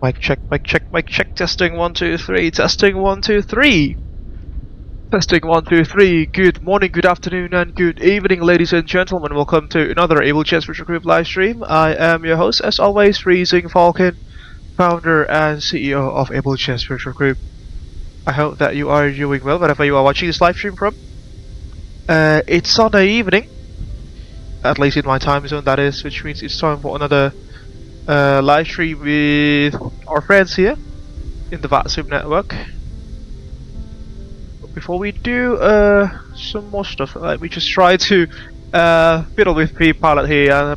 Mic check, mic check, mic check. Testing 1 2 3. Testing 1 2 3. Testing 1 2 3. Good morning, good afternoon, and good evening, ladies and gentlemen. Welcome to another Abel Jets Virtual Group live stream. I am your host, as always, Freezing Falcon, founder and CEO of Abel Jets Virtual Group. I hope that you are doing well wherever you are watching this live stream from. It's Sunday evening, at least in my time zone, that is, which means it's time for another live stream with our friends here in the VATSIM network. But before we do some more stuff, let me just try to fiddle with the pilot here.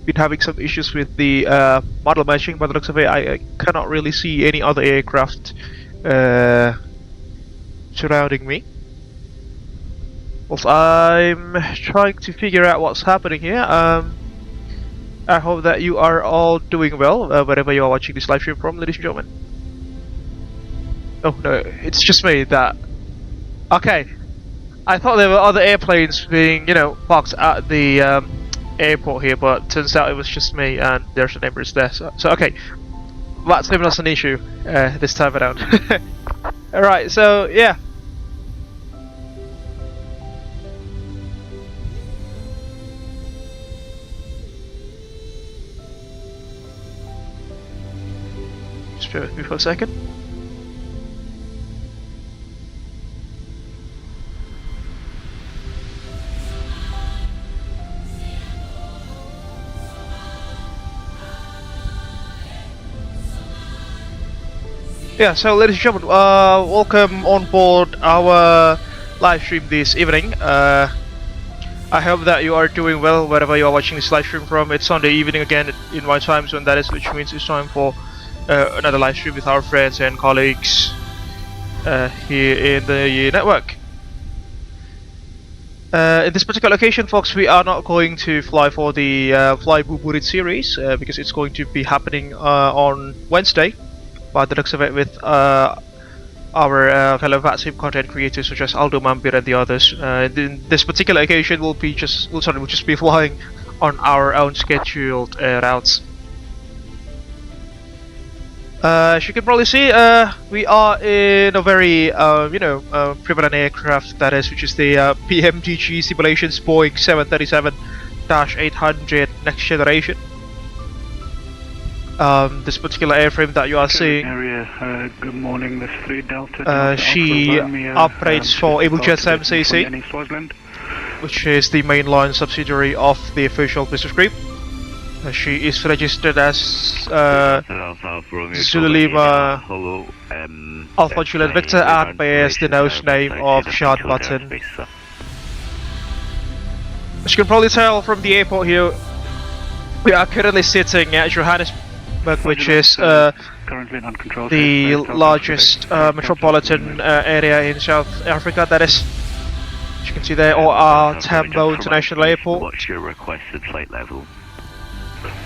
Been having some issues with the model matching. By the looks of it, I cannot really see any other aircraft surrounding me. Also, I'm trying to figure out what's happening here. I hope that you are all doing well wherever you are watching this live stream from, ladies and gentlemen. Oh no, it's just me that... Okay, I thought there were other airplanes being, you know, parked at the airport here, but turns out it was just me and there's the neighbors there. So okay, that's giving us an issue this time around. Alright, so yeah. Just bear with me for a second. Yeah, so ladies and gentlemen, welcome on board our live stream this evening. I hope that you are doing well wherever you are watching this live stream from. It's Sunday evening again in my time zone, that is, which means it's time for another live stream with our friends and colleagues here in the network. In this particular occasion, folks, we are not going to fly for the Fly Boo Booted series because it's going to be happening on Wednesday, by the looks of it, with our fellow VATSIM content creators such as Aldo Mambir and the others. In this particular occasion, we'll just be flying on our own scheduled routes. As you can probably see, we are in a very, prevalent aircraft, that is, which is the PMDG Simulations Boeing 737-800 next generation. This particular airframe that you are seeing, good morning, this 3 Delta. She operates for Abel Jets MCC, which is the mainline subsidiary of the official business group. She is registered as Zulu Lima Alpha Juliet Victor and bears the nose name of Sean Batten. As you can probably tell from the airport here, we are currently sitting at Johannesburg, which is the largest metropolitan area in South Africa, that is. As you can see there, Oliver Tambo International Airport. What's your requested flight level?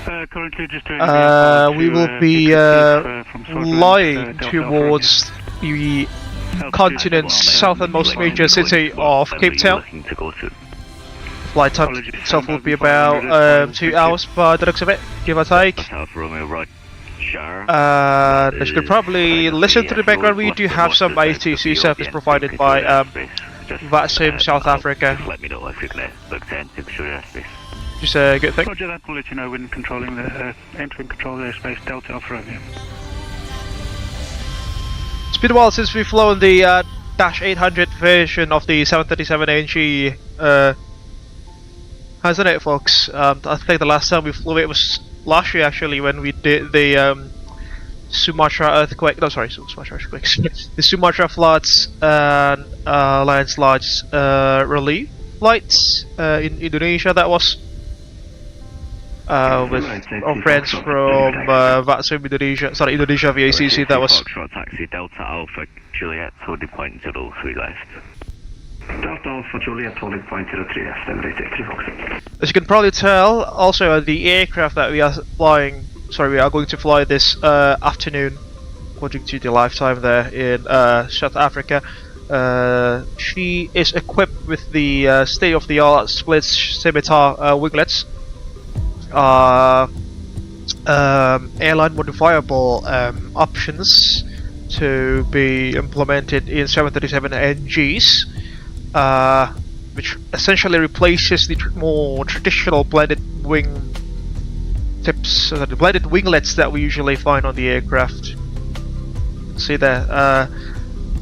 Currently just doing we will be flying towards the continent's southernmost major city of Cape Town. Flight time itself will be about 2 hours by the looks of it, give or take. As you can probably listen to the background, we do have some ATC service provided by VATSIM South Africa. Let me know if you're going to book 10 to show your airspace. Just a good thing. Roger that, we'll let you know when controlling the entering control airspace Delta Alpha Romeo. It's been a while since we've flown the -800 version of the 737NG, hasn't it, folks? I think the last time we flew it was last year, actually, when we did the Sumatra earthquake. No, sorry, Sumatra earthquakes. The Sumatra floods and landslides relief flights in Indonesia. That was. With our friends from VATSIM Indonesia, Indonesia VACC, that was. Taxi Delta Alpha Juliet holding point 03 left. Delta Alpha Juliet holding point 03 left, As you can probably tell, also the aircraft that we are flying, we are going to fly this afternoon, according to the lifetime there in South Africa. She is equipped with the state-of-the-art split scimitar winglets. airline modifiable options to be implemented in 737 NGs, which essentially replaces the more traditional blended wing tips, the blended winglets that we usually find on the aircraft. See there,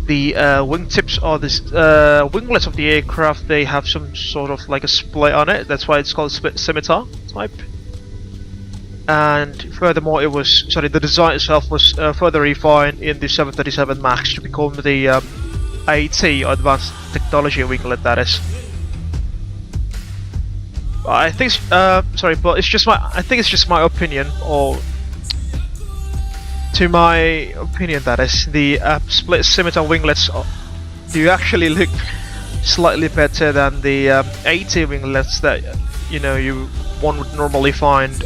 the wingtips or the winglets of the aircraft, they have some sort of like a split on it. That's why it's called split scimitar type. And furthermore, the design itself was further refined in the 737 MAX to become the AT, or Advanced Technology Winglet, that is. I think, but it's just I think it's just my opinion, or to my opinion, that is, the split scimitar winglets do actually look slightly better than the AT winglets that one would normally find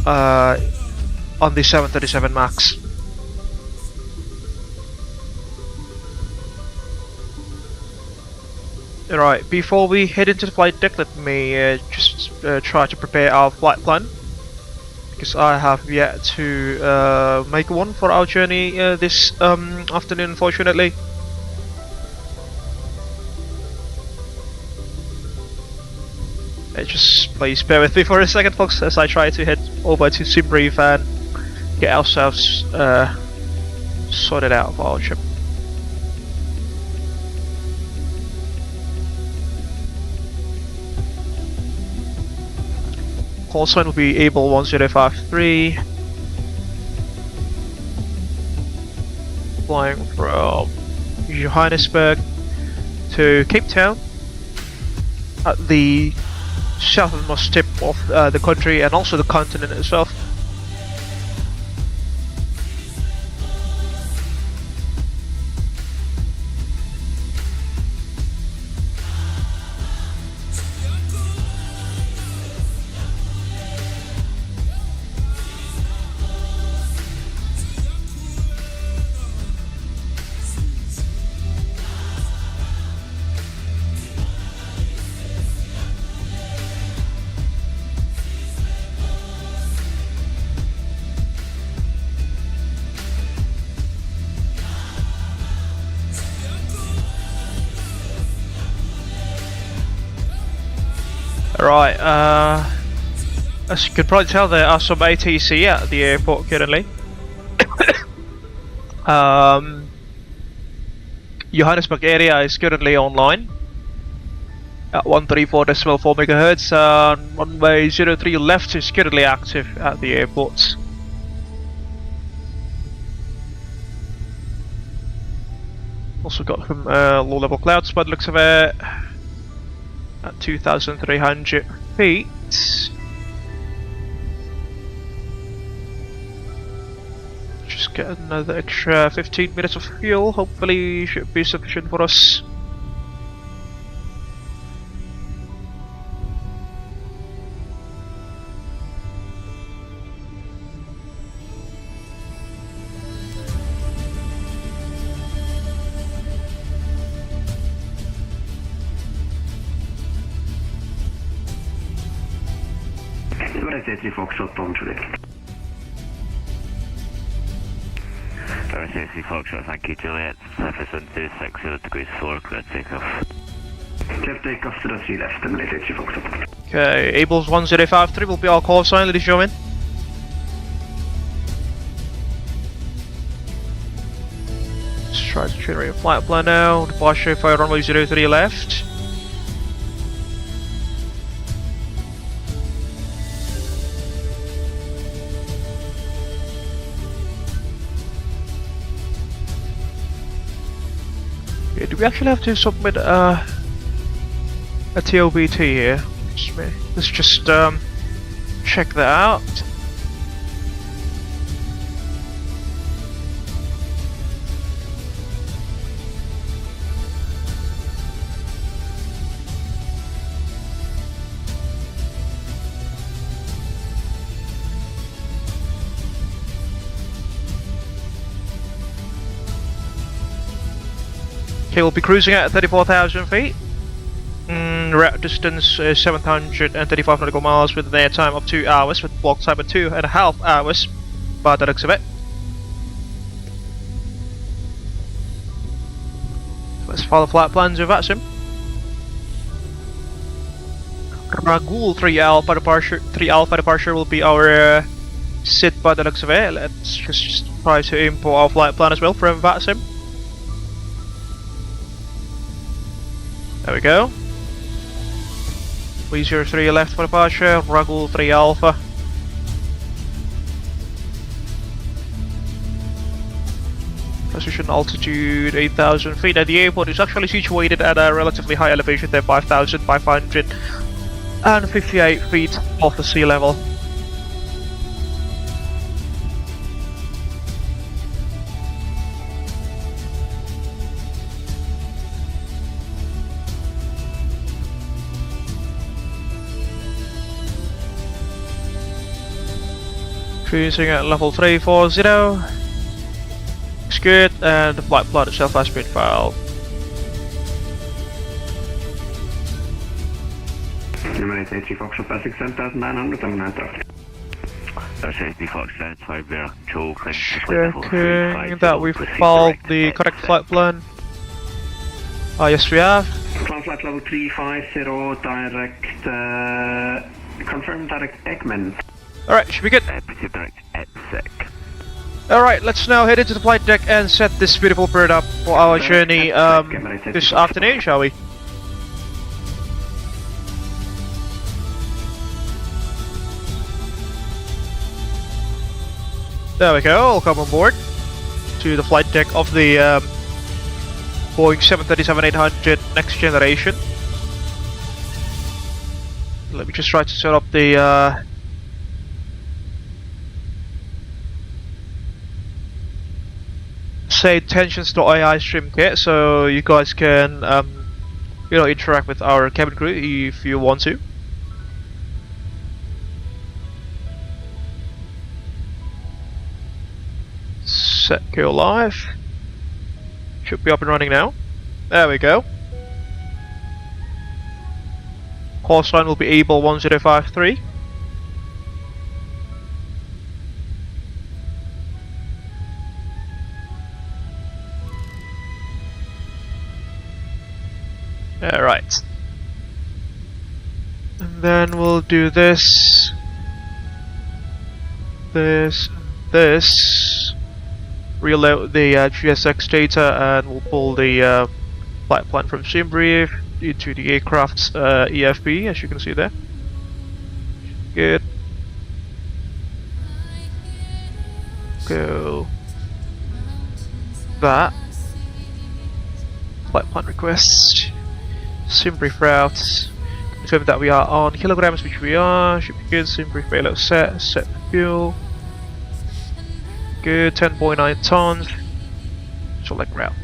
on the 737 MAX. Right, before we head into the flight deck, let me just try to prepare our flight plan, because I have yet to make one for our journey this afternoon, unfortunately. Just please bear with me for a second, folks, as I try to head over to SimBrief and get ourselves sorted out for our trip. Call sign will be Abel 1053. Flying from Johannesburg to Cape Town at the southernmost tip of the country and also the continent itself. Right, as you can probably tell, there are some ATC at the airport currently. Johannesburg area is currently online at 134.4 MHz, and runway 03 left is currently active at the airport. Also got some low level clouds by the looks of it. At 2,300 feet. Just get another extra 15 minutes of fuel, hopefully should be sufficient for us. Foxtrot on Juliet. Safety Foxtrot, thank you Juliet. Surface 126, degrees 4, clear takeoff. Clear takeoff to the 3 left, and safety Foxtrot. Okay, Abel's 1053 will be our call sign, ladies and gentlemen. Let's try to generate a flight plan now. Departure fire runway 03 left. Do we actually have to submit a TOBT here? Let's just check that out. Okay, we'll be cruising at 34,000 feet. route distance is 735 nautical miles with an air time of 2 hours, with block time of 2.5 hours by the looks of it. Let's follow flight plans with VATSIM. Ragul 3 Alpha departure will be our sit by the looks of it. Let's just try to import our flight plan as well from VATSIM. There we go. 303 left for departure, Ragul 3 Alpha. Position altitude 8,000 feet, and the airport is actually situated at a relatively high elevation there, 5,558 feet off the sea level. Cruising at level 340. Looks good, and the flight plan itself has been filed. Number 83 Foxtrot passing 7,900 and 9 Checking that we've followed the correct flight plan. Yes, we have. Plan flight level 350, direct, confirm direct Ekman. Alright, should be good. Alright, let's now head into the flight deck and set this beautiful bird up for our journey this afternoon, shall we? There we go, welcome on board to the flight deck of the Boeing 737-800 next generation. Let me just try to set up the say tensions.ai stream kit, so you guys can interact with our cabin crew if you want to. Set go live. Should be up and running now. There we go. Callsign will be Abel 1053. Alright. And then we'll do this. This. Reload the GSX data, and we'll pull the flight plan from SimBrief into the aircraft's EFB, as you can see there. Good. Go. That. Flight plan request. SimBrief routes. Confirm that we are on kilograms, which we are. Should be good. SimBrief payload set. Set fuel. Good, 10.9 tons. Select route.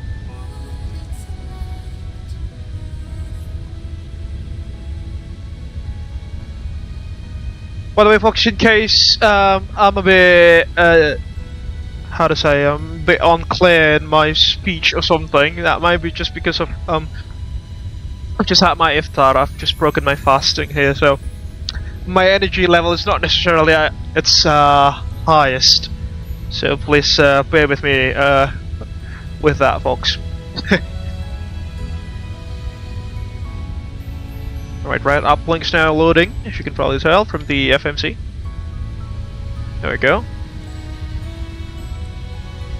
By the way, folks, in case I'm a bit, how to say, I'm a bit unclear in my speech or something, that might be just because of I've just had my iftar. I've just broken my fasting here, so my energy level is not necessarily at its highest. So please bear with me with that, folks. Alright, right, uplink's now loading, as you can probably tell from the FMC. There we go.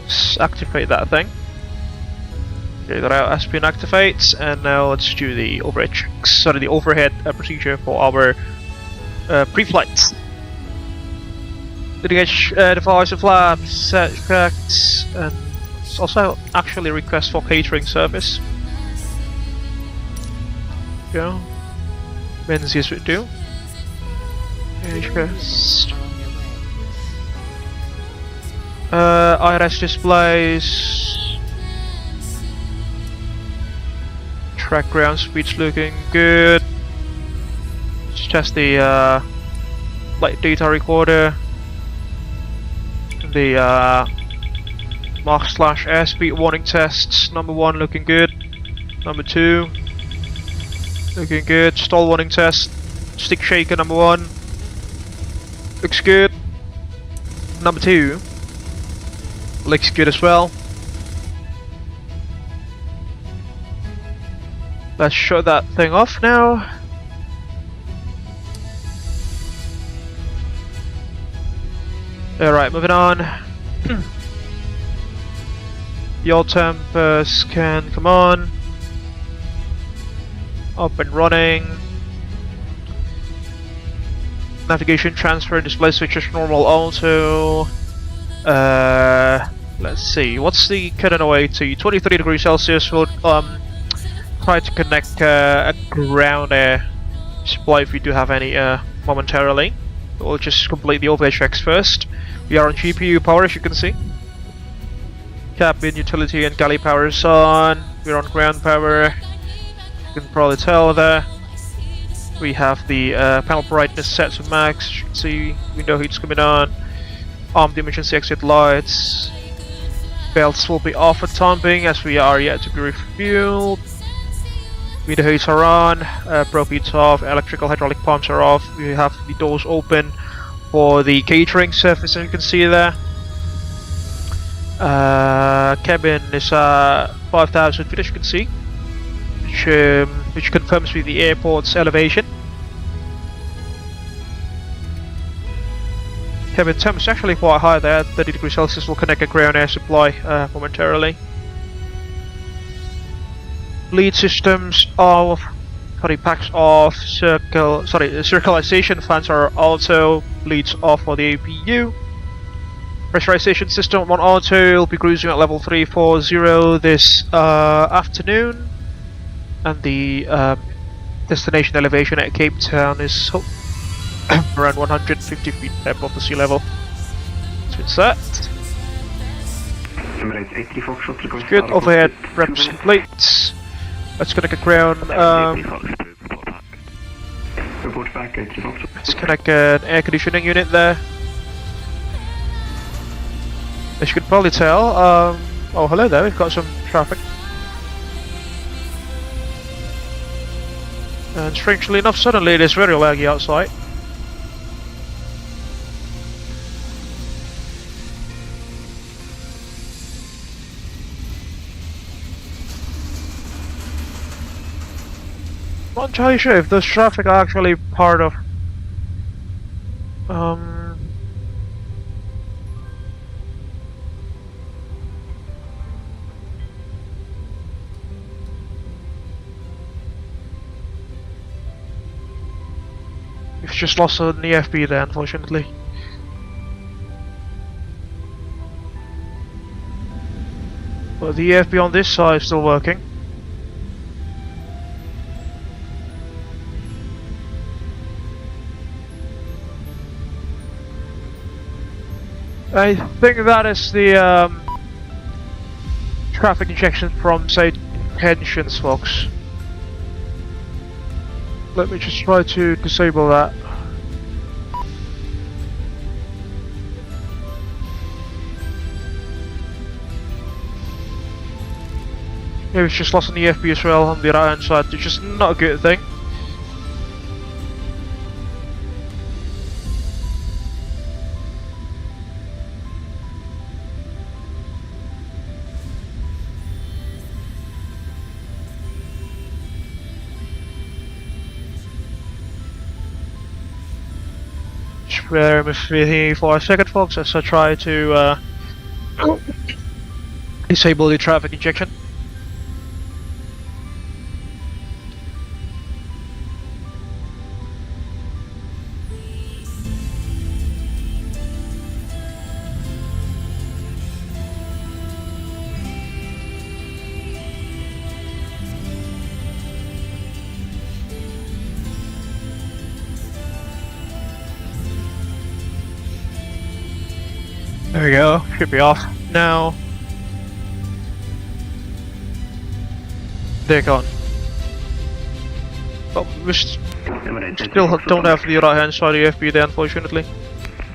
Let's activate that thing. Okay, the route has been activated, and now let's do the overhead procedure for our pre-flight. Leading edge device and flaps, set effects, and also actually request for catering service. Go. Menzies would do. Request. IRS displays. Track ground speed's looking good. Let's test the flight data recorder. The Mach/airspeed warning tests. Number 1 looking good. Number 2. Looking good. Stall warning test. Stick shaker number 1. Looks good. Number 2. Looks good as well. Let's shut that thing off now. Alright, moving on. Yaw tempers can come on. Up and running. Navigation transfer and display switches normal auto. Let's see, what's the current OAT? 23 degrees Celsius. We'll try to connect a ground air supply if we do have any momentarily. We'll just complete the overlay checks first. We are on GPU power, as you can see. Cabin, utility and galley power is on. We're on ground power. You can probably tell there. We have the panel brightness set to max. As you can see, window heat's coming on. Armed emergency exit lights. Belts will be off at tamping as we are yet to be refueled. Window heats are on. Prop heat's off. Electrical hydraulic pumps are off. We have the doors open for the catering surface, as you can see there. Cabin is 5,000 feet, as you can see, which confirms with the airport's elevation. Cabin temp is actually quite high there, 30 degrees Celsius. Will connect a ground air supply momentarily. Lead systems off, body packs off, circulation fans are auto, leads off for the APU. Pressurization system on auto, will be cruising at level 340 this afternoon. And the destination elevation at Cape Town is around 150 feet above the sea level. So it's that. Good, overhead reps complete. Let's connect a ground. Let's connect an air conditioning unit there. As you can probably tell, oh hello there, we've got some traffic. And strangely enough, suddenly it is very laggy outside. I'm not entirely sure if those traffic are actually part of we've just lost an EFB there, unfortunately. But the EFB on this side is still working. I think that is the traffic injection from, say, tensions, folks. Let me just try to disable that. Maybe it's just lost an EFB as well on the right hand side, which is not a good thing. Bear with me for a second, folks, as I try to disable the traffic injection. There we go, should be off now. They're gone. But we still don't have the right hand side of the FB there, unfortunately.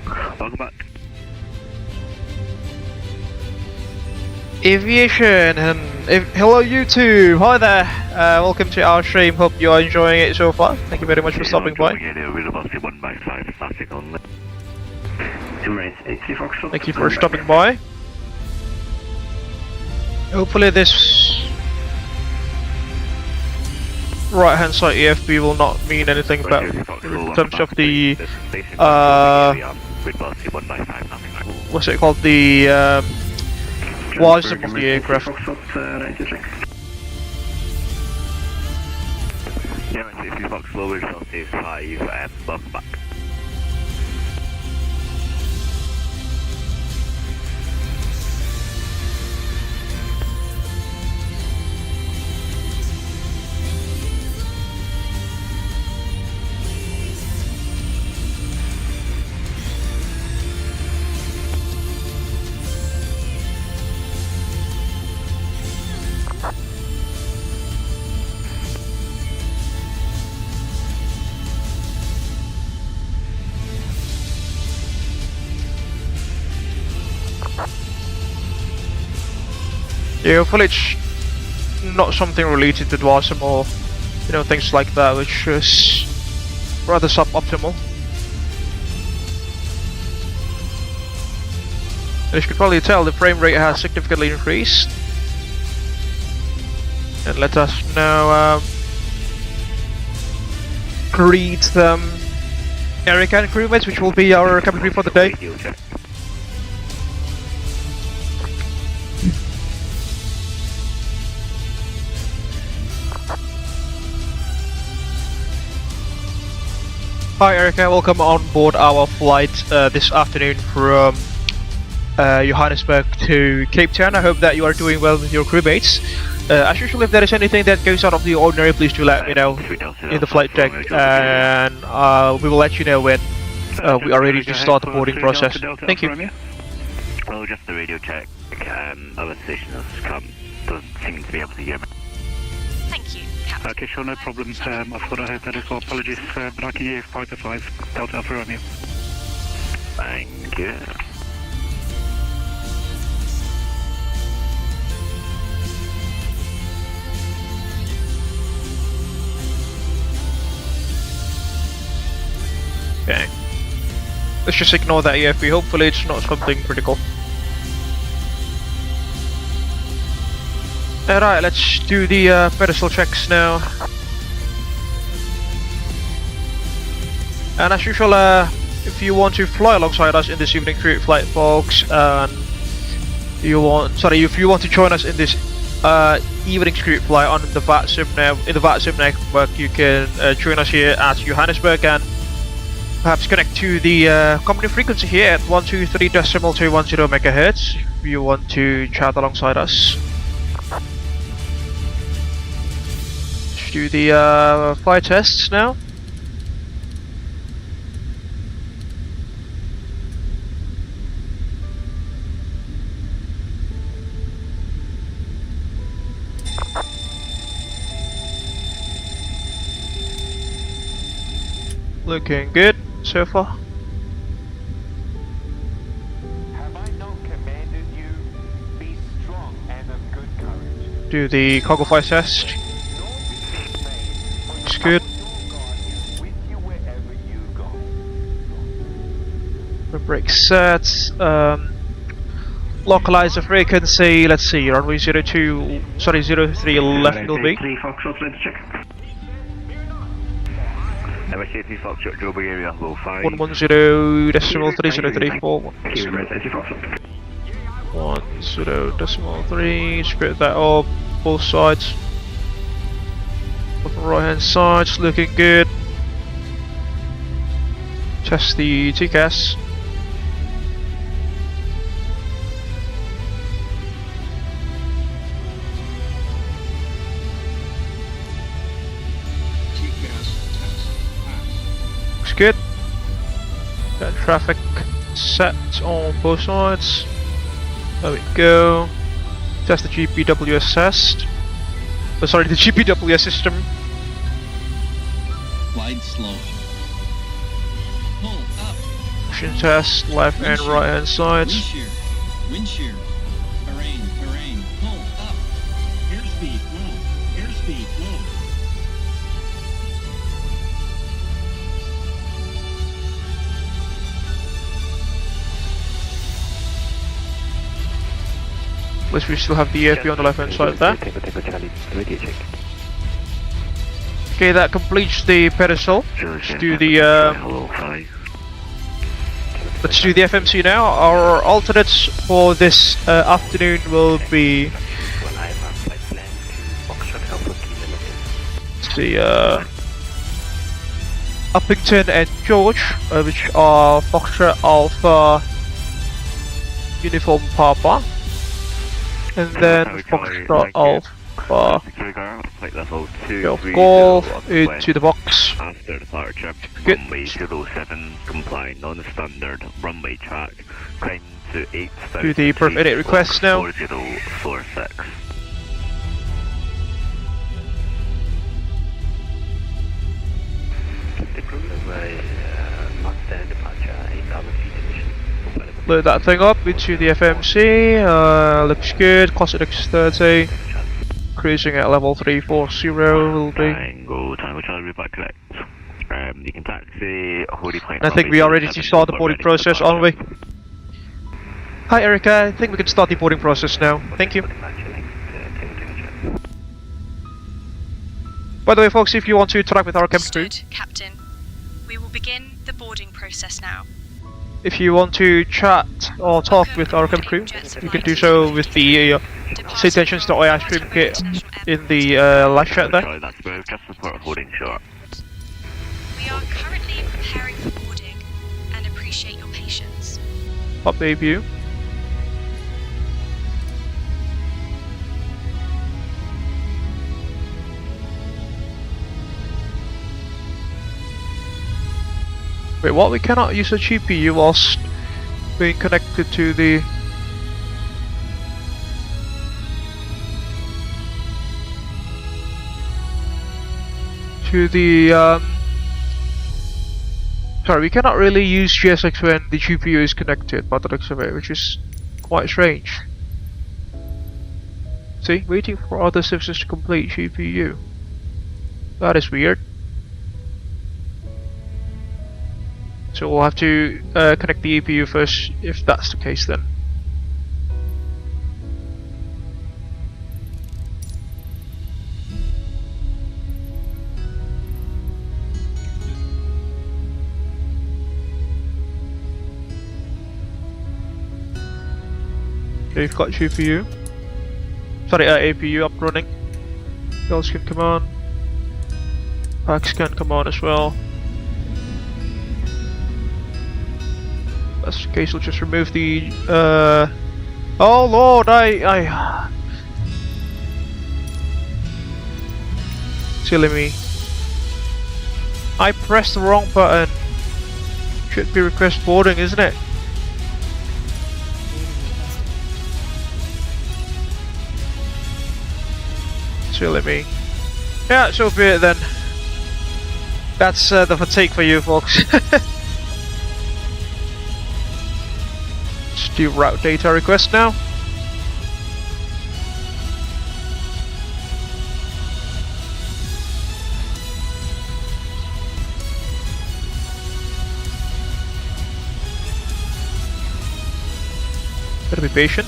Welcome back. Aviation and hello YouTube, hi there, welcome to our stream, hope you are enjoying it so far. Thank you very much for stopping by. Thank you for stopping by. Hopefully this right hand side EFB will not mean anything but in terms of the what's it called, the VATSIM of the aircraft. Welcome back. Yeah, hopefully it's not something related to VATSIM or, you know, things like that, which is rather suboptimal. As you can probably tell, the frame rate has significantly increased. And let us now greet Erica and crewmates, which will be our cabin crew for the day. Hi Erica, welcome on board our flight this afternoon from Johannesburg to Cape Town. I hope that you are doing well with your crewmates. As usual, if there is anything that goes out of the ordinary, please do let me know in the flight deck, and we will let you know when we are ready to start the boarding process. Thank you. Well, just the radio check. Other station has come. Doesn't seem to be able to hear me. Thank you, Captain. Okay, sure, no problem. I've got a medical apologies, but I can hear 5 to 5. Delta Alpha Romeo. Thank you. Okay. Let's just ignore that EFB. Hopefully it's not something critical. Alright, let's do the pedestal checks now. And as usual, if you want to fly alongside us in this evening crew flight, folks, and if you want to join us in this evening crew flight on the VATSIM network, you can join us here at Johannesburg and perhaps connect to the company frequency here at 123.210 MHz if you want to chat alongside us. Let's do the flight tests now. Looking good so far. Have I not commanded you? Be strong and of good courage. Do the cargo flight test. Looks good. With you wherever you go. The brake set. Localizer frequency. Let's see. Runway 03 left will be. 3 Foxtrot, ready to check. MSFS Foxtrot, Joburg area, low 5. 110.3034. 10.3. Split that up. Both sides. Both right hand sides looking good. Test the TCAS. Good. Got traffic set on both sides. There we go. Test the GPWS test. Oh, sorry, the GPWS system. Glide slow. Pull up. Motion test, left and right hand sides. Wind shear. Wind shear. Terrain. Terrain. Plus we still have the AFB on the left hand side there. Okay, that completes the pedestal. Let's do the FMC now. Our alternates for this afternoon will be Uppington and George, which are Foxtrot Alpha Uniform Papa, and then Foxtrot Alpha Golf into the box. After departure, Good. runway 07, comply non-standard runway track, climb to 8,000 Do the perf edit requests now. 4046. Load that thing up into the FMC, looks good, classic X30, cruising at level 340 will be. Tango Charlie, back correct. You can taxi Holy Point. I think we are ready to start the boarding process, aren't we? Hi Erica, I think we can start the boarding process now, thank you. By the way folks, if you want to interact with our camp crew, Understood, Captain. We will begin the boarding process now. if you want to chat or talk with our camp crew, you can do so with the citations.ai stream kit in the live chat there. Charlie, that's where just support holding short. We are currently preparing for boarding and appreciate your patience. Update view. Wait, what? We cannot use a GPU whilst being connected to the... Sorry, we cannot really use GSX when the GPU is connected by the looks of it, which is quite strange. See, waiting for other services to complete GPU. That is weird. So we'll have to connect the APU first, if that's the case then. We've got GPU. Sorry, APU up running. Girls can come on. Packs can come on as well. That's the case, we'll just remove the oh lord, I silly me. I pressed the wrong button. Should be request boarding, isn't it? Silly me. Yeah, so be it then. That's the fatigue for you folks. Let's do route data request now. Gotta be patient.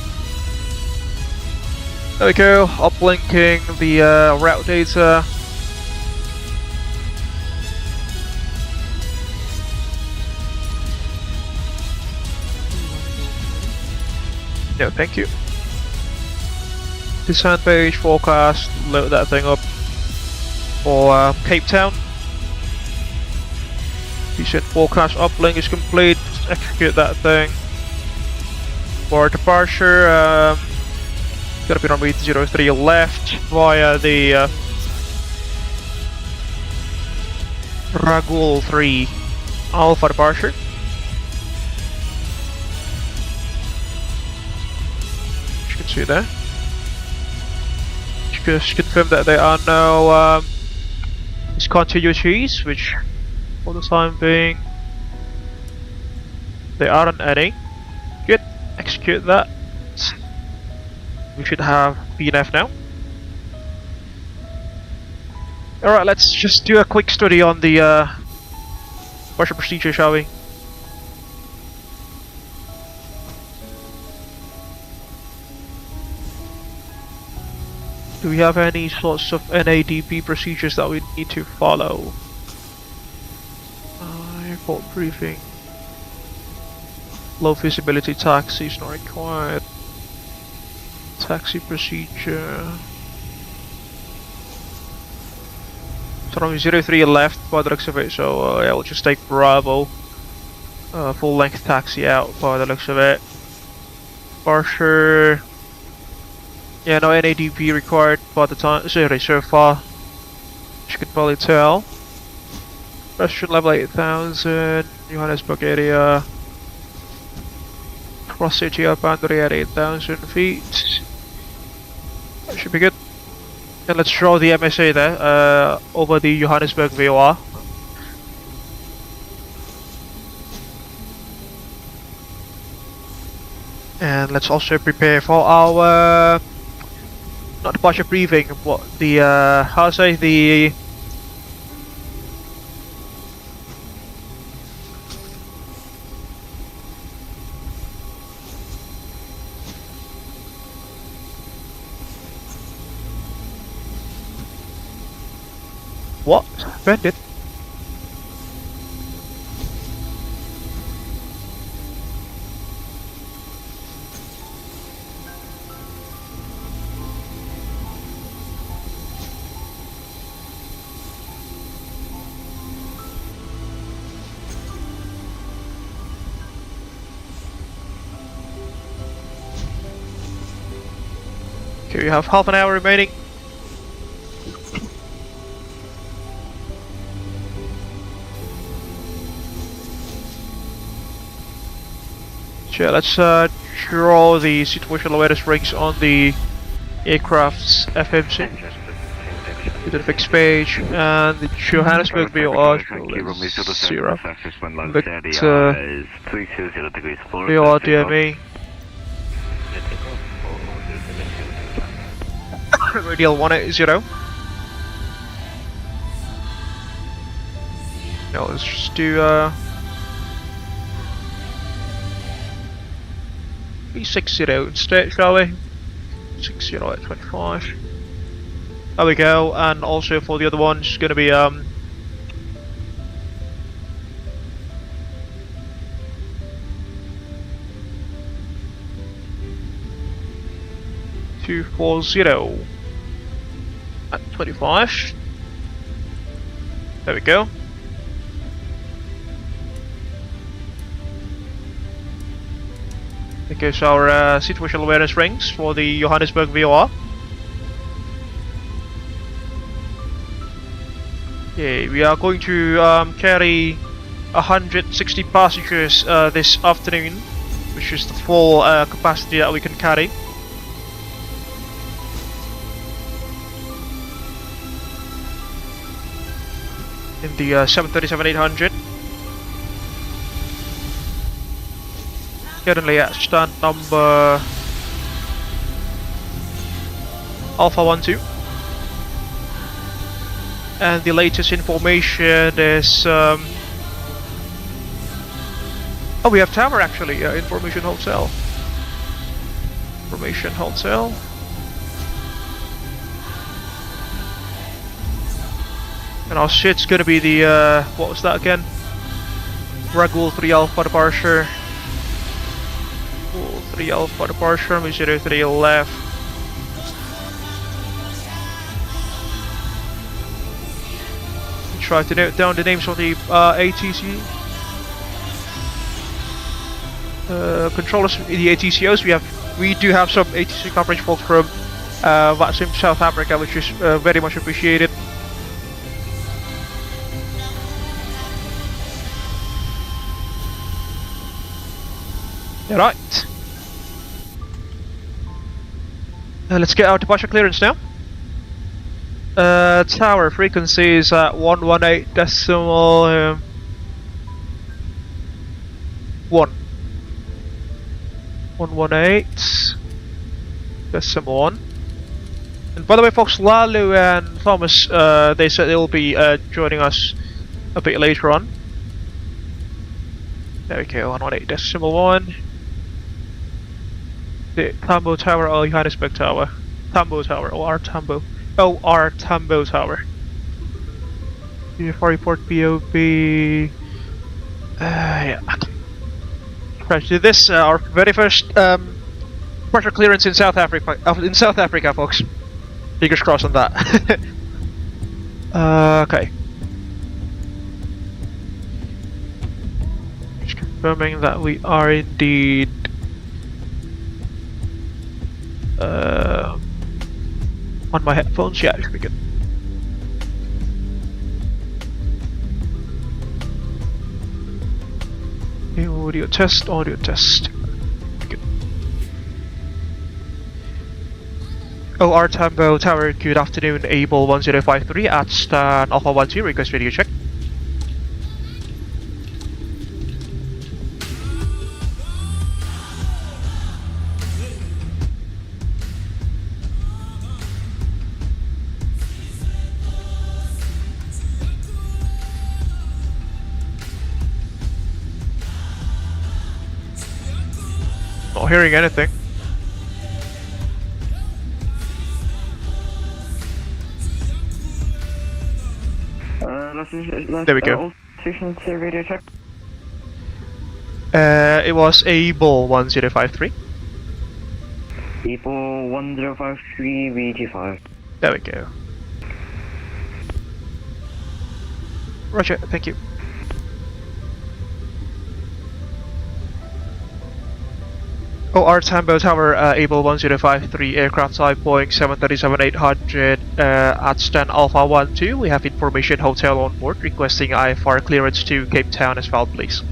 There we go, uplinking the route data. No, thank you. Descent page, forecast, load that thing up for Cape Town. Descent forecast uplink is complete, just execute that thing. For departure, gotta be runway 03 left via the Ragul 3 Alpha departure. You can see there. Just confirm that there are no discontinuities, which for the time being there aren't any. Good, execute that. We should have BNF now. Alright, let's just do a quick study on the Russian procedure, shall we? Do we have any sorts of NADP procedures that we need to follow? Airport briefing. Low visibility taxi is not required. Taxi procedure. So runway 03 left by the looks of it, so yeah, we'll just take Bravo. Full length taxi out by the looks of it. Departure. Yeah, no NADP required by the time, sorry, so far. As you can probably tell. Restaurant level 8000, Johannesburg area. Cross city boundary at 8,000 feet. That should be good. And let's draw the MSA there, over the Johannesburg VAOR. And let's also prepare for our not departure briefing, what the how to say, the what? Bandit? Okay, we have half an hour remaining. So let's draw the situational awareness rings on the aircraft's FMC. To the fixed page, and the Johannesburg VAOR is 0. Victor VAOR DME. Radial 180. Now let's just do 360 instead, shall we? 60 at 25. There we go, and also for the other one, it's going to be 240 at 25. There we go. There goes our situational awareness rings for the Johannesburg VAOR. Okay, we are going to carry 160 passengers this afternoon, which is the full capacity that we can carry. In the 737-800. Currently at stand number Alpha 12. And the latest information is oh, we have tower actually, information hotel. Information hotel. And our shit's gonna be the what was that again? Ragul 3 Alpha departure. 3 Alpha departure, 03 left. Try to note down the names of the ATC controllers, the ATCOs. We do have some ATC coverage folks from VATSIM South Africa, which is very much appreciated. Right. Let's get our departure clearance now. Tower frequency is at 118 decimal 1. 118 decimal 1. And by the way, folks, Lalu and Thomas, they said they'll be joining us a bit later on. There we go, 118 decimal 1. The Tambo Tower or Johannesburg Tower. Tambo Tower, OR Tambo. OR Tambo Tower. VFR report POB. Yeah. Right, so this our very first pressure clearance in South Africa. In South Africa, folks. Fingers crossed on that. Okay. Just confirming that we are indeed on my headphones. Yeah, it should be good. Audio test, audio test. Good. OR Tambo Tower, good afternoon, Abel 1053 at stand Alpha 12, request video check. Not hearing anything. There we go. Radio check. It was Abel 1053. Abel 1053 VG5. There we go. Roger, thank you. OR Tambo Tower, Abel 1053, aircraft type Boeing 737-800 at stand Alpha 12. We have information hotel on board, requesting IFR clearance to Cape Town as well, please.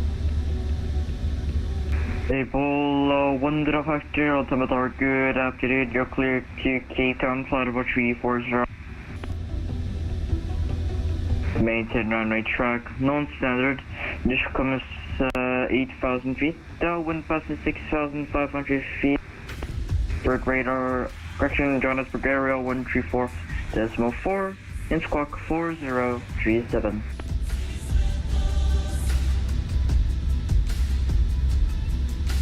Abel 1053, Ultimate Tower, good afternoon. You're clear to Cape Town, flight about 340. Maintain runway track, non-standard. This comes 8,000 feet. Wind passes 6,500 feet. Bird radar, correction, Johannesburg area 134.4, and squawk 4037.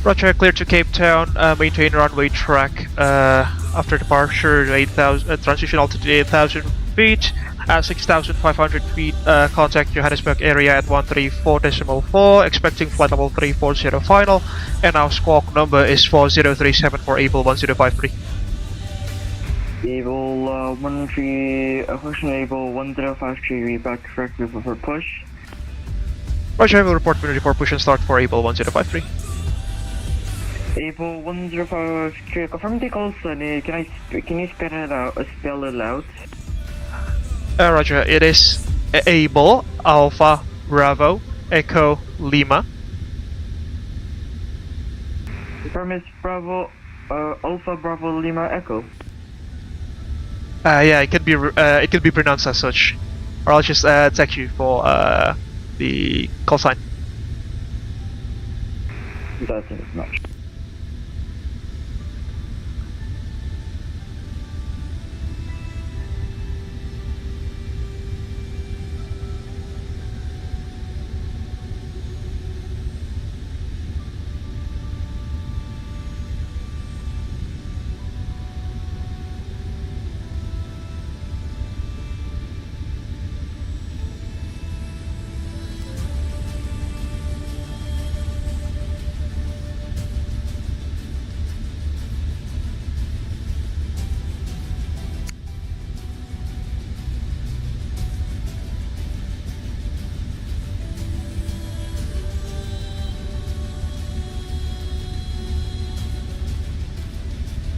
Roger, clear to Cape Town, maintain runway track after departure, 8,000, transition altitude 8,000 feet. At 6,500 feet, contact Johannesburg area at 134.4, expecting flight level 340 final, and our squawk number is 4037 for Abel 1053. Abel 1053, reback correctly for push. Roger, I will report when report push and start for Abel 1053. Abel 1053, confirm the call sign. Can you spell it out? Roger, it is Abel Alpha Bravo Echo Lima. Confirm is Bravo Alpha Bravo Lima Echo. Yeah, it could be pronounced as such, or I'll just text you for the call sign. That's much.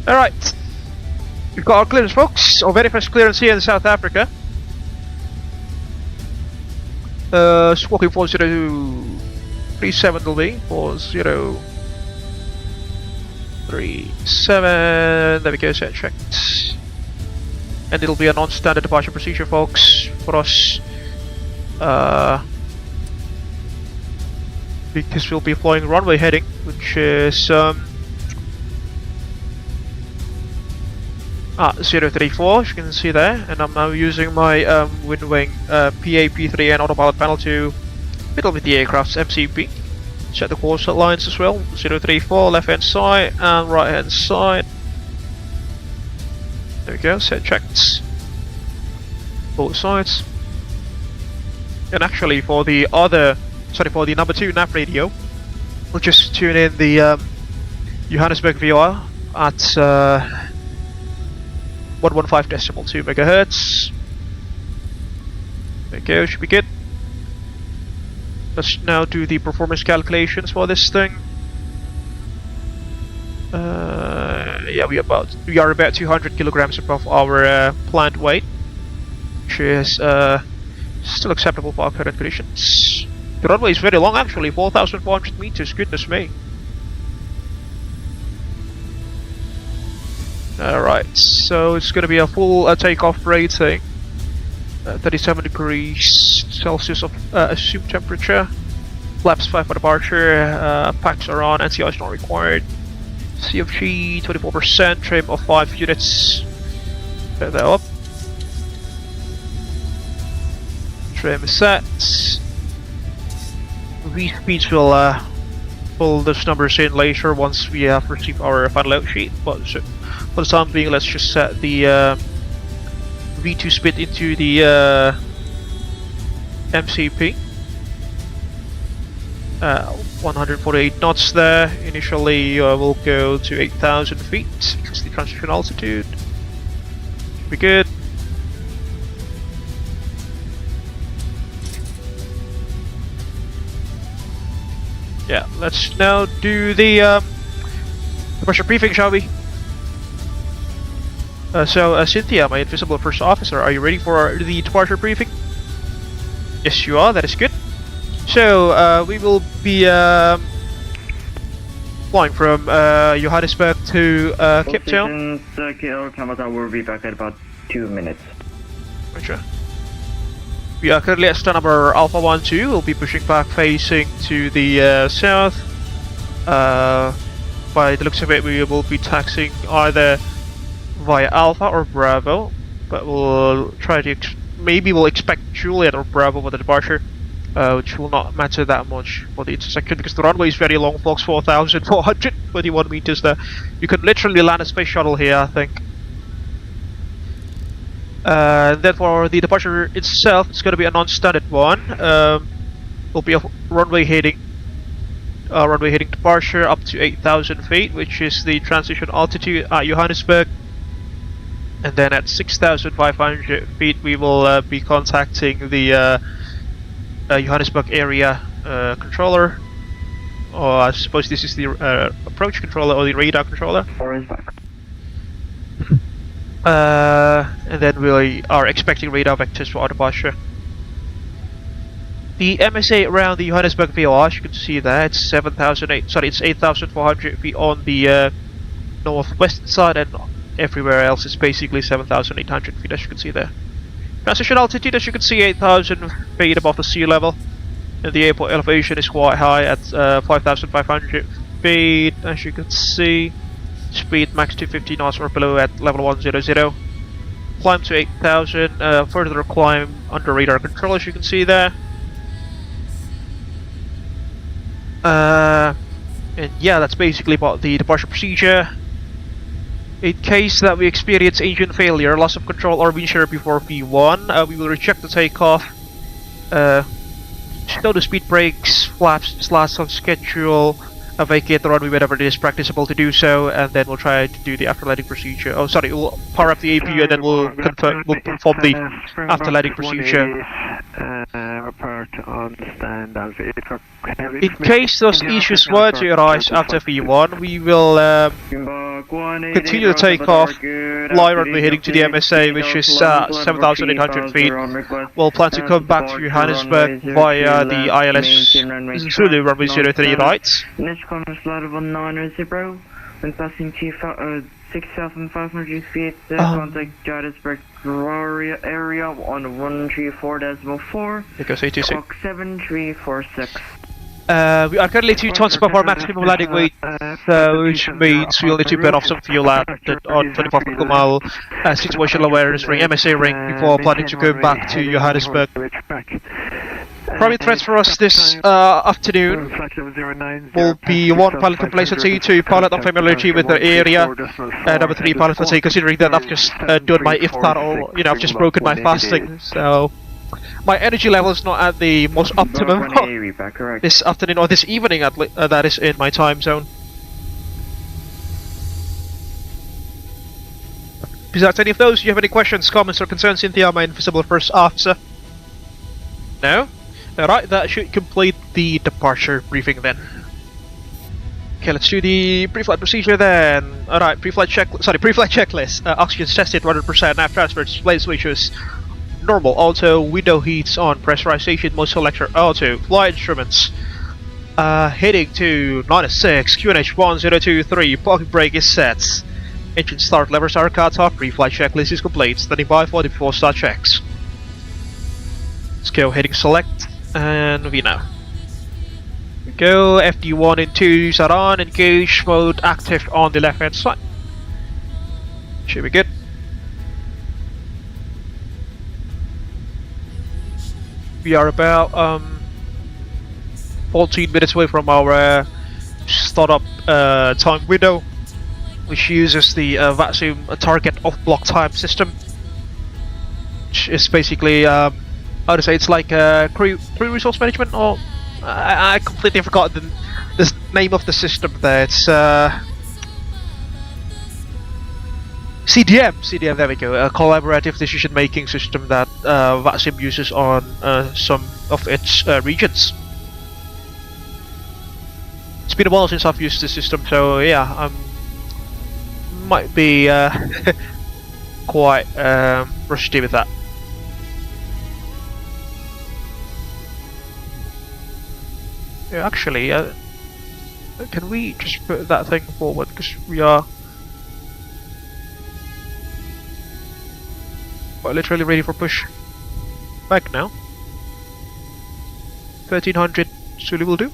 Alright, we've got our clearance, folks, our very first clearance here in South Africa. Squawking 4037 will be 4037. There we go, set checked. And it'll be a non-standard departure procedure, folks, for us. Because we'll be flying runway heading, which is 034, as you can see there, and I'm now using my wind wing PAP3 and autopilot panel to fiddle with the aircraft's MCP. Set the course lines as well, 034 left hand side and right hand side. There we go, set checked. Both sides. And actually for the number 2 nav radio, we'll just tune in the Johannesburg VAOR at 115.2 megahertz. There we go, should be good. Let's now do the performance calculations for this thing. Yeah, we are about 200 kilograms above our planned weight, which is still acceptable for our current conditions. The runway is very long actually, 4,400 meters, goodness me. Alright, so it's going to be a full takeoff rating. 37 degrees Celsius of assumed temperature. Flaps 5 for departure, packs are on, NCI is not required. CFG 24%, trim of 5 units. Set that up. Trim is set. V speeds will pull those numbers in later once we have received our final load sheet, but for the time being, let's just set the V2 speed into the MCP. 148 knots there. Initially we'll go to 8,000 feet, which is the transition altitude. Should be good. Yeah, let's now do the pressure briefing, shall we? Cynthia, my invisible first officer, are you ready for the departure briefing? Yes, you are. That is good. So we will be flying from Johannesburg to Cape Town. We'll be back at about 2 minutes. Roger. We are currently at star number Alpha 12. We'll be pushing back, facing to the south. By the looks of it, we will be taxiing either via Alpha or Bravo, but we'll try to maybe we'll expect Juliet or Bravo for the departure, which will not matter that much for the intersection because the runway is very long, folks. 4,421 meters there. You can literally land a space shuttle here, I think. Then for the departure itself, it's going to be a non-standard one. Will be a runway heading departure up to 8,000 feet, which is the transition altitude at Johannesburg. And then at 6,500 feet, we will be contacting the Johannesburg area controller, or I suppose this is the approach controller or the radar controller. And then we are expecting radar vectors for our departure. The MSA around the Johannesburg VAOR, as you can see there, it's 8,400 feet on the northwest side, and everywhere else is basically 7,800 feet, as you can see there. Transition altitude, as you can see, 8,000 feet above the sea level, and the airport elevation is quite high at 5,500 feet, as you can see. Speed max 250 knots or below at level 100. Climb to 8,000, further climb under radar control, as you can see there. And yeah, that's basically about the departure procedure. In case that we experience engine failure, loss of control or wind shear before V1, we will reject the takeoff. Slow the speed brakes, flaps slash on schedule, vacate the runway whenever it is practicable to do so, and then we'll try to do the after landing procedure. Oh, sorry, we'll power up the APU and then we'll perform the after landing procedure. In case those issues were to arise after V1, we will continue to take off, fly runway heading to the MSA, which is 7,800 feet. We'll plan to come back to Johannesburg via the ILS Zulu runway 03 right. Next corner slot of 190, when passing 6,500 feet, contact Johannesburg area on 134.4. Because 826. Clock 7346. We are currently 2 tons above our maximum landing weight, which means we'll need to burn off some fuel at on 25 mile situational awareness ring, MSA ring, before planning to go back to Johannesburg. Primary threats for us this afternoon will be 1, pilot complacency, 2, pilot unfamiliarity with the area, and number 3, pilot fatigue, considering that I've just done my iftar, or I've just broken my fasting, so my energy level is not at the most optimum this afternoon or this evening, that is in my time zone. Besides any of those, do you have any questions, comments, or concerns, Cynthia, my invisible first officer? No? Alright, that should complete the departure briefing then. Okay, let's do the pre-flight procedure then. Alright, pre-flight checklist. Oxygen's tested 100%, nav transfer, display switches normal, auto, window heats on, pressurization, mode selector auto, flight instruments. Heading to 96, QNH 1023, parking brake is set. Engine start levers are cut off, pre-flight checklist is complete, standing by for the before start checks. Let's go, heading select, and we know. We go, FD1 and 2s are on, engage mode active on the left hand side. Should be good. We are about 14 minutes away from our startup time window, which uses the VATSIM target off-block time system, which is basically, how to say, it's like crew resource management, or I completely forgot the name of the system there. It's CDM, there we go, a collaborative decision-making system that VATSIM uses on some of its regions. It's been a while since I've used this system, so yeah, might be quite rusty with that. Yeah, actually, can we just put that thing forward, because we are quite literally ready for push back now. 1300 Zulu will do.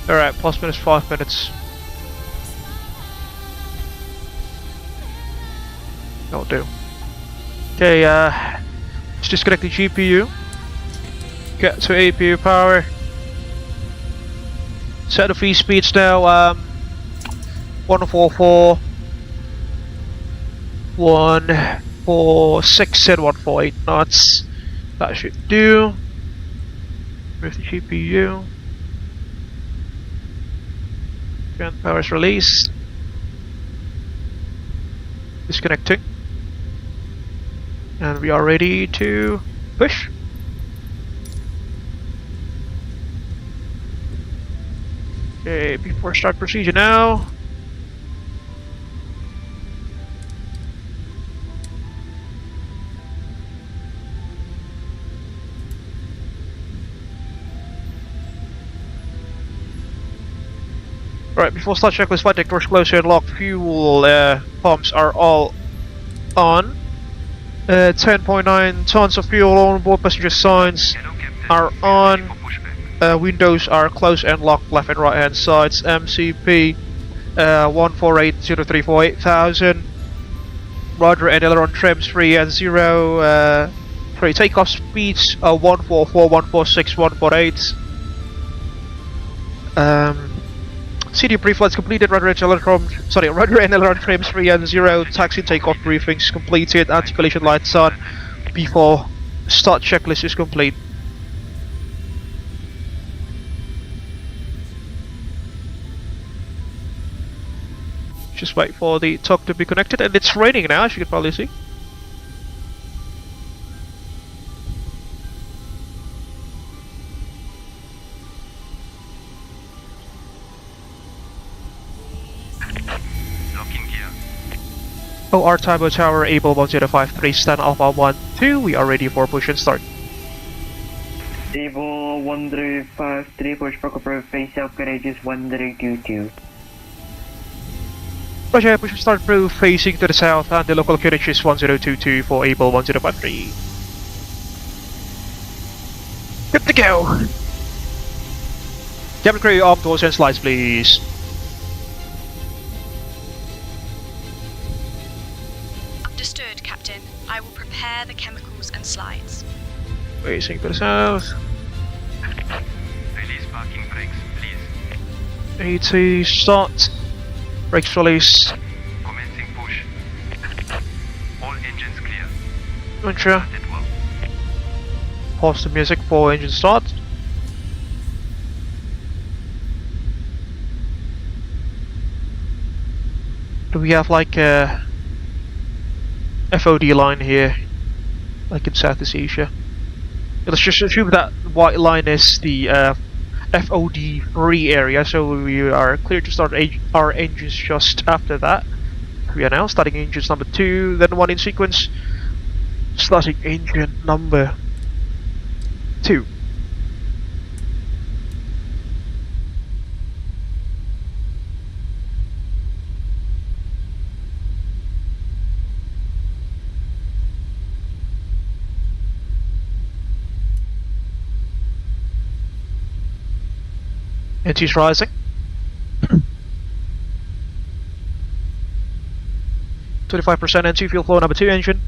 Alright, plus minus 5 minutes. That'll do. Okay, let's disconnect the GPU. Get to APU power. Set the free speeds now, 144, 146 and 148 knots. That should do. Move the GPU. Ground power is released. Disconnecting. And we are ready to push. Okay, before start procedure now. Right, before start checklist, flight deck doors closed and locked. Fuel pumps are all on. 10.9 tons of fuel on board. Passenger signs are on. Windows are closed and locked, left and right hand sides. MCP 1480348,000. Roger, and aileron trims 3 and 0. Takeoff speeds 144, 146, 148. CD pre-flights completed, rudder and aileron trims 3 and 0, taxi takeoff briefings completed, articulation lights on before start checklist is complete. Just wait for the talk to be connected, and it's raining now, as you can probably see. OR Tambo Tower, Abel 1053, stand Alpha 12, we are ready for push and start. Abel 1053, push back approach, face south, courageous 1022. Roger, push start through facing to the south and the local carriage is 1022 for Abel 1053. Good to go! Cabin crew, arm doors and slides please. Understood, Captain. I will prepare the chemicals and slides. Facing to the south. Release parking brakes, please. 80, start. Brakes release. Commencing push. All engines clear. Roger. Started well. Pause the music for engine start. Do we have like a FOD line here, like in Southeast Asia? Let's just assume that white line is the FOD free area, so we are clear to start our engines just after that. We are now starting engines number 2, then 1 in sequence. Starting engine number 2. NT's rising. 25% NT fuel flow number 2 engine.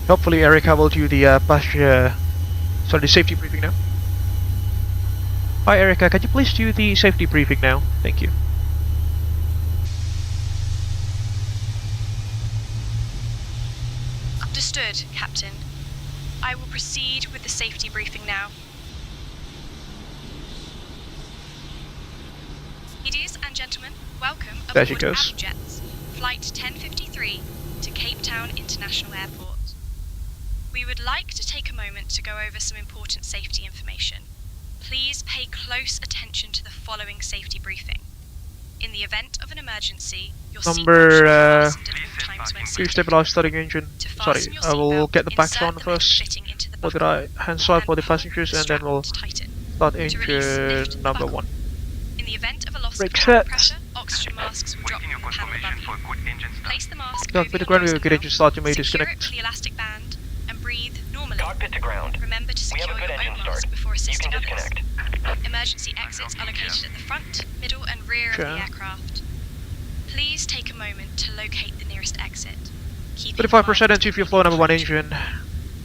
Hopefully Erica will do the the safety briefing now. Hi Erica, can you please do the safety briefing now? Thank you. Understood, Captain. I will proceed with the safety briefing now. Ladies and gentlemen, welcome There she aboard goes. Abel Jets, Flight 1053 to Cape Town International Airport. We would like to take a moment to go over some important safety information. Please pay close attention to the following safety briefing. In the event of an emergency, your Number, seatbelt should be fastened at all times when Please seated. stabilize starting engine. To Sorry, fasten your I will seatbelt, get the backs insert on the metal first. fitting into the Look at buckle I hand side for the and pull passengers the and then we'll strap to tighten. start To release, engine lift the number buckle. 1. In the event of a loss Brake of cabin set. pressure, oxygen masks will drop Waiting your from the panel confirmation above for you. good engine start. Place the mask Down over with the your ground, nose we will and get engine mouth. start, you may Secure disconnect. it with the elastic band and breathe normally. Cockpit to ground. Remember to We have secure a good your engine own start. mask before You assisting can others. disconnect. Emergency exits are located at the front, middle and rear Sure. of the aircraft. Please take a moment to locate the nearest exit. Keep 35% NT fuel flow number 1 engine.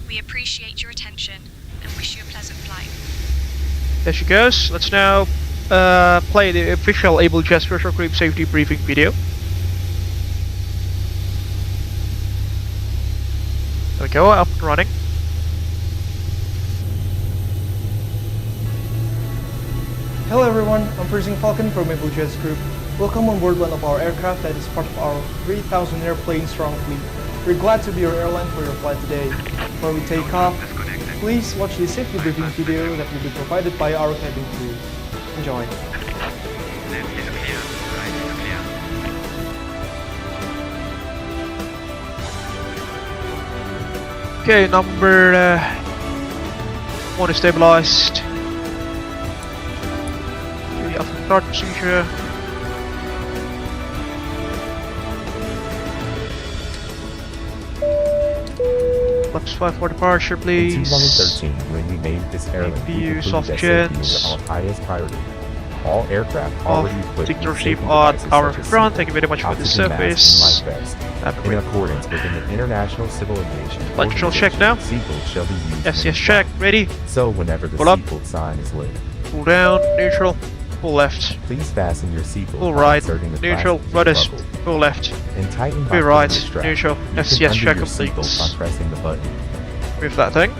We appreciate your attention and wish you a pleasant flight. There she goes. Let's now play the official Abel Jets Virtual Group safety briefing video. There we go, up and running. Hello everyone, I'm Freezing Falcon from Abel Jets Group. Welcome on board one of our aircraft that is part of our 3,000 airplane strong fleet. We're glad to be your airline for your flight today. Before we take off, please watch the safety briefing video that will be provided by our cabin crew. Enjoy. Left is clear. Right is clear. Okay, number 1 is stabilized. Okay, after start procedure. Flaps 5 for departure, In please. 2013, when we named this airline, we APU, concluded soft that safety jets. was our highest priority. All aircraft already equipped Take the with receive safety on devices power such as front. seatbelt, Thank you very much for the oxygen mask, and service. life vest. Have a In great accordance with the International Civil Aviation Flight control check now. seatbelts shall be used. FCS when check, flying. ready. So whenever the Pull up. seatbelt sign is lit, Pull down, neutral, pull left. please fasten your seatbelt Pull by right, inserting the neutral, plastic to the rudder, buckle, pull left. and tighten by Be pulling right, the strap. neutral, You can FCS undo check your complete. seatbelt by pressing the button. Move that thing.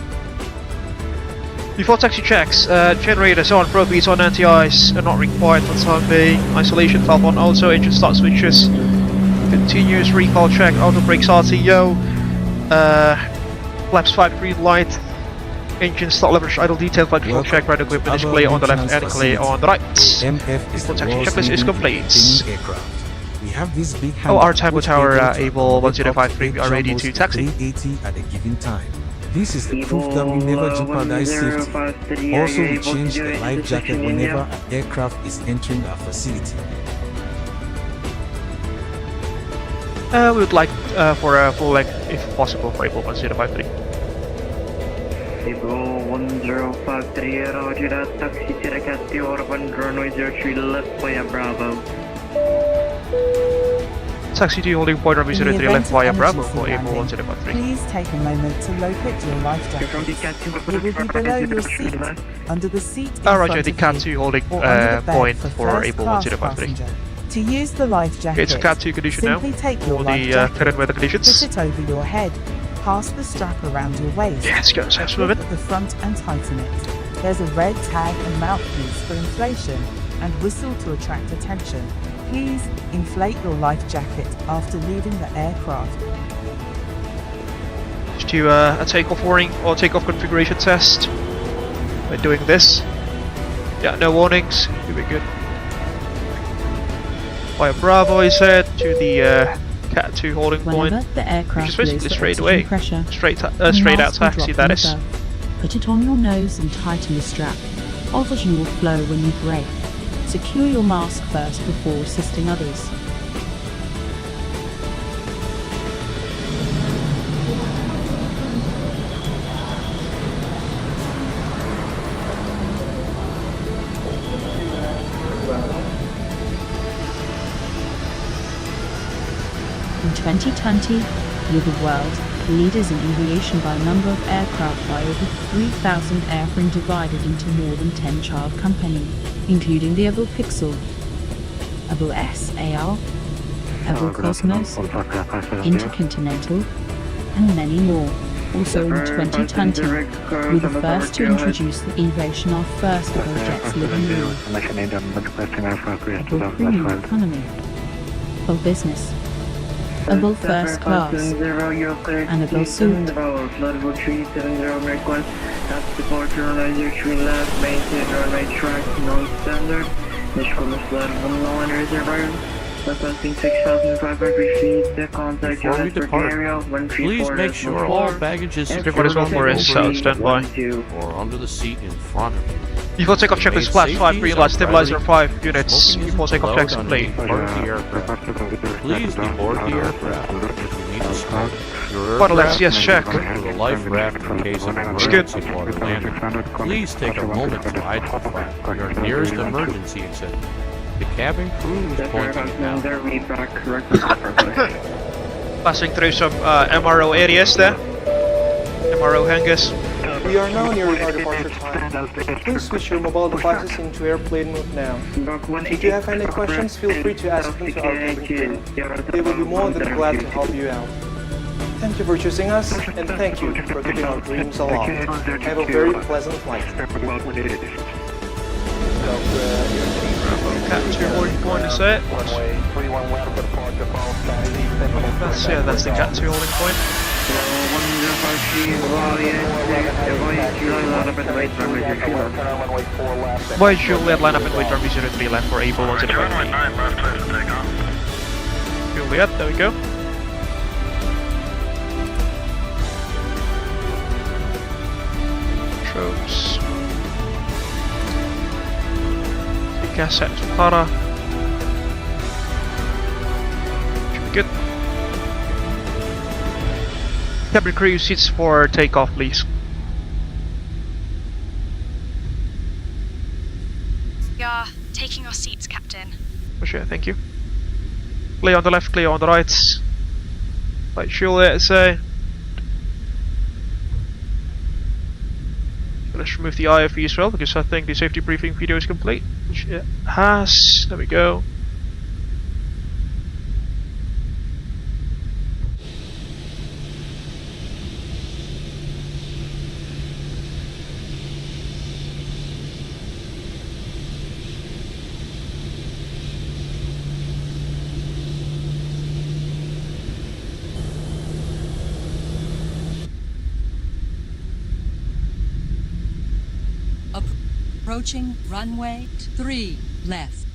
Before taxi checks, generators on, probe beats on, anti-ice are not required for the time being. Isolation valve on, also engine start switches. Continuous recall check, auto brakes RTO. Flaps 5 green light. Engine start leverage idle detail, flight control check, right equipment display on the left and clear on the right. Before taxi checklist is complete. We have this big Oh, our hangar Tambo which Tower, able to Abel accommodate 1053, we are ready almost to taxi. 380 at a given time. This is the proof that we never jeopardize safety. Also, we change the life jacket whenever an aircraft is entering our facility. We would like for a full length, if possible, for Abel 1053. Abel 1053, roger that. Taxi to the Cat 2 Orban, runway 03 left via Bravo. Taxi 2 holding point runway 03 left via Bravo for Abel 1053. Please take a moment to locate your life jacket. It will be below your seat, under the seat in front Roger, of the Cat 2 holding point for Abel 1053. To use the life jacket, It's a Cat 2 condition now. simply take your All life the jacket, current weather push conditions. it over your head, pass the strap around your waist, Yeah, let's go, let's move grip it. at the front and tighten it. There's a red tag and mouthpiece for inflation and whistle to attract attention. Please inflate your life jacket after leaving the aircraft. Just do a takeoff warning or takeoff configuration test. By doing this. Yeah, no warnings. You'll be good. Via Bravo, I said, to the Cat 2 holding point. Whenever the aircraft Which is basically loses straight oxygen away. pressure, Straight the out mask will taxi, drop that from is. above. Put it on your nose and tighten the strap. Oxygen will flow when you brake. Secure your mask first before assisting others. In 2020, we're the world leaders in aviation by number of aircraft by over 3,000 airframe divided into more than 10 child companies, including the Abel Pixel, Abel SAR, Abel Cosmos, Intercontinental, and many more. Also in 2020, we're the first to introduce the aviation of first Abel Jets living room, Abel Premium Economy, Abel Business, Abel First Class, and Abel Suite. Departure runway 03 left, maintain runway track, non-standard. Nish one reservoir. Requesting 6,500 feet, the contact Johannesburg area, 134. Please make sure all baggage is Everybody's one more is standby. or under the seat in front of you. Before takeoff checklist, flash 5, green light, stabilizer 5 units. Before takeoff checks complete. Please deboard the aircraft. If you need to smoke, your Final aircraft yes, may check. go to the life raft in case of emergency water landing. Please take a moment to identify your nearest emergency exit. The cabin crew is pointing now. Passing through some MRO areas there. MRO hangars. We are now nearing our departure time. Please switch your mobile devices into airplane mode now. If you have any questions, feel free to ask them to our cabin crew. They will be more than glad to help you out. Thank you for choosing us, and thank you for keeping our dreams alive. Have a very pleasant flight. Cat 2 holding point is it. That's the Cat 2 holding point. Why is Juliet line up and wait runway 03 left for Abel 1053? Juliet, there we go. Tropes. The gas set to para. Should be good. Cabin crew seats for takeoff, please. We are taking our seats, Captain. For sure, thank you. Clear on the left, clear on the right. Right, Juliet, say. Let's remove the IFE as well, because I think the safety briefing video is complete, which it has. There we go. Approaching runway 3 left.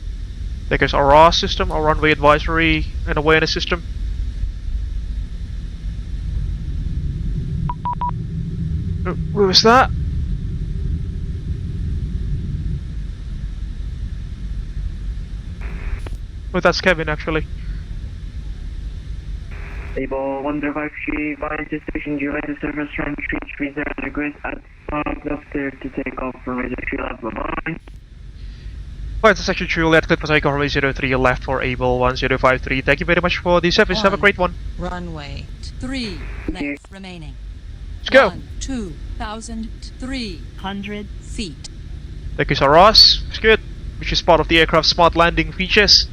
There goes our RAR system, our runway advisory and awareness system. Where was that? Oh, that's Kevin actually. Abel 105G, via to station Johannesburg restaurant 330 degrees at 5 left there to take off from Radio 3 left, bye-bye. Right, to section Juliet, cleared for takeoff runway 03 left for Abel 1053. Thank you very much for the service, have a great one. Runway 3 left remaining. Let's go. 2,300 feet. Thank you, Sir Ross. It's good. Which is part of the aircraft's smart landing features.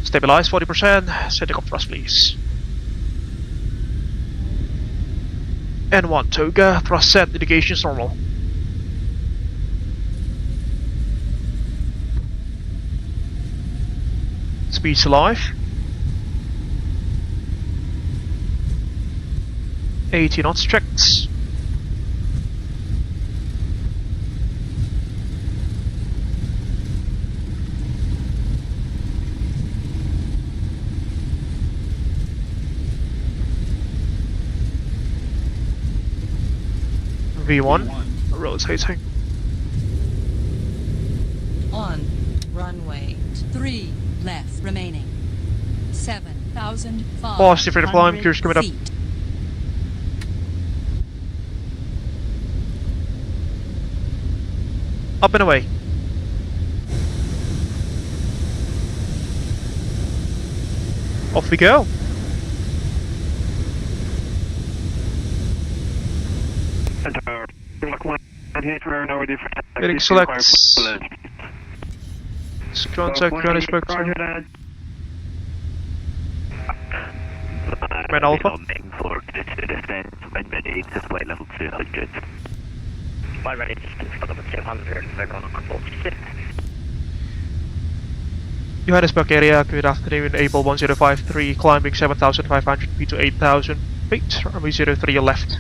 Stabilize 40%. Setting up thrust, please. N1 Toga, thrust set, indications normal. Speed's alive. 80 knots checked. V1, rotating. On runway 3 left remaining. 7,500 Positive rate of climb, cruise coming up. Up and away. Off we go. Getting selects. Contact Johannesburg. Red Alpha. For descent, when ready, just flight level 200. Flight ready, just start up at 200, they're going on board 6. Johannesburg area, good afternoon, Abel 1053, climbing 7,500 feet to 8,000 feet, runway 03 left.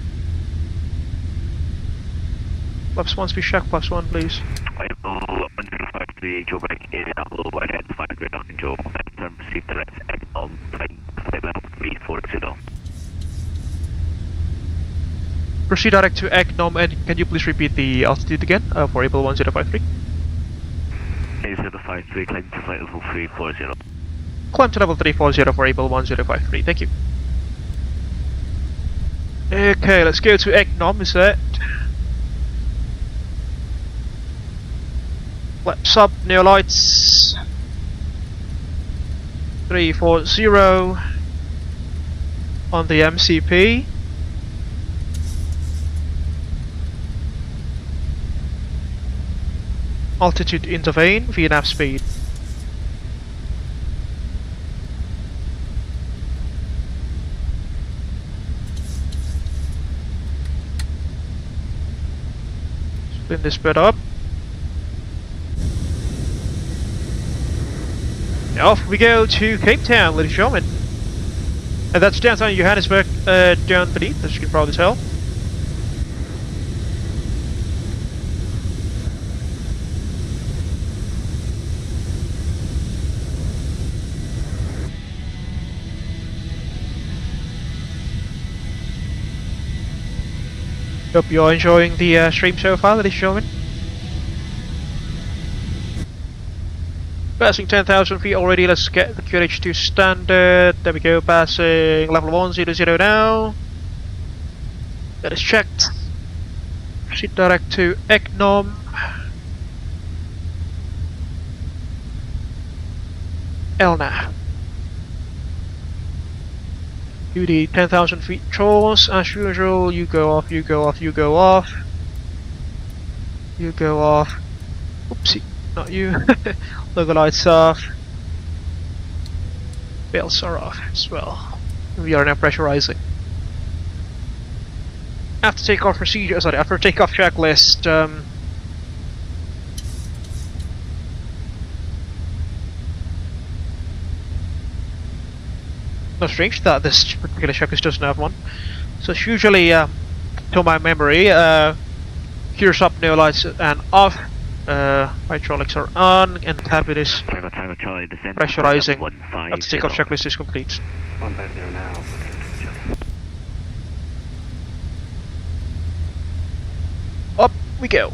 Flaps 1 speed check, flaps 1 please. Abel 1053, Joe Break area, low ahead, 5 radar control, turn receive direct, egg on, flight level 340. Proceed direct to EGNOM, and can you please repeat the altitude again for Abel 1053? 053, climb to flight level 340. Climb to level 340 for Abel 1053, thank you. Okay, let's go to EGNOM, is that? Flaps up, neo lights. 340 on the MCP. Altitude intervene, VNAV speed. Spin this bit up. Now off we go to Cape Town, ladies and gentlemen. And that's downtown Johannesburg, down beneath, as you can probably tell. Hope you're enjoying the stream so far, ladies and gentlemen. Passing 10,000 feet already, let's get the QNH to standard. There we go, passing level 100 now. That is checked. Proceed direct to EGNOM. ELNA. Do the 10,000 feet chores as usual. You go off, you go off, you go off. You go off. Oopsie, not you. Logo lights off. Belts are off as well. We are now pressurizing. After takeoff procedure, sorry, after takeoff checklist. Not strange that this particular checklist doesn't have one. So it's usually, to my memory, gears up, no lights and off. Hydraulics are on, and cabin is pressurizing. After takeoff checklist is complete. we go.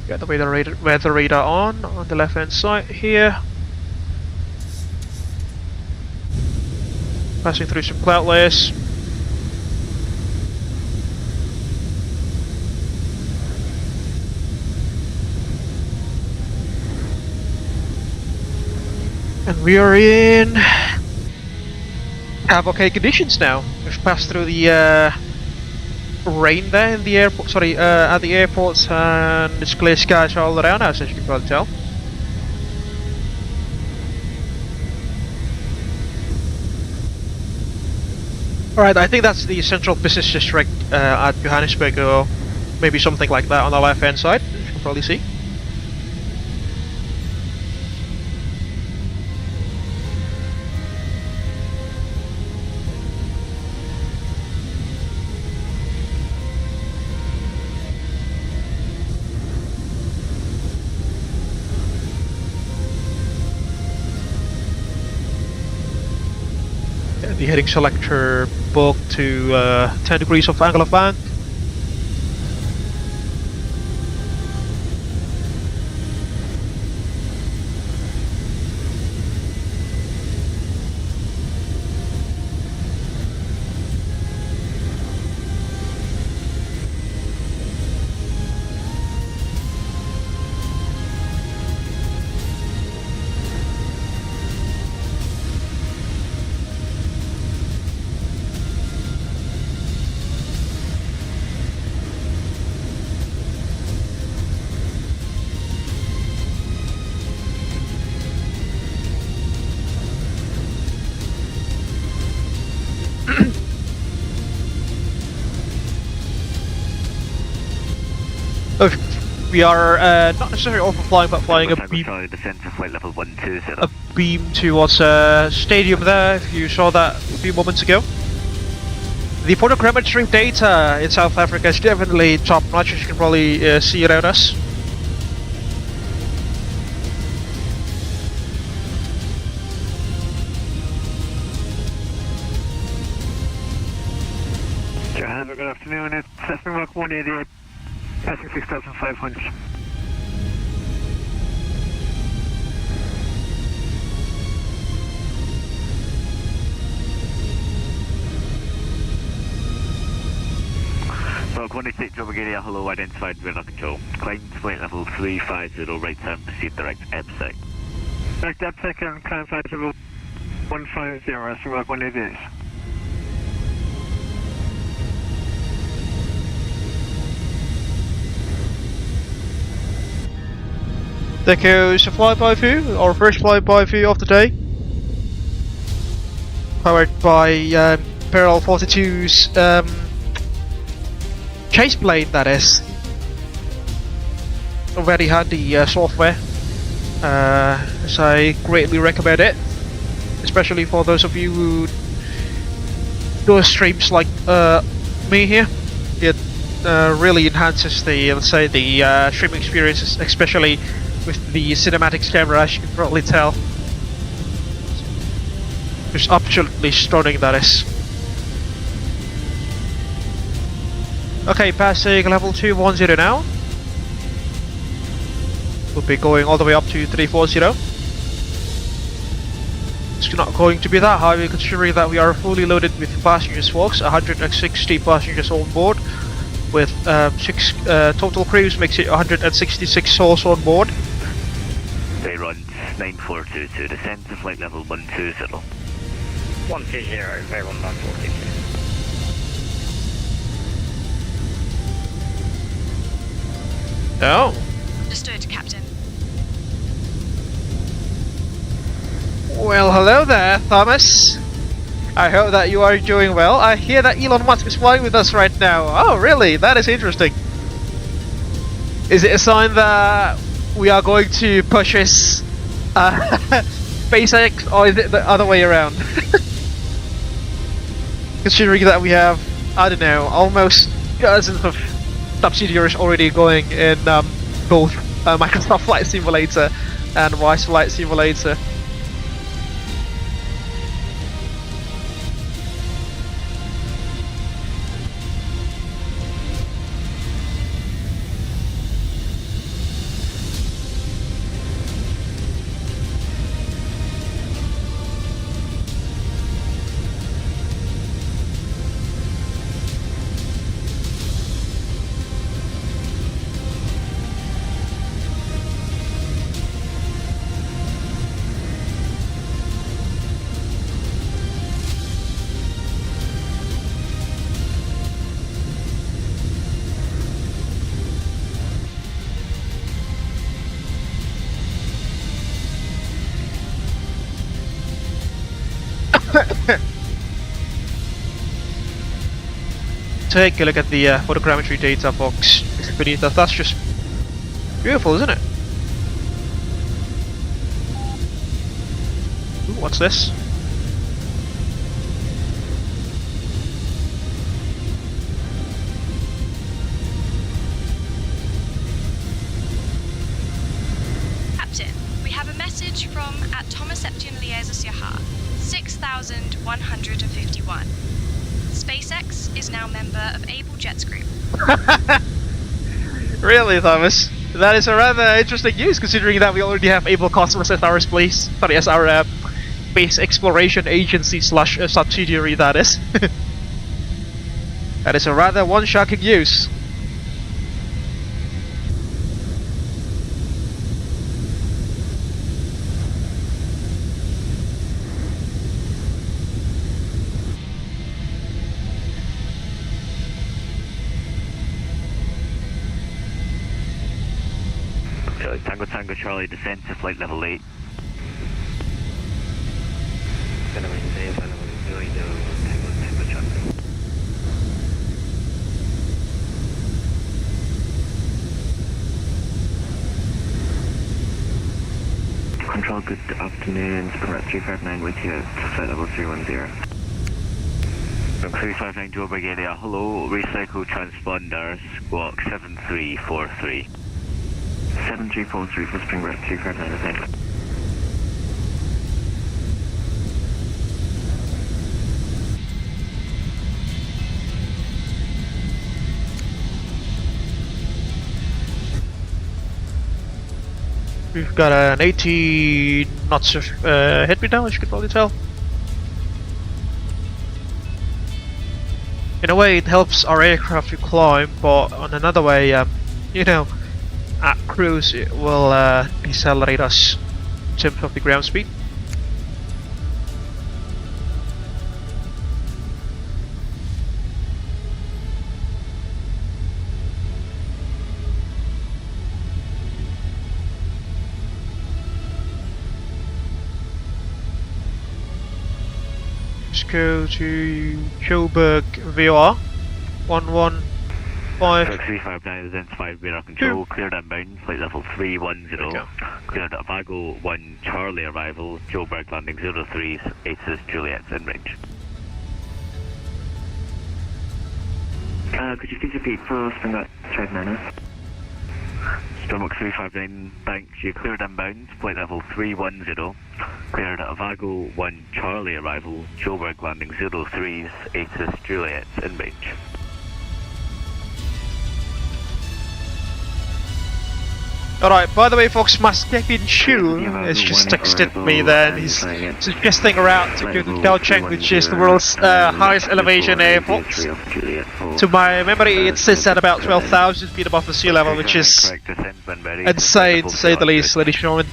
Got the weather radar on the left hand side here. Passing through some cloud layers. And we are in have okay conditions now. We've passed through the rain there in the airport, sorry, at the airports, and it's clear skies all around us, as you can probably tell. Alright, I think that's the central business district at Johannesburg, or maybe something like that on the left hand side, as you can probably see. The heading selector booked to 10 degrees of angle of bank. We are not necessarily overflying, but flying a beam towards a stadium there, if you saw that a few moments ago. The photogrammetry data in South Africa is definitely top notch, as you can probably see around us. Johannesburg, good afternoon. It's Cessna Rock 188, passing 6,500. Rock 186, Bulgaria, hello, identified radar control. Climb flight level 350, right turn, proceed direct EBSEC. Direct EBSEC and climb flight level 150, Cessna Rock 188. There goes a flyby view, our first flyby view of the day. Powered by Parallel 42's chase plane, that is. A very handy software, as I greatly recommend it, especially for those of you who do streams like me here. It really enhances the, let's say, the streaming experiences, especially with the cinematics camera, as you can probably tell. It's absolutely stunning, that is. Okay, passing level 210 now. We'll be going all the way up to 340. It's not going to be that high, considering that we are fully loaded with passengers, folks. 160 passengers on board, with 6 total crews, makes it 166 souls on board. They run 9422, descend to flight level 120. 120, very 142. Oh. Understood, Captain. Well, hello there, Thomas. I hope that you are doing well. I hear that Elon Musk is flying with us right now. Oh, really? That is interesting. Is it a sign that we are going to purchase SpaceX, or is it the other way around? Considering that we have, I don't know, almost dozens of subsidiaries already going in both Microsoft Flight Simulator and Wise Flight Simulator. Take a look at the photogrammetry data box beneath us. That's just beautiful, isn't it? Ooh, what's this? Captain, we have a message from at Thomas Epstein Liaisons Yaha, 6151. SpaceX is now member of Abel Jets Group. Really, Thomas? That is a rather interesting news, considering that we already have Abel customers as our space, sorry, as our base exploration agency slash subsidiary. That is. That is a rather one shocking news. Tango Tango Charlie, descent to flight level 8. Control, good afternoon, Spirit 359 with you, flight level 310. 359 Joburg area, hello, recycle transponder, squawk 7343. 7343 for Spring Red 359, thank you. We've got an 80 knots of headwind now, as you can probably tell. In a way, it helps our aircraft to climb, but on another way, you know, at cruise it will decelerate us in terms of the ground speed. Let's go to Joburg VAOR 115. 359 identified radar control, cleared inbound, flight level 310. Cleared at Vago 1 Charlie arrival, Joburg landing 03, 8 Juliet in range. Could you please repeat for Spring Red 590? Stormwalk 359, thanks, you cleared inbound, flight level 310. Cleared at Vago 1 Charlie arrival, Joburg landing 03, 8 Juliet in range. Alright, by the way folks, my Skeppin Shu has just texted me there, and he's suggesting a route to go to Kaohsiung, which is the world's highest elevation airport. To my memory, it sits at about 12,000 feet above the sea level, which is insane to say the least, ladies and gentlemen.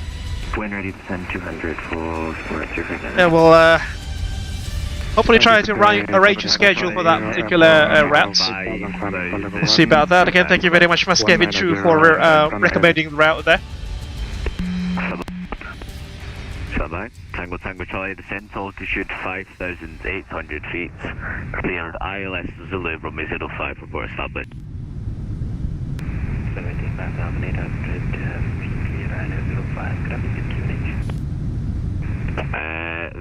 When ready to send 200 for Yeah, we'll hopefully try to arrange a schedule for that particular route. We'll see about that. Again, thank you very much, Kevin Chu, for recommending the route there. Shutdown. Tango Tango Charlie, descent altitude 5,800 feet. Cleared ILS Zulu Romeo 05 for established. 75,800 feet, ILS 05,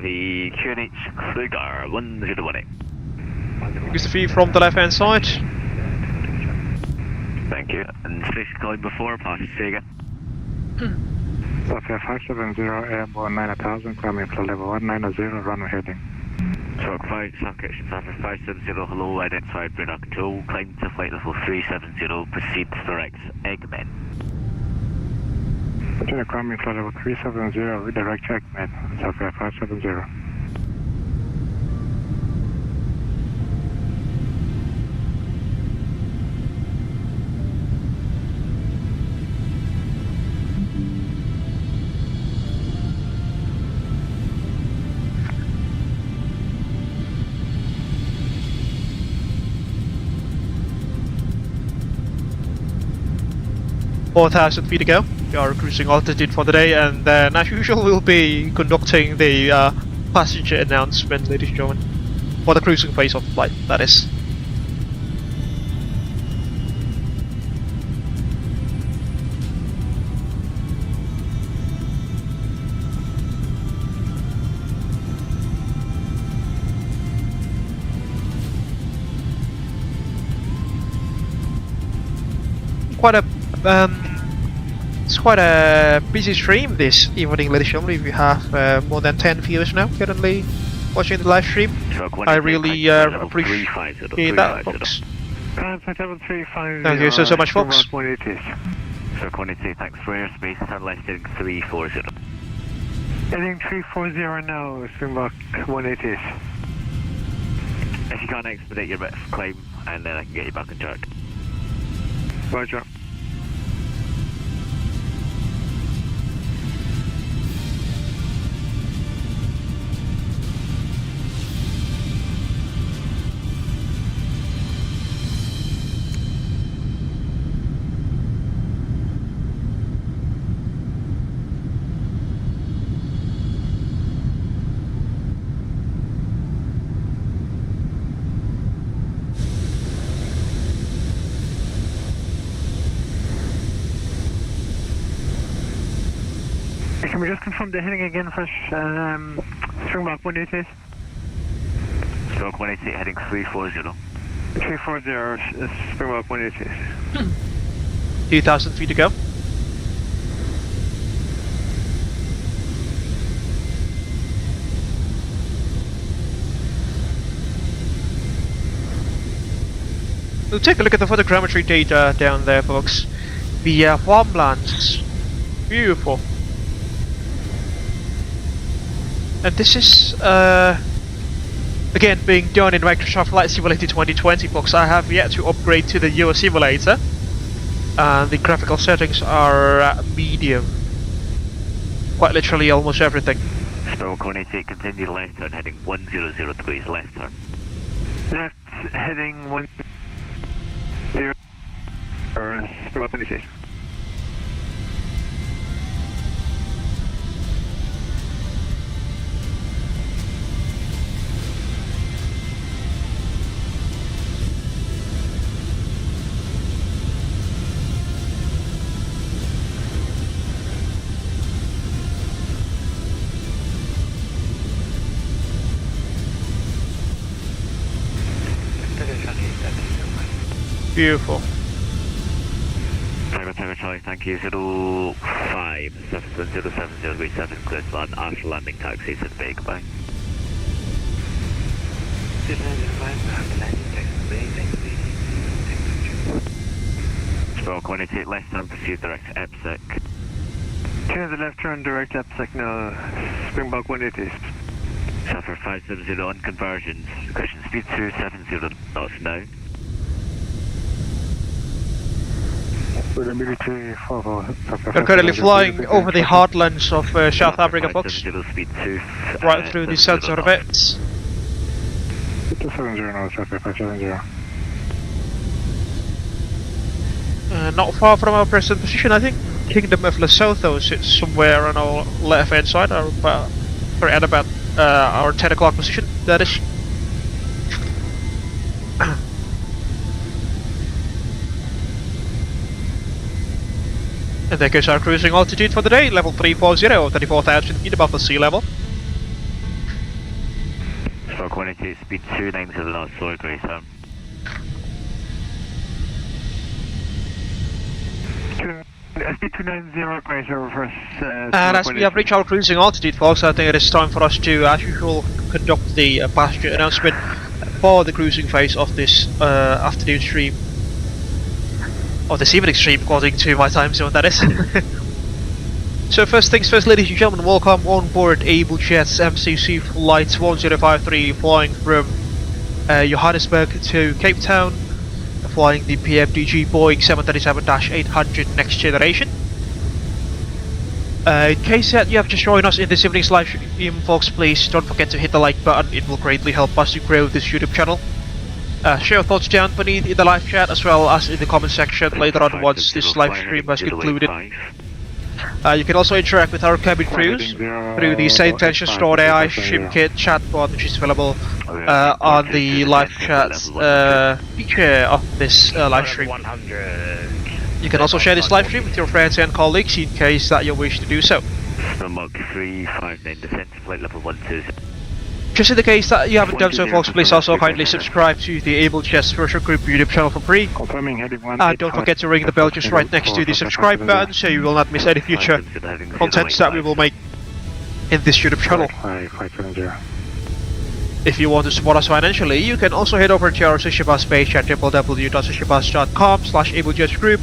the QNH Kruger 1018. Use the feed from the left hand side. Thank you. And station calling before, pass say again. Sophia 570, airborne 9000, climbing for level 190, runway heading. Shark 5, Socket Sophia 570, hello, identified radar control, climb to flight level 370, proceed direct Eggman. Continue climbing for level 370, redirect Eggman, Sophia 570. $4,000 feet to go. We are cruising altitude for the day, and as usual we'll be conducting the passenger announcement, ladies and gentlemen. For the cruising phase of the flight, that is. It's quite a busy stream this evening, ladies and gentlemen. We have more than 10 viewers now currently watching the live stream. I really appreciate that, folks. Thank you so much, folks. Stroke 182, thanks for airspace. Turn left heading 340. Heading 340 now, Springbok 180. If you can't expedite your climb, and then I can get you back on track. Roger. Can we just confirm the heading again for Springbok 188? Stroke 188 heading 340. 340 is Springbok 188. 2,000 feet to go. We'll take a look at the photogrammetry data down there, folks. The farmlands, beautiful. And this is again being done in Microsoft Flight Simulator 2020, folks. I have yet to upgrade to the Euro simulator. The graphical settings are medium. Quite literally almost everything. Stroke 188, continue left turn heading 100 degrees, left turn. Left heading 10 or Springbok 188. Beautiful. Tiger Charlie, thank you. 05, 070, 7 clear to land after landing taxi to the bay, goodbye. Stroke 188, left turn, proceed direct to EPSEC. Turn the left turn direct EPSEC now, Springbok 188. Suffer 570 on conversions, cushion speed 270 knots now. We're currently flying over the heartlands of South Africa, folks. Right through the centre of it. 270 now, 570. Not far from our present position, I think. Kingdom of Lesotho sits somewhere on our left hand side, or at about our 10 o'clock position, that is. And there goes our cruising altitude for the day, level 340, 34,000 feet above the sea level. Stroke 188, speed 290 knots, slower grey turn. Speed 290 greater reverse. And as we have reached our cruising altitude, folks, I think it is time for us to, as usual, conduct the passenger announcement for the cruising phase of this afternoon stream. Or this evening stream, according to my time zone, that is. So first things first, ladies and gentlemen, welcome on board Abel Jets MCC Flight 1053, flying from Johannesburg to Cape Town, flying the PMDG Boeing 737-800 next generation. In case that you have just joined us in this evening's live stream, folks, please don't forget to hit the like button. It will greatly help us to grow this YouTube channel. Share your thoughts down beneath in the live chat as well as in the comment section later on once this live stream has concluded. You can also interact with our cabin crews through the same tension stored AI ship kit chatbot, which is available on the live chat feature of this live stream. You can also share this live stream with your friends and colleagues in case that you wish to do so. Mark 359 descent, flight level 12. Just in the case that you haven't done so, folks, please also kindly subscribe to the Abel Jets Virtual Group YouTube channel for free. And don't forget to ring the bell just right next to the subscribe button so you will not miss any future content that we will make in this YouTube channel. If you want to support us financially, you can also head over to our Sushi Bus page at www.sushibus.com/AbelJetsGroup,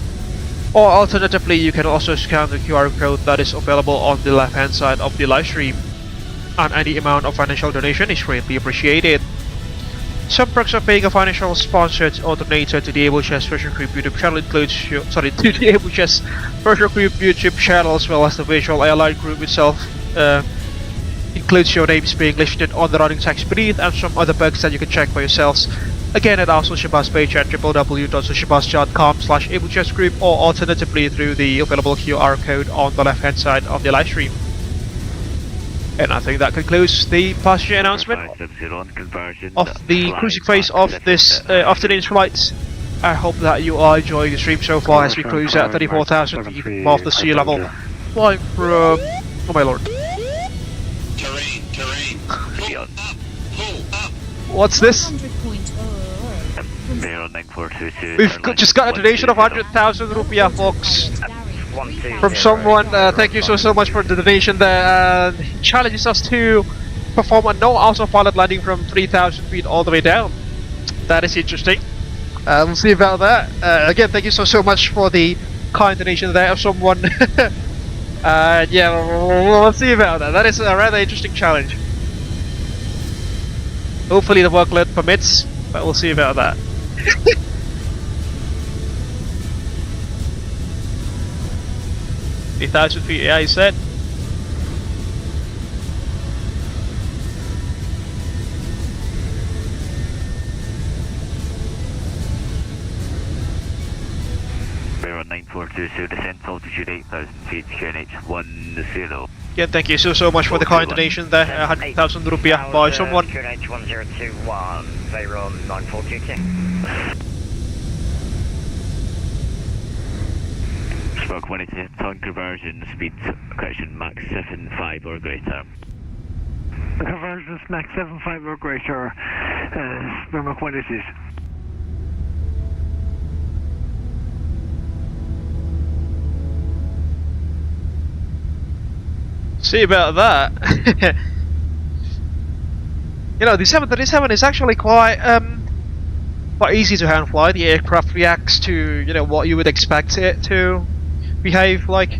or alternatively, you can also scan the QR code that is available on the left hand side of the live stream. And any amount of financial donation is greatly appreciated. Some perks of being a financial sponsor or donator to the Abel Jets Virtual Group YouTube channel includes to the Abel Jets Virtual Group YouTube channel, as well as the virtual airline group itself. Includes your names being listed on the running text beneath, and some other perks that you can check for yourselves. Again, at our Sushi Bus page at www.sushibus.com/AbelJetsGroup, or alternatively through the available QR code on the left hand side of the live stream. And I think that concludes the passenger announcement of the cruising phase of this afternoon's flight. I hope that you are enjoying the stream so far as we cruise at 34,000 feet above the sea level, flying from... oh my lord. What's this? We've just got a donation of 100,000 rupiah, folks. From someone. Thank you so much for the donation there. He challenges us to perform a no autopilot landing from 3,000 feet all the way down. That is interesting. We'll see about that. Again, thank you so much for the kind donation there of someone. Yeah, we'll see about that. That is a rather interesting challenge. Hopefully the workload permits, but we'll see about that. 3,000 feet, yeah, he said. Bear on 9422, descent altitude 8,000 feet, QNH 10. Yeah, thank you so much for the kind donation there. 100,000 rupiah by someone. QNH 1021, bear on 9422. Spark 180, ton conversion, speed correction Mach 75 or greater. Conversion Mach 75 or greater, Spark 180. See about that. You know, the 737 is actually quite easy to hand fly. The aircraft reacts to, you know, what you would expect it to behave like,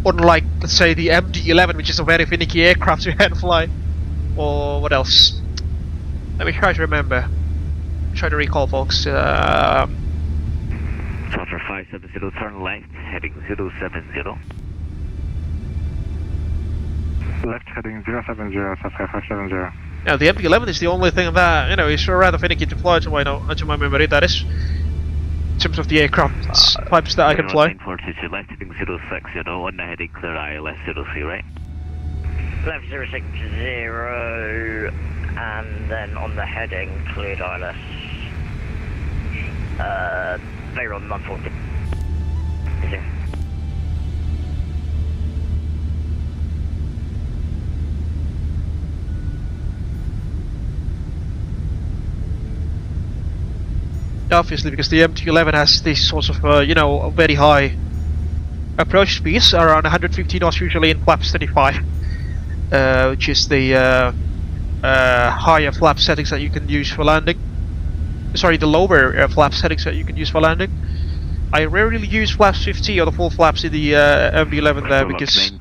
unlike, let's say, the MD-11, which is a very finicky aircraft to hand fly. Or what else? Let me try to remember. Try to recall, folks. Tower 570, turn left, heading 070. Left heading 070, 570. Yeah, the MD-11 is the only thing that, you know, is rather finicky to fly to my memory, that is. In terms of the aircraft types that I can fly. 942, left heading 060, on the heading clear ILS 03, right? Left 060, and then on the heading, cleared ILS. Bear on 140. Obviously, because the MD-11 has these sorts of, you know, very high approach speeds, around 150 knots usually in flaps 35, which is the higher flap settings that you can use for landing. Sorry, the lower flap settings that you can use for landing. I rarely use flaps 50 or the full flaps in the MD-11 there because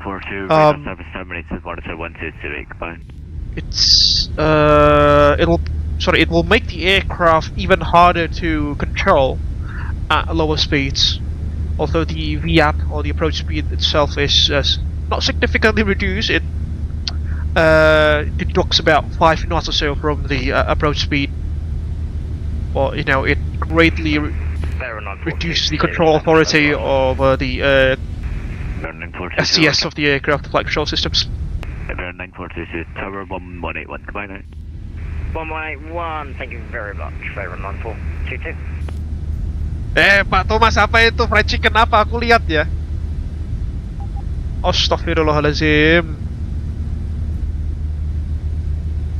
it will make the aircraft even harder to control at lower speeds. Although the VAP or the approach speed itself is not significantly reduced, it deducts about 5 knots or so from the approach speed. Well, you know, it greatly reduces the control authority over the STS of the aircraft, flight control systems. Air 942 Tower 1181, goodbye now. 1181, thank you very much. Favor 9422. Pak Thomas, apa itu fried chicken apa? Aku lihat ya. Astaghfirullahaladzim.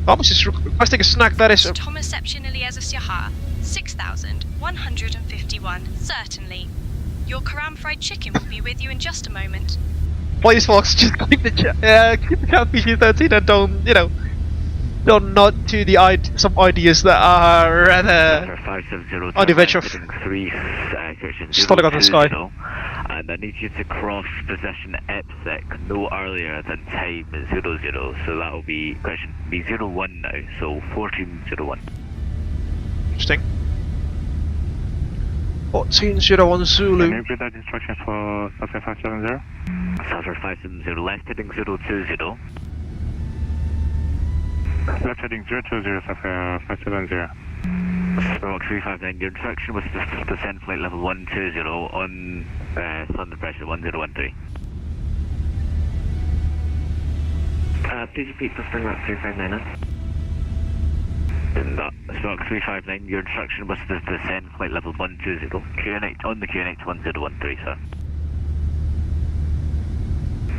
Thomas is requesting a snack that is... Thomas Epchinilias Yaha, 6151, certainly. Your Karam fried chicken will be with you in just a moment. Please folks, just keep the chat PG-13 and don't, you know, don't nod to the some ideas that are rather on the verge of stalling on the sky. And I need you to cross position EPSEC no earlier than time 00, so that will be question be 01 now, so 1401. Interesting. 1401 Zulu. Can you repeat that instruction for Southwest 570? Southwest 570, left heading 020. Left heading 020, Southwest 570. Spark 359, your instruction was to descend flight level 120 on thunder pressure 1013. Please repeat for spring route 359. And Spark 359, your instruction was to descend flight level 120, QNH on the QNH 1013, sir.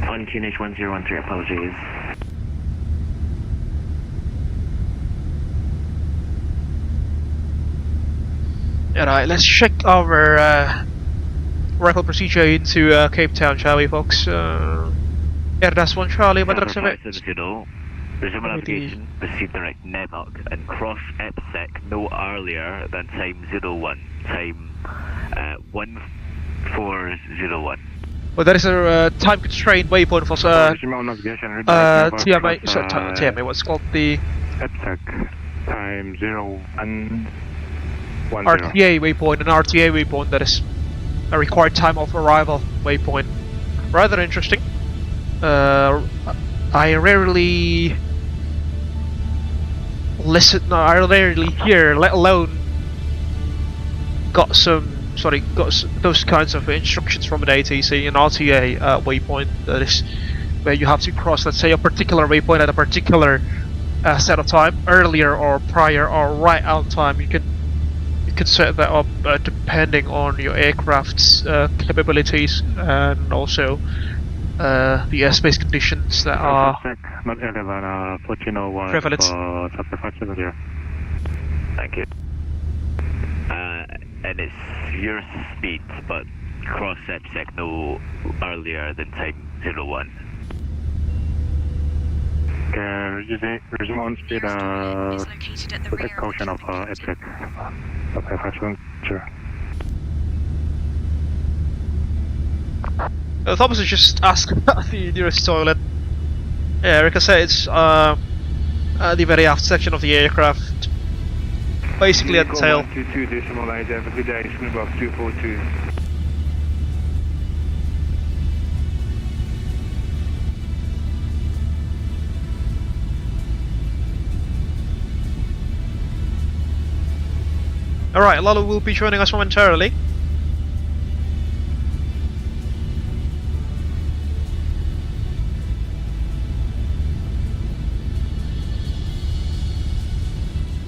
On QNH 1013, apologies. Alright, let's check our rifle procedure into Cape Town, shall we, folks? Airdas 1 Charlie, my drugs of it. Resume navigation, proceed direct network, and cross EPSEC no earlier than time 01, time 1401. Well, that is a time constrained waypoint for TMA, TMA, what's called the EPSEC, time 01. RTA waypoint, an RTA waypoint that is a required time of arrival waypoint. Rather interesting. I rarely listen, I rarely hear, let alone got those kinds of instructions from an ATC, an RTA waypoint that is where you have to cross, let's say, a particular waypoint at a particular set of time, earlier or prior or right on time. You can set that up depending on your aircraft's capabilities and also the airspace conditions that are prevalent. Thank you. And it's your speed, but cross EPSEC no earlier than time 01. Resume on speed, protect caution of EPSEC. Thomas has just asked about the nearest toilet. Yeah, like I said, it's the very aft section of the aircraft. Basically at the tail. 242. Alright, Lalo will be joining us momentarily.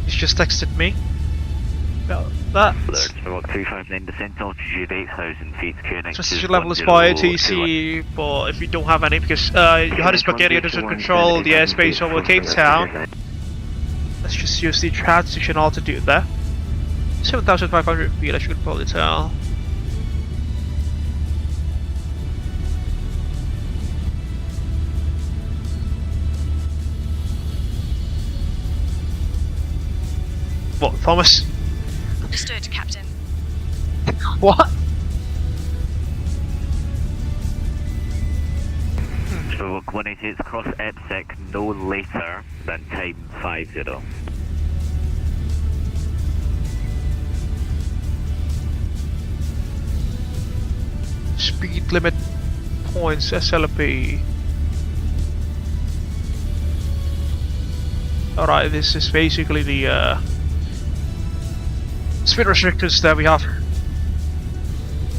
He's just texted me about that. Alert, 359, descent altitude 8,000 feet, QNX. Transmission level is by ATC, but if you don't have any, because Johannesburg area doesn't control the airspace over Cape Town, let's just use the transition altitude there. 7,500 feet, I should probably tell. What, Thomas? Understood, Captain. What? So 188 cross EPSEC no later than time 50. Speed limit points, SLP. Alright, this is basically the speed restrictors that we have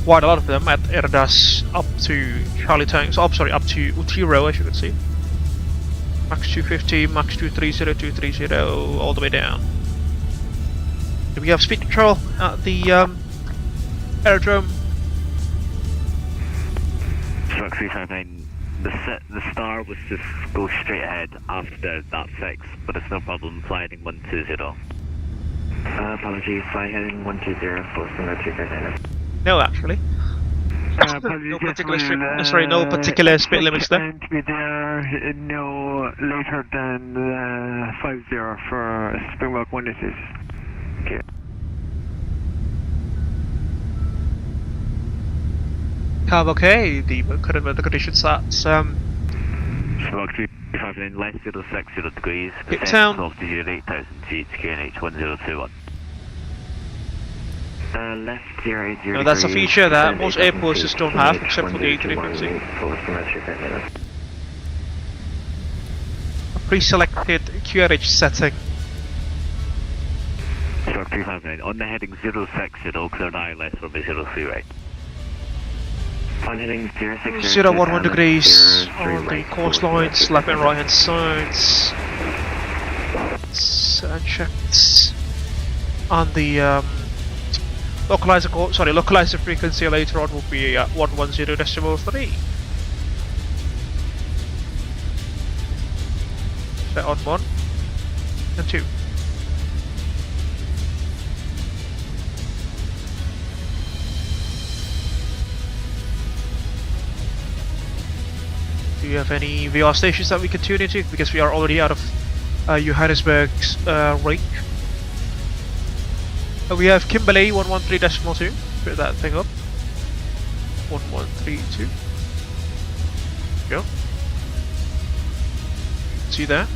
quite a lot of them at Erdas up to Charlie Tanks. Oh, sorry, up to Utiro, as you can see. Max 250, Max 230, 230, all the way down. Do we have speed control at the aerodrome? Truck 359. The star was just go straight ahead after that fix, but it's no problem. Fly heading 120. Apologies, fly heading 120, posting at 359. No, actually. No particular speed limits there. And to be there no later than 50 for Springbok 186. Okay. Okay, the current weather conditions at Springbok 359, left 060 degrees. Cape Town. Altitude 8,000 feet, QNH 1021. Left 080 no, that's a feature that most airports just don't have, except for the A350. A pre-selected QRH setting. Truck 359, on the heading 060, cleared ILS from a 03 right. On heading 060, 011 degrees on the course lines, left and right hand sides. And checked on the localizer frequency later on will be at 110.3. Set on 1 and 2. Do you have any VR stations that we can tune into? Because we are already out of Johannesburg's range. We have Kimberley 113.2. Put that thing up. 1132. Go. See there?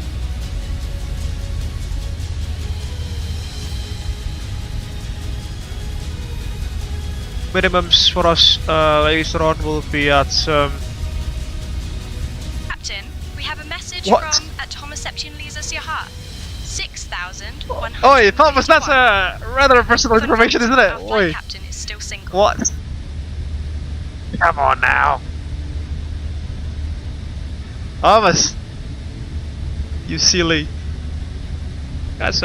Minimums for us later on will be at Captain, we have a message What? from Thomas Septian Lisa Siahat. 6,100. Oi, Thomas, that's rather personal information, isn't it? Oi. Captain is still single. What? Come on now. Thomas. You silly. That's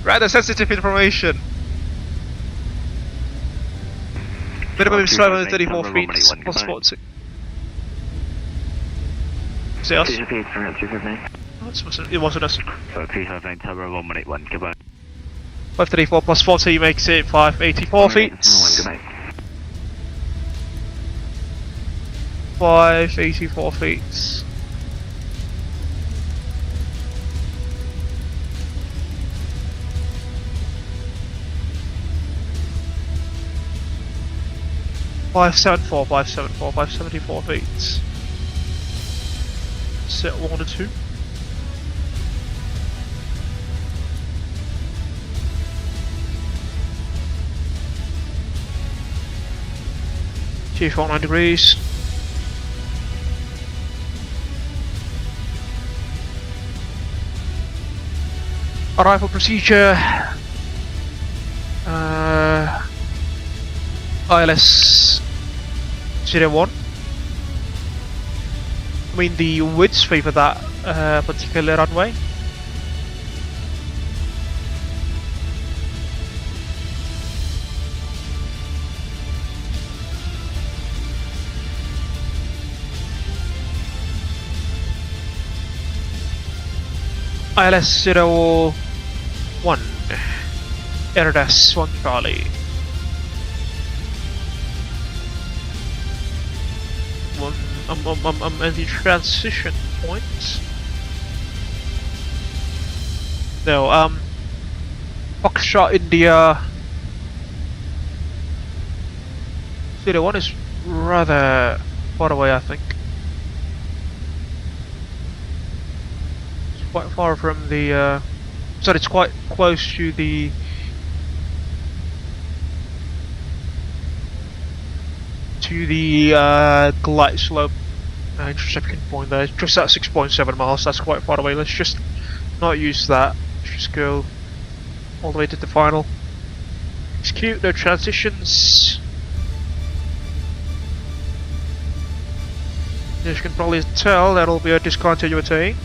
rather sensitive information. Minimum is 534 feet plus 40. Sales? It wasn't us. 359 Tower 181, goodbye. 534 plus 40 makes it 584 feet. 584 feet. Five 574 feet. Set 1 and 2. G49 degrees. Arrival procedure. ILS 01. I mean the winds favour that particular runway. ILS 01 Erdas 1 Charlie. I'm at the transition point. No, Foxtrot India 01 is rather far away, I think. It's quite far from the sorry, it's quite close to the glide slope interception point there. It's just at 6.7 miles, that's quite far away. Let's just not use that. Let's just go all the way to the final. Execute, no transitions. As you can probably tell, that'll be a discontinuity.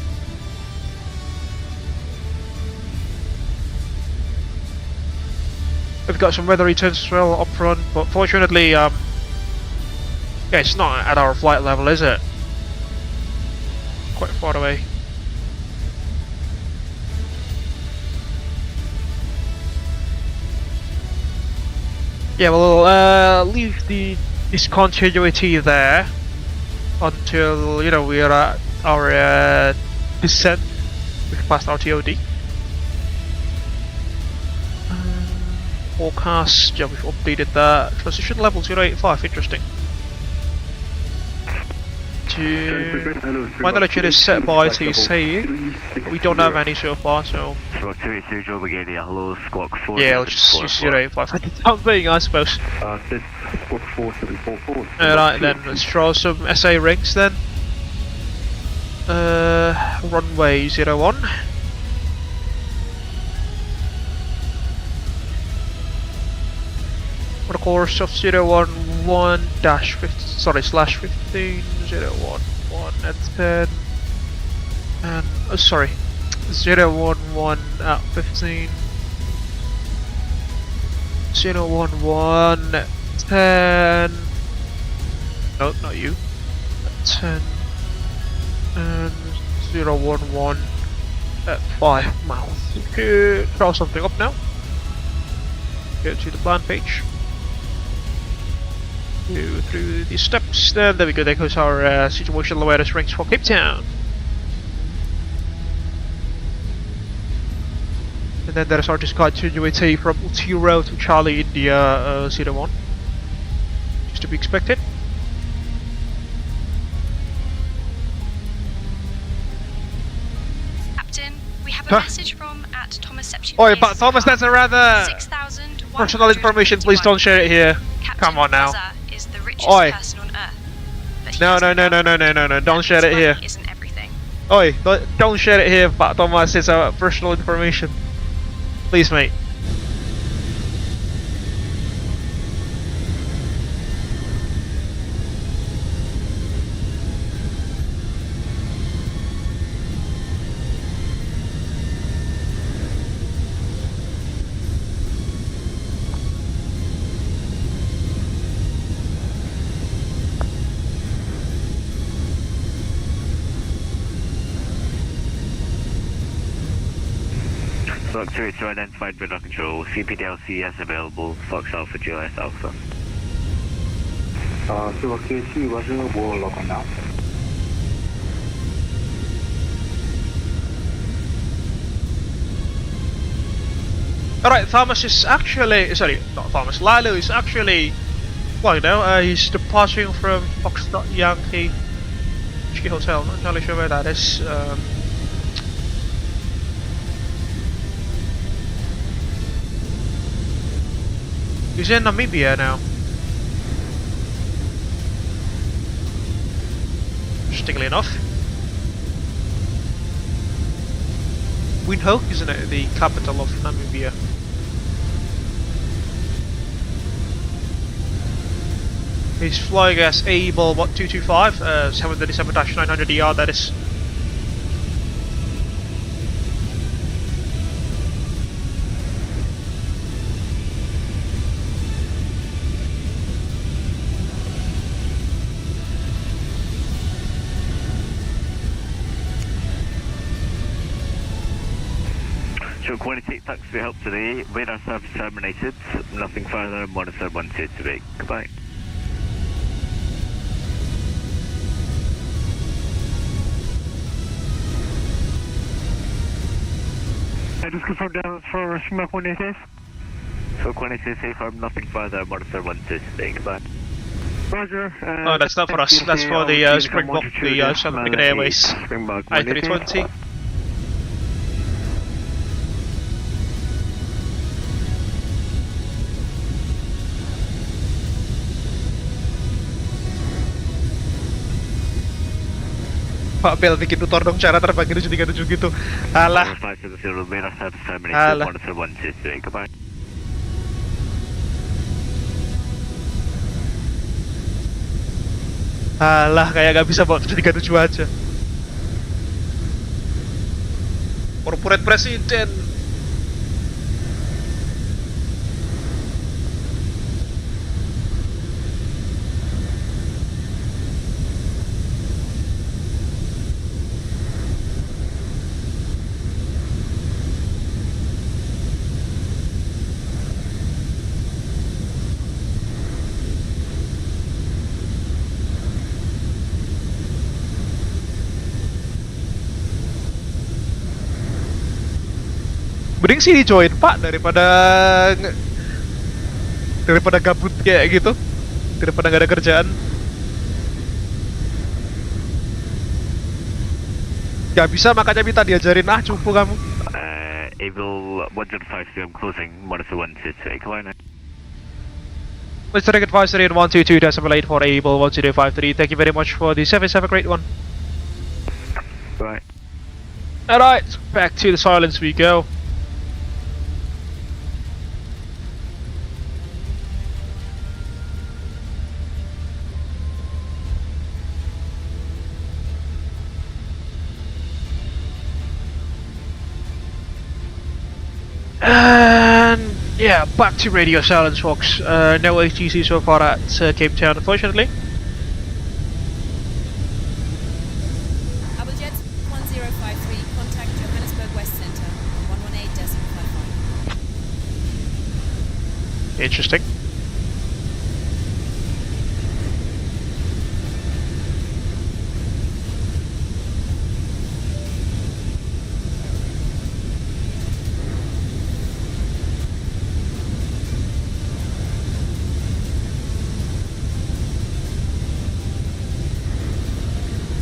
We've got some weather returns as well up front, but fortunately, yeah, it's not at our flight level, is it? Quite far away. Yeah, we'll leave the discontinuity there until, you know, we are at our descent. We've passed our TOD. Forecast, yeah, we've updated that. Transition level 085, interesting. My knowledge is set by TC, but we don't have any so far, so... Yeah, let's just use 085 for the time being, I suppose. Alright then, let's draw some SA rings then. Runway 01. On a course of 011-15, at 10, and sorry, 011 at 15, 011 at 10, no, not you, at 10, and 011 at 5 miles. Okay, draw something up now. Go to the plan page. Go through the steps, then there we go, there goes our situational awareness rings for Cape Town. And then there's our discontinuity from Utiro to Charlie India 01. Just to be expected. Captain, we have a message from at Thomas Septimus. Oi, but Thomas, that's a rather 6,000 personal information, please don't share it here. Captain Come on now. Is the richest Oi. person on Earth. But No, don't share it here. Isn't everything. Oi, don't share it here, but Thomas, it's personal information. Please, mate. Fox 282 identified radar control, CPDLC as available, Fox Alpha GLS Alpha. So QC was a wall lock now. Alright, Thomas is actually, sorry, not Thomas, Lalo is actually, well, you know, he's departing from Foxtrot Yankee Whiskey Hotel, not entirely sure where that is. He's in Namibia now. Interestingly enough. Windhoek, isn't it, the capital of Namibia? He's flying as Abel, what, 225? 737-900ER, that is. Show quantity, thanks for your help today. Radar service terminated. Nothing further. Monitor 1228. Goodbye. I just confirmed down for Smoke 188. So quantity safe arm, nothing further. Monitor 1228. Goodbye. Roger. Oh, that's not for us. That's for the Springbok, the South African Airways I-320. Pak Bel bikin tutor dong cara terbang itu 377 gitu. Alah. Alah. Alah, kayak gak bisa bawa 737 aja. Corporate President. Mending sih di join Pak daripada gabut kayak gitu, daripada nggak ada kerjaan. Gak bisa makanya minta diajarin cupu kamu. Abel 105, I'm closing, monitor 122, airliner. Mr. Ticket 53 and 122.8 for Abel 12253. Thank you very much for the service. Have a great one. Right. Alright, back to the silence we go. And yeah, back to radio silence, folks. No ATC so far at Cape Town, unfortunately. Abel Jets 1053, contact Johannesburg West Centre, 118.55. Interesting.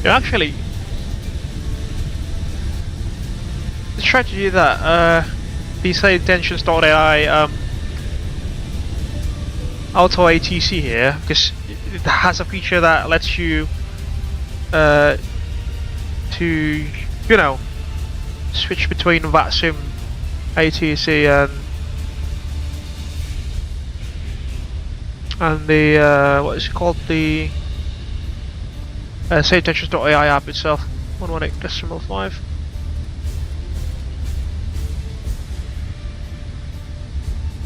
Actually, let's try to do that. These say intentions.ai auto ATC here, because it has a feature that lets you to, you know, switch between VATSIM ATC and the what is it called, the say intentions.ai app itself. 118.5.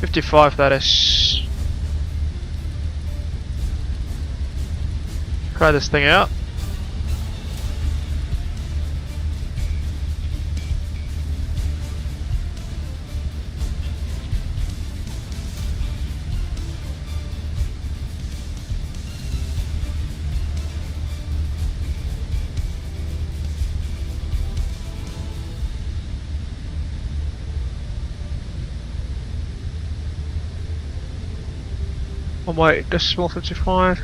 .55 that is. Try this thing out. Oh wait, decimal 55.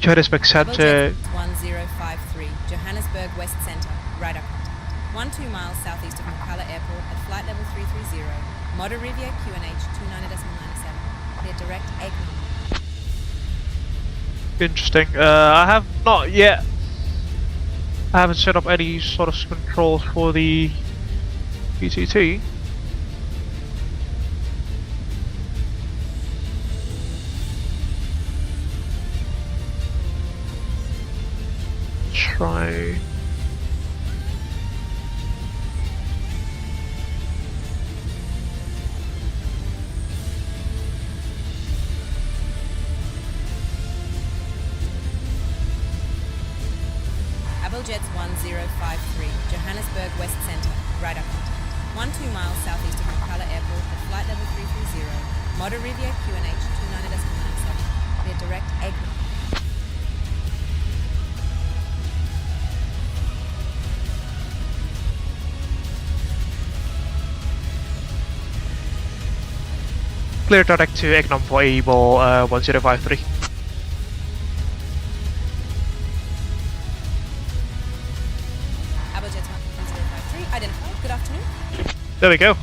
Johannesburg Centre. 1053, Johannesburg West Centre, radar contact. 12 miles southeast of Makala Airport at flight level 330. Motor Rivier QNH 29.97. Clear direct Aikman. Interesting. I have not yet. I haven't set up any sort of controls for the PTT. Try. Abel Jets 1053, Johannesburg West Centre, radar contact. 12 miles southeast of Makala Airport at flight level 330. Motor Rivier QNH 29.97. Clear direct Aikman. Clear direct to Egnum for Abel 1053. Abel Jets 1053, identified. Good afternoon. There we go.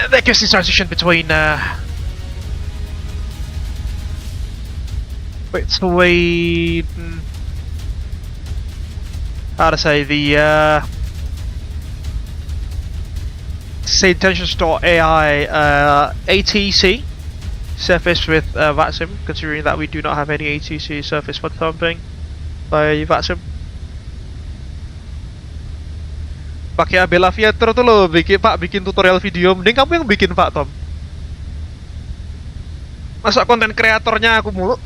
That gives the transition between how to say, the say intentions.ai ATC surface with VATSIM, considering that we do not have any ATC surface for thumping by VATSIM. Pakai Abel Aviator tuh lo bikin tutorial video, mending kamu yang bikin Pak Tom. Masa konten kreatornya aku mulu.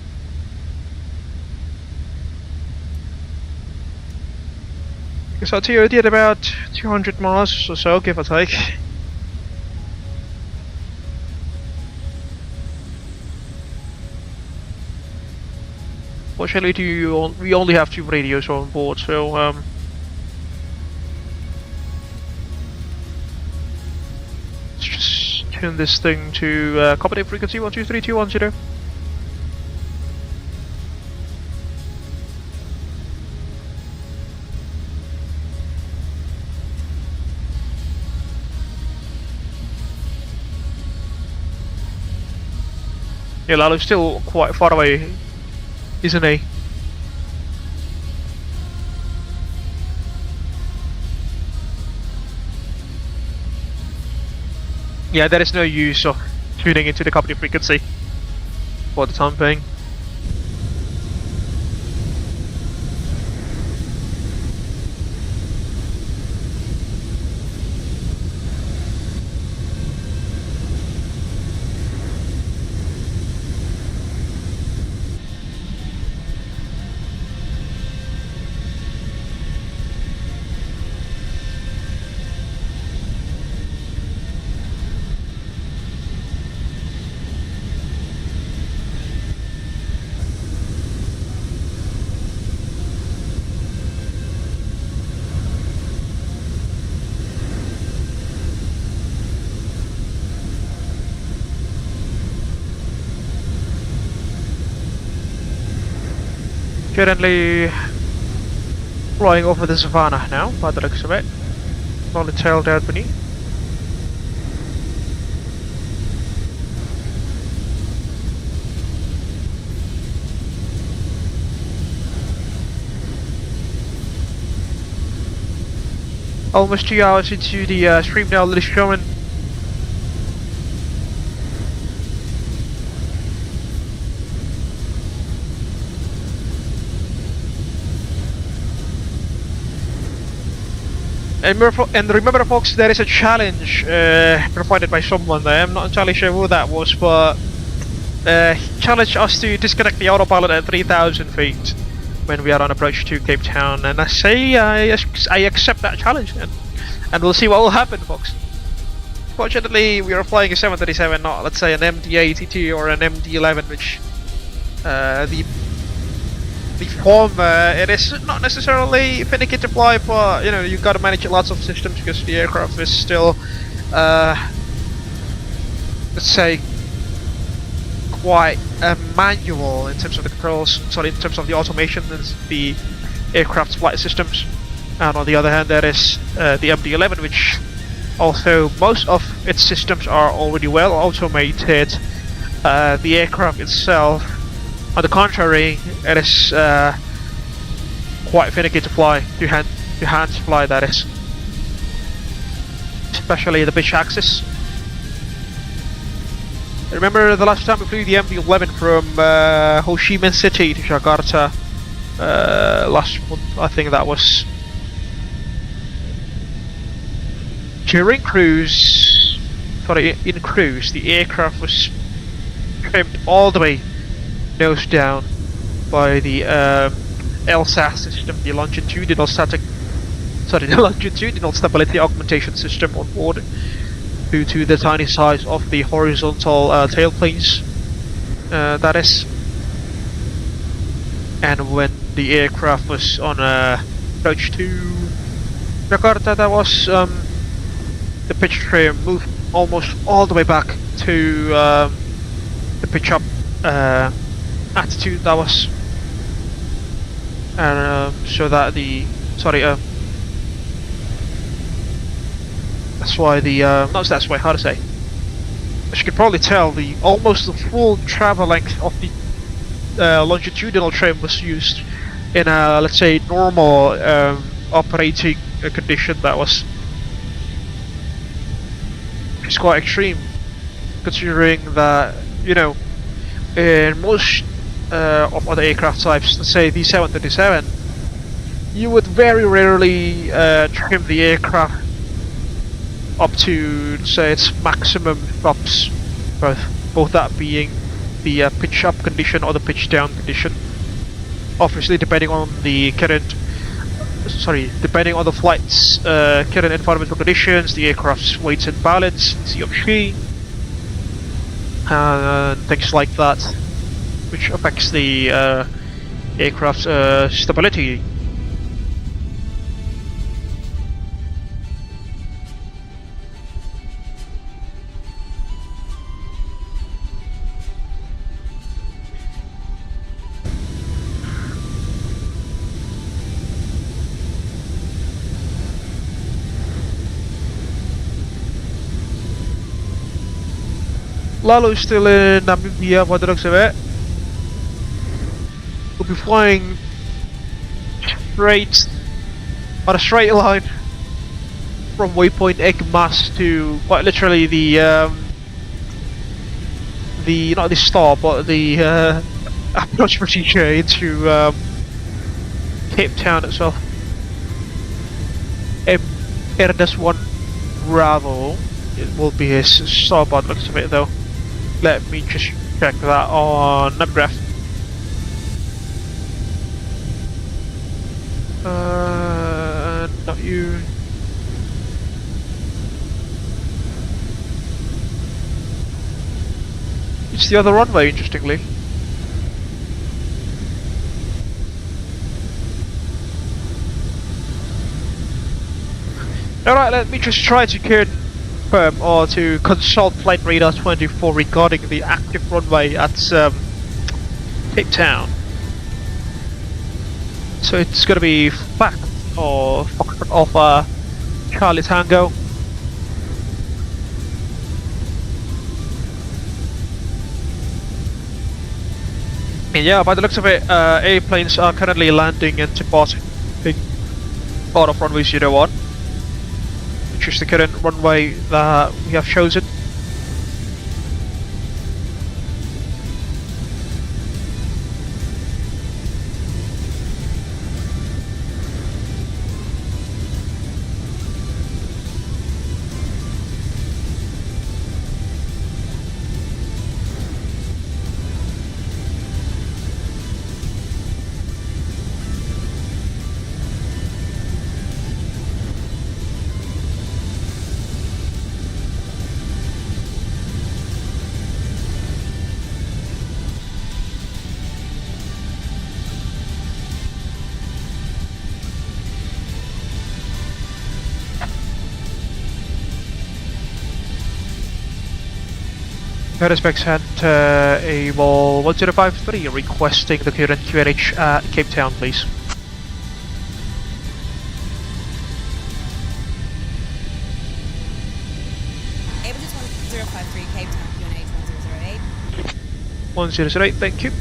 Because our TOD at about 200 miles or so, give or take. Fortunately, we only have 2 radios on board, so let's just tune this thing to accommodate frequency 123.210. Yeah, Lalo's still quite far away, isn't he? Yeah, there is no use of tuning into the company frequency for the time being. Currently flying over the savannah now, by the looks of it. Slowly tailed out beneath. Almost 2 hours into the stream now, ladies and gentlemen. And remember folks, there is a challenge provided by someone there. I'm not entirely sure who that was, but he challenged us to disconnect the autopilot at 3,000 feet when we are on approach to Cape Town, and I say I accept that challenge, and we'll see what will happen, folks. Fortunately, we are flying a 737, not let's say an MD-82 or an MD-11, which the former, it is not necessarily finicky to fly, but you know, you've got to manage lots of systems because the aircraft is still, let's say, quite manual in terms of the controls, sorry, in terms of the automation and the aircraft's flight systems. And on the other hand, there is the MD-11, which, although most of its systems are already well automated, the aircraft itself, on the contrary, it is quite finicky to fly, to hands fly, that is. Especially the pitch axis. Remember the last time we flew the MD-11 from Ho Chi Minh City to Jakarta last month, I think that was. During cruise, sorry, in cruise, the aircraft was trimmed all the way nose down by the LSAS system, the longitudinal stability augmentation system on board, due to the tiny size of the horizontal tailplanes, that is. And when the aircraft was on approach to Jakarta, that was the pitch trim moved almost all the way back to the pitch up attitude that was, and so that the that's why the not that's why, how to say, as you can probably tell, the almost the full travel length of the longitudinal trim was used in a, let's say, normal operating condition. That was which is quite extreme, considering that, you know, in most of other aircraft types, let's say the 737, you would very rarely trim the aircraft up to, say, its maximum flaps, both that being the pitch up condition or the pitch down condition. Obviously, depending on the flight's current environmental conditions, the aircraft's weight and balance, C of G, and things like that, which affects the aircraft's stability. Lalo's still in Namibia by the looks of it. We'll be flying straight on a straight line from waypoint Egmas to quite literally the not the star but the approach procedure into Cape Town itself. Erdes-1 Bravo. It will be his starboard looks of it though. Let me just check that on Navgraph. Not you. It's the other runway, interestingly. Alright, let me just try to confirm or to consult Flight Radar 24 regarding the active runway at Cape Town. So it's gonna be FACT or Foxtrot Alpha Charlie Tango. And yeah, by the looks of it, airplanes are currently landing and departing out of runway 01, which is the current runway that we have chosen. Respects had Abel 1053 requesting the current QNH at Cape Town, please. Abel Jets 1053 Cape Town, QNH 1008. 1008, thank you.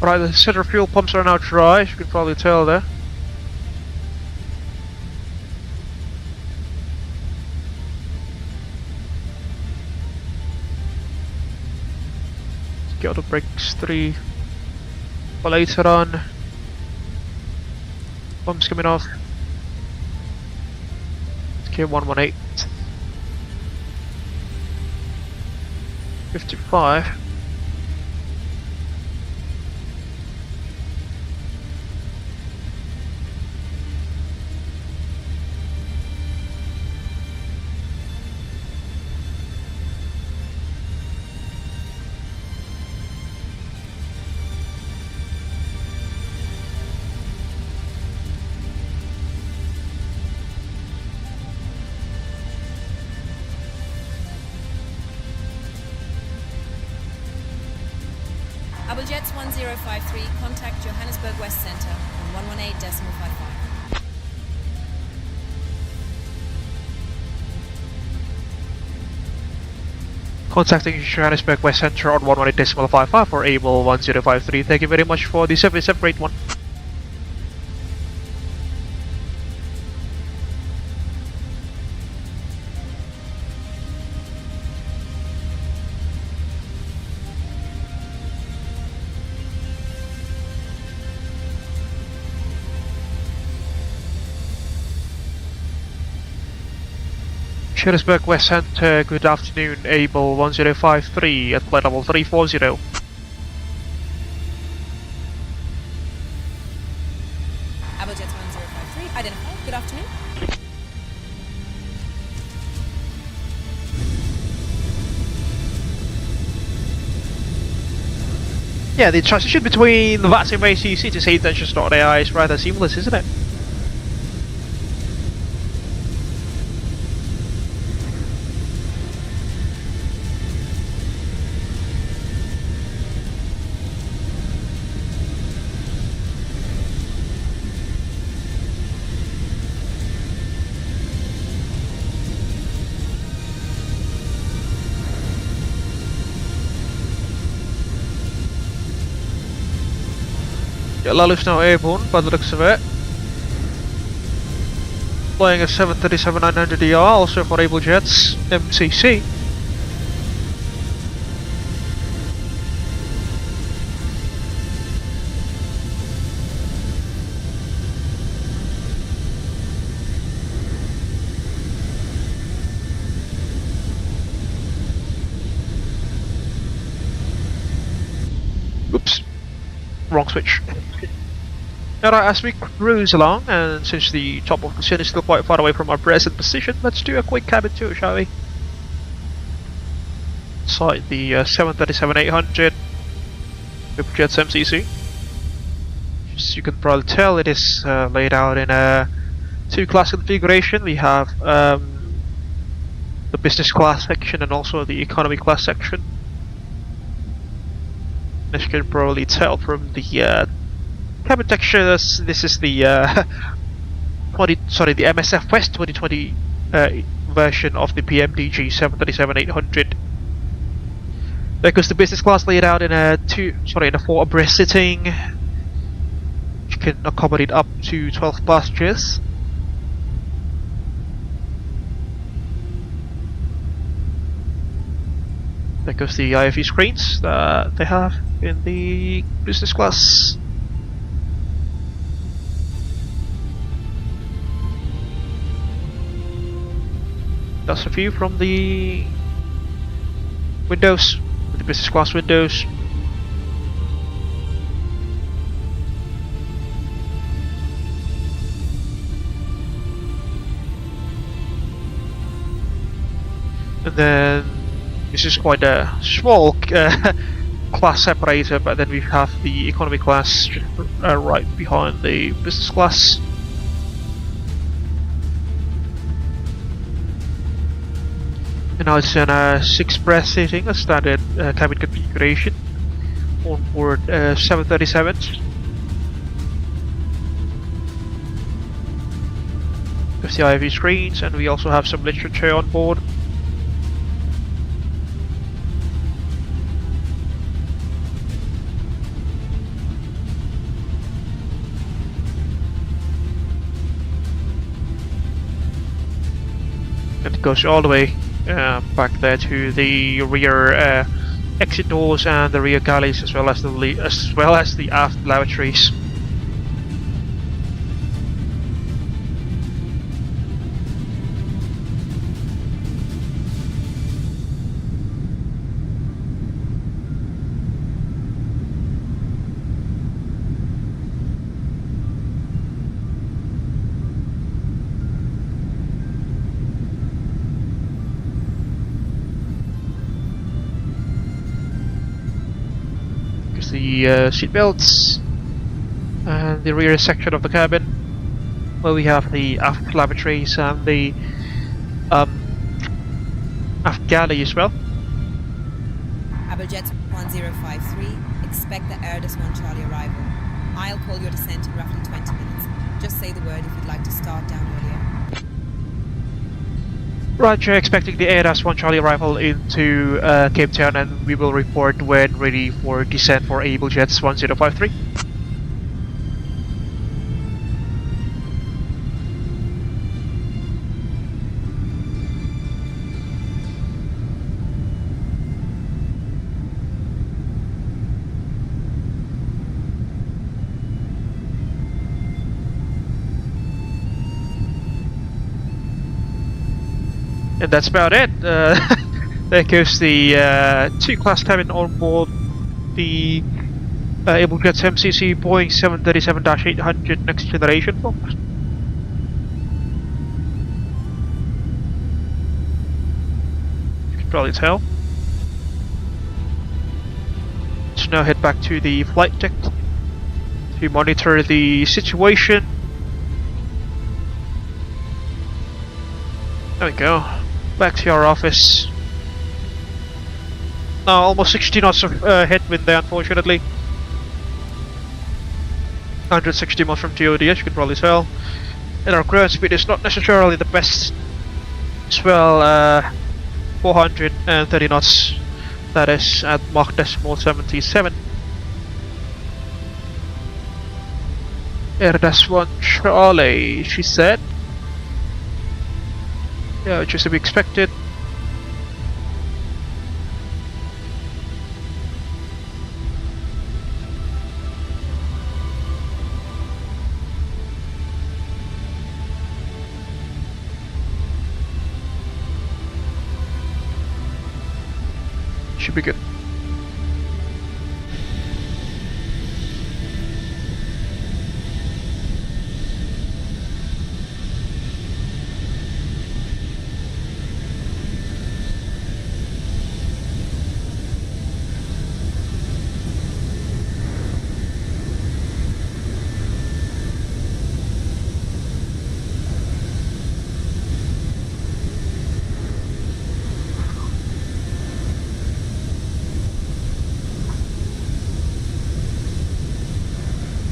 Right, the center fuel pumps are now dry, as you can probably tell there. Let's get auto brakes 3 for later on. Pumps coming off. Let's get 118. 55. Abel Jets 1053, contact Johannesburg West Center on 118.55. Contacting Johannesburg West Center on 118.55 for Abel 1053. Thank you very much for the service. Have a great one. Johannesburg West Center, good afternoon, Abel 1053 at flight level 340. Abel Jets 1053, identify. Good afternoon. Yeah, the transition between the VATSIM ACC to say that's just not AI is rather seamless, isn't it? Yeah, Laluf's now airborne by the looks of it. Flying a 737-900ER, also for Abel Jets MCC. Oops, wrong switch. Alright, as we cruise along, and since the top of the sun is still quite far away from our present position, let's do a quick cabin tour, shall we? Inside the 737-800 Abel Jets MCC. As you can probably tell, it is laid out in a two-class configuration. We have the business class section and also the economy class section. As you can probably tell from the cabin texture, this is the the MSFS 2020 version of the PMDG 737-800. Because the business class laid out in a 4 abreast sitting, you can accommodate up to 12 passengers. There goes the IFE screens that they have in the business class. That's a view from the windows, the business class windows. And then this is quite a small class separator, but then we have the economy class right behind the business class. And now it's in a 6-breast seating, a standard cabin configuration on board 737s. With the IVAO screens, and we also have some literature on board. And it goes all the way back there to the rear exit doors and the rear galleys, as well as the aft lavatories. The seat belts and the rear section of the cabin, where we have the aft lavatories and the aft galley as well. Abel Jets 1053, expect the Airbus 1 Charlie arrival. I'll call your descent in roughly 20 minutes. Just say the word if you'd like to start down earlier. Roger, expecting the Airbus 1 Charlie arrival into Cape Town, and we will report when ready for descent for Abel Jets 1053. And that's about it. There goes the 2-class cabin on board the Abel Jets MCC Boeing 737-800 next generation, folks. You can probably tell. Let's now head back to the flight deck to monitor the situation. There we go. Back to our office. Almost 60 knots of headwind there, unfortunately. 160 miles from TOD, as you can probably tell. And our ground speed is not necessarily the best as well. 430 knots, that is at Mach 77. Airbus 1 Charlie, she said. Yeah, which is to be expected. Should be good.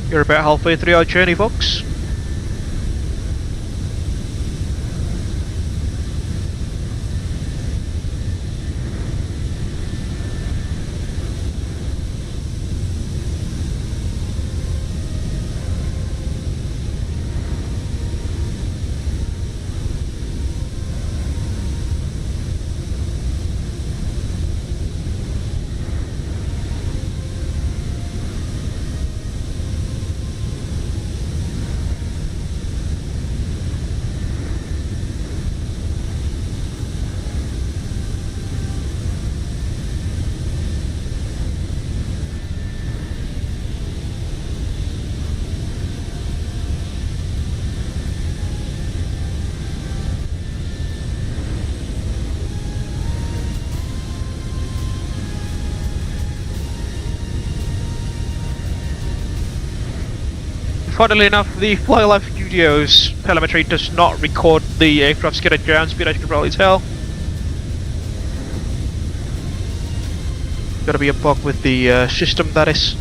You're about halfway through our journey, folks. Funnily enough, the Fly Life Studios telemetry does not record the aircraft's current ground speed, as you can probably tell. Gotta be a bug with the system, that is.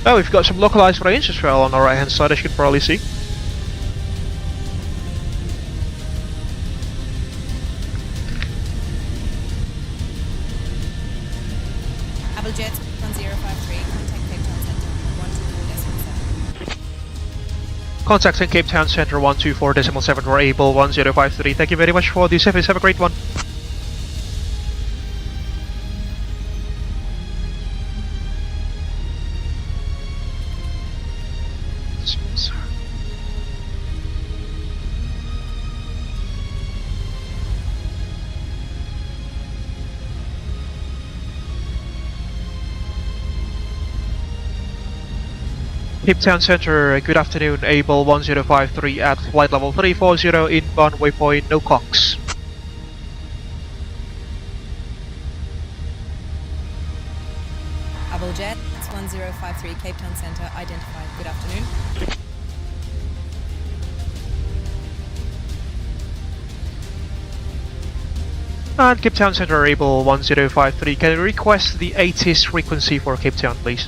Oh, we've got some localized range as well on our right hand side, as you can probably see. Abel Jets 1053, contact Cape Town Center 124.7. Contacting Cape Town Center 124.7 for Abel 1053. Thank you very much for the service. Have a great one. Cape Town Center, good afternoon, Abel 1053 at flight level 340 inbound waypoint, no clocks. Abel Jets 1053, Cape Town Centre, identified. Good afternoon. And Cape Town Centre Abel 1053, can you request the 80s frequency for Cape Town, please?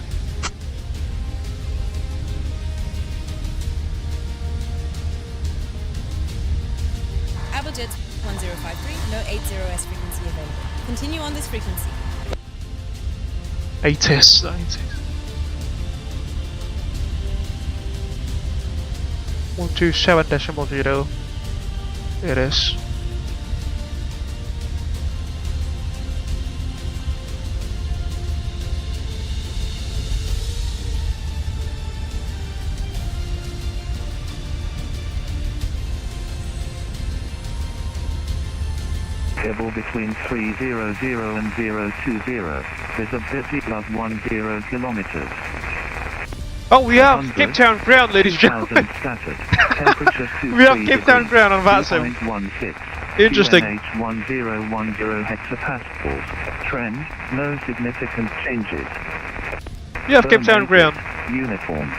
Abel Jets 1053, no 80S frequency available. Continue on this frequency. 80s, 80s. 127.0. It is. Abel between 300 and 020. Visibility plus 10 kilometers. Oh, we have Cape Town ground, ladies and gentlemen. We have Cape Town ground on VATSIM. Interesting. QNH1010 hexapascals. Trend, no significant changes. We have Cape Town ground. Uniform.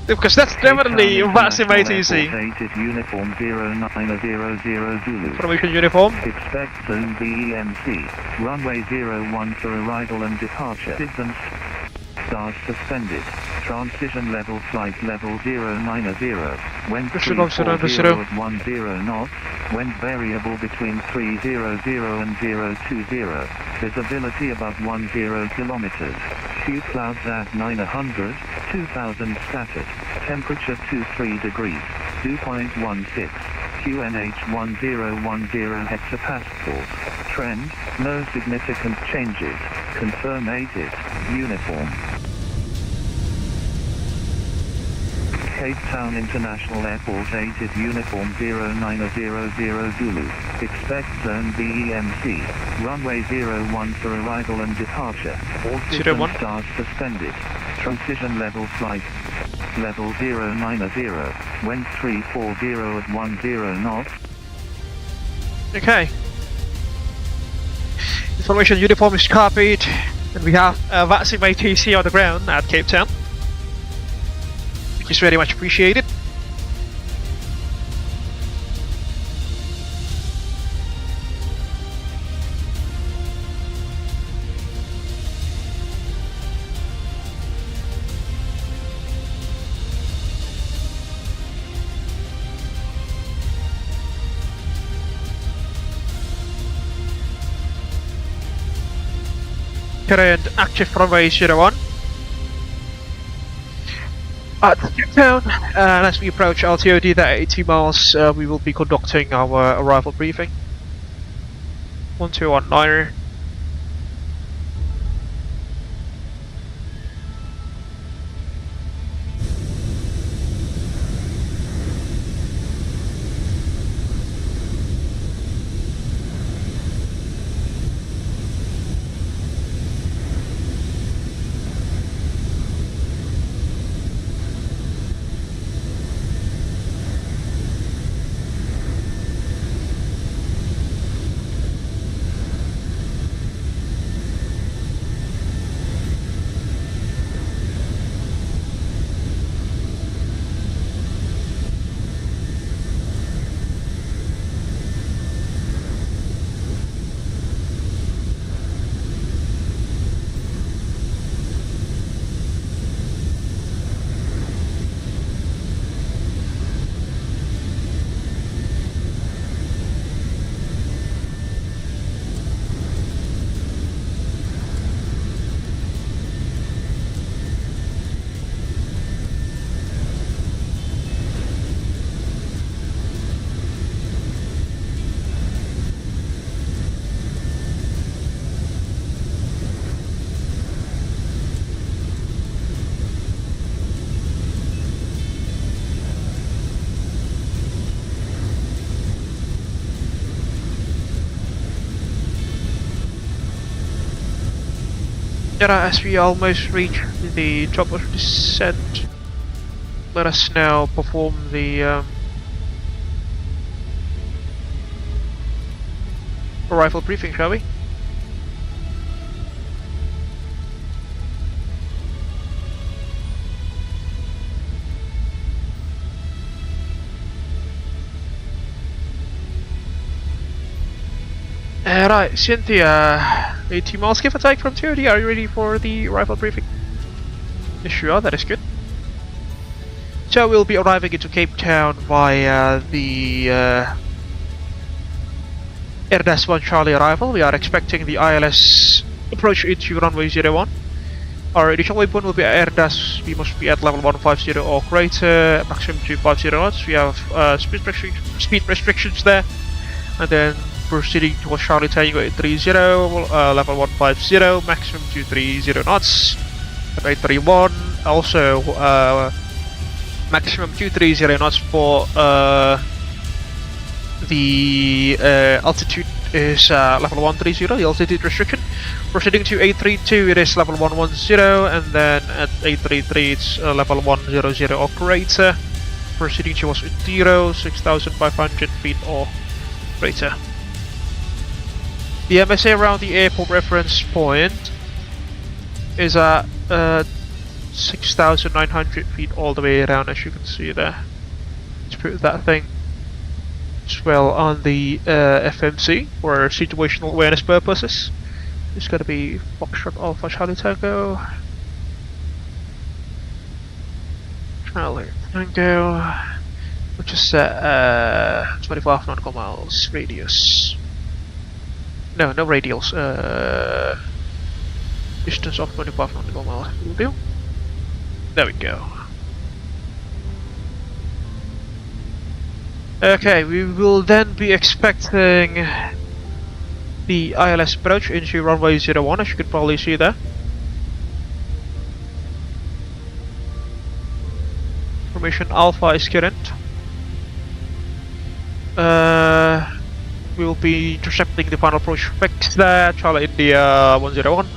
Because that's definitely VATSIM ATC. Uniform 0900 Zulu. Formation uniform. Expect zone BEMC. Runway 01 for arrival and departure. Distance. Stars suspended. Transition level flight level 090. When 340 at 10 knots. When variable between 300 and 020. Visibility above 10 kilometers. Q clouds at 900. 2000 status. Temperature 23 degrees. 2.16. QNH 1010 hexapascals. Trend, no significant changes. Confirm 80. Uniform. Cape Town International Airport 80 uniform 0900 Zulu. Expect zone BEMC. Runway 01 for arrival and departure. All system stars suspended. Transition level flight. Level 090. When 340 at 10 knots. Okay. Information uniform is copied. And we have VATSIM ATC on the ground at Cape Town. Which is very much appreciated. Current active runway 01. At Cape Town, and as we approach LTOD, that 80 miles, we will be conducting our arrival briefing. 1219. As we almost reach the top of descent, let us now perform the arrival briefing, shall we? Right, Cynthia, 80 miles give or take from 30. Are you ready for the arrival briefing? Sure, that is good. So we'll be arriving into Cape Town via the Air-1 Charlie arrival. We are expecting the ILS approach into runway 01. Our initial waypoint will be we must be at level 150 or greater, maximum 250 knots. We have speed restrictions there, and then proceeding towards Charlie Tango 830, level 150, maximum 230 knots. At 831, also maximum 230 knots for the altitude is level 130, the altitude restriction. Proceeding to 832, it is level 110, and then at 833 it's level 100 or greater. Proceeding towards 6,500 feet or greater. The MSA around the airport reference point is at 6,900 feet all the way around, as you can see there. Let's put that thing as well on the FMC for situational awareness purposes. It's going to be Foxtrot Alpha Charlie Tango. Charlie Tango, which is 25 nautical miles radius. No radials. Distance of 25 nautical miles will do. There we go. Okay, we will then be expecting the ILS approach into runway 01, as you can probably see there. Formation Alpha is current. We will be intercepting the final approach fix there, Charlie India 101.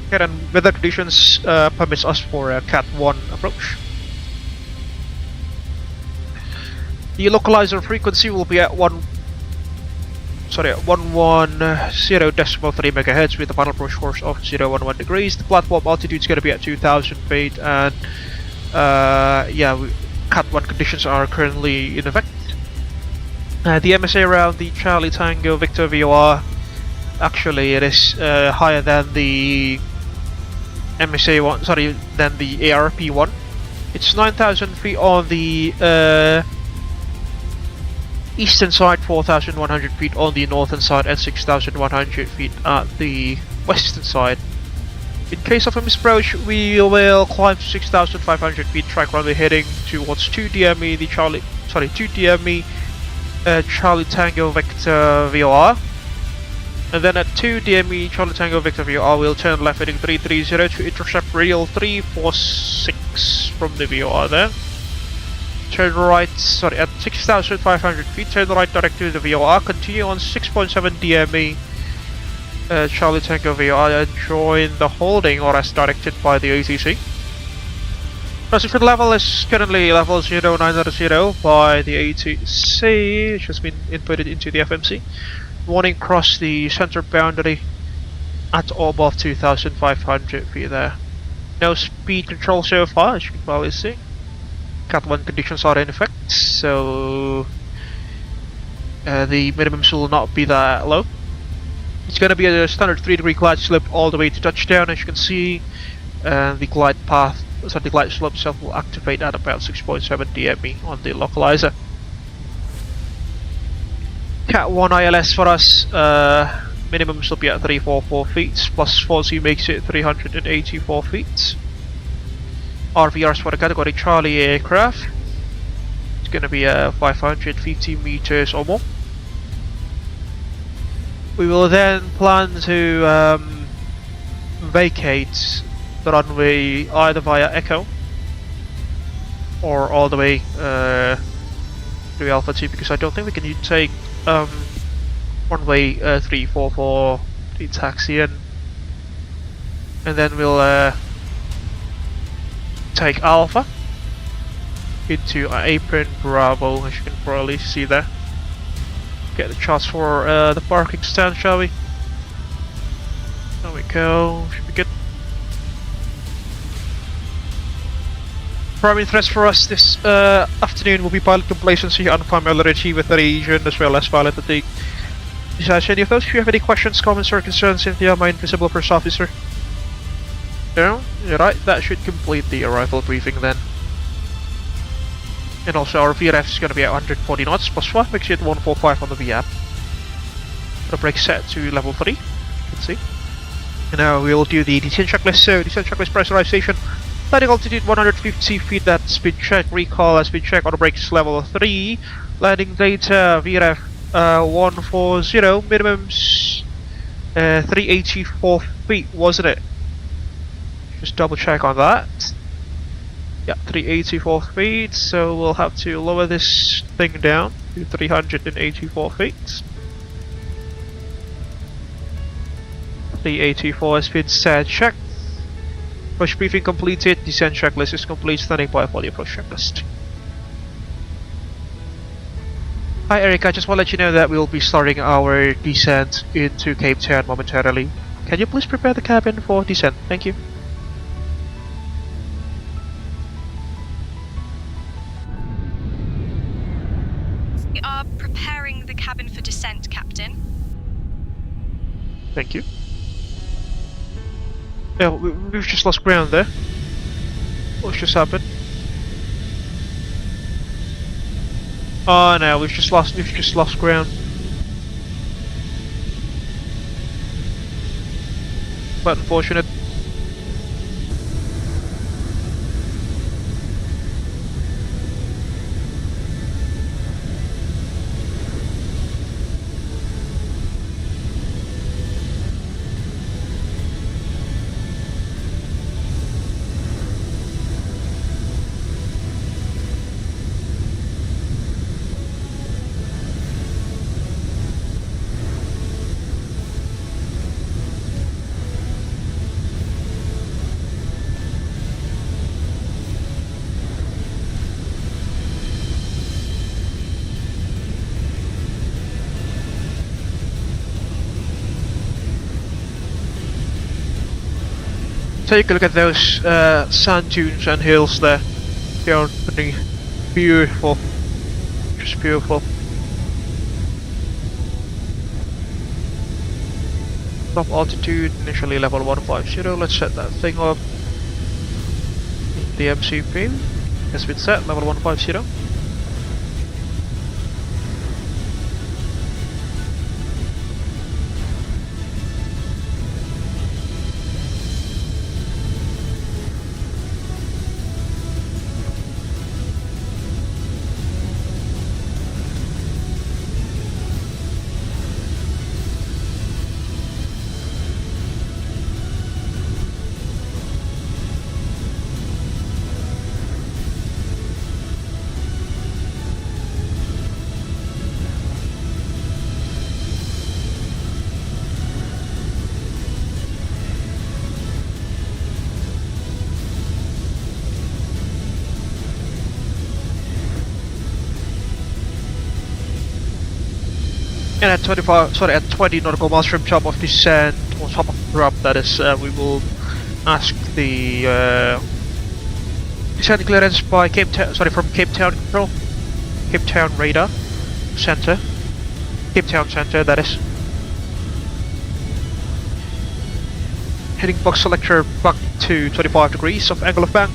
Current weather conditions permits us for a Cat 1 approach. The localizer frequency will be at 110.3 MHz with a final approach force of 011 degrees. The platform altitude is going to be at 2,000 feet, and Cat 1 conditions are currently in effect. The MSA around the Charlie Tango Victor VOR, actually it is higher than the MSA one, than the ARP one. It's 9,000 feet on the eastern side, 4,100 feet on the northern side, and 6,100 feet at the western side. In case of a misapproach, we will climb to 6,500 feet track runway heading towards 2 DME, Charlie Tango Victor VOR. And then at 2 DME Charlie Tango Victor VOR, we'll turn left heading 330 to intercept radial 346 from the VOR there. Turn right, at 6,500 feet, turn right direct to the VOR, continue on 6.7 DME Charlie Tango VOR and join the holding or as directed by the ATC. Transmission level is currently level 0900 by the ATC, which has been inputted into the FMC. Warning, cross the center boundary at or above 2,500 feet there. No speed control so far, as you can probably see. Cat 1 conditions are in effect, so the minimums will not be that low. It's going to be a standard 3-degree glide slope all the way to touchdown, as you can see. The glide path, the glide slope itself will activate at about 6.7 DME on the localizer. Cat 1 ILS for us, minimums will be at 344 feet, plus 4Z makes it 384 feet. RVRs for the category Charlie aircraft. It's going to be 550 meters or more. We will then plan to vacate the runway either via Echo or all the way through Alpha 2, because I don't think we can take runway 344 the taxi in, and then we'll take Alpha into Apron Bravo, as you can probably see there. Get the charts for the parking stand, shall we? There we go, should be good. Primary threats for us this afternoon will be pilot complacency, unfamiliarity with the region, as well as pilot fatigue. Besides any of those, if you have any questions, comments, or concerns, Cynthia, my invisible first officer. No? You're right, that should complete the arrival briefing then. And also our VRF is going to be at 140 knots, plus 1, makes it 145 on the VAP. The brake set to level 3, you can see. And now we'll do the descent checklist. So, descent checklist pressurization. Landing altitude 150 feet, that's speed check, recall, speed check, auto brakes level 3. Landing data, VRF 140, minimums 384 feet, wasn't it? Just double check on that. Yeah, 384 feet, so we'll have to lower this thing down to 384 feet. 384 has been set, checked. Approach briefing completed, descent checklist is complete, standing by for the approach checklist. Hi Eric, I just want to let you know that we'll be starting our descent into Cape Town momentarily. Can you please prepare the cabin for descent? Thank you. We are preparing the cabin for descent, Captain. Thank you. Yeah, we've just lost ground there. What's just happened? Oh no, we've just lost ground. But unfortunate. Take a look at those sand dunes and hills there. They are pretty beautiful. Just beautiful. Top altitude, initially level 150. Let's set that thing up. The MCP has been set, level 150. And at 20 nautical miles from top of descent, or top of drop, that is, we will ask the descent clearance by from Cape Town Control, Cape Town Radar Center, Cape Town Center, that is. Heading box selector back to 25 degrees of angle of bank.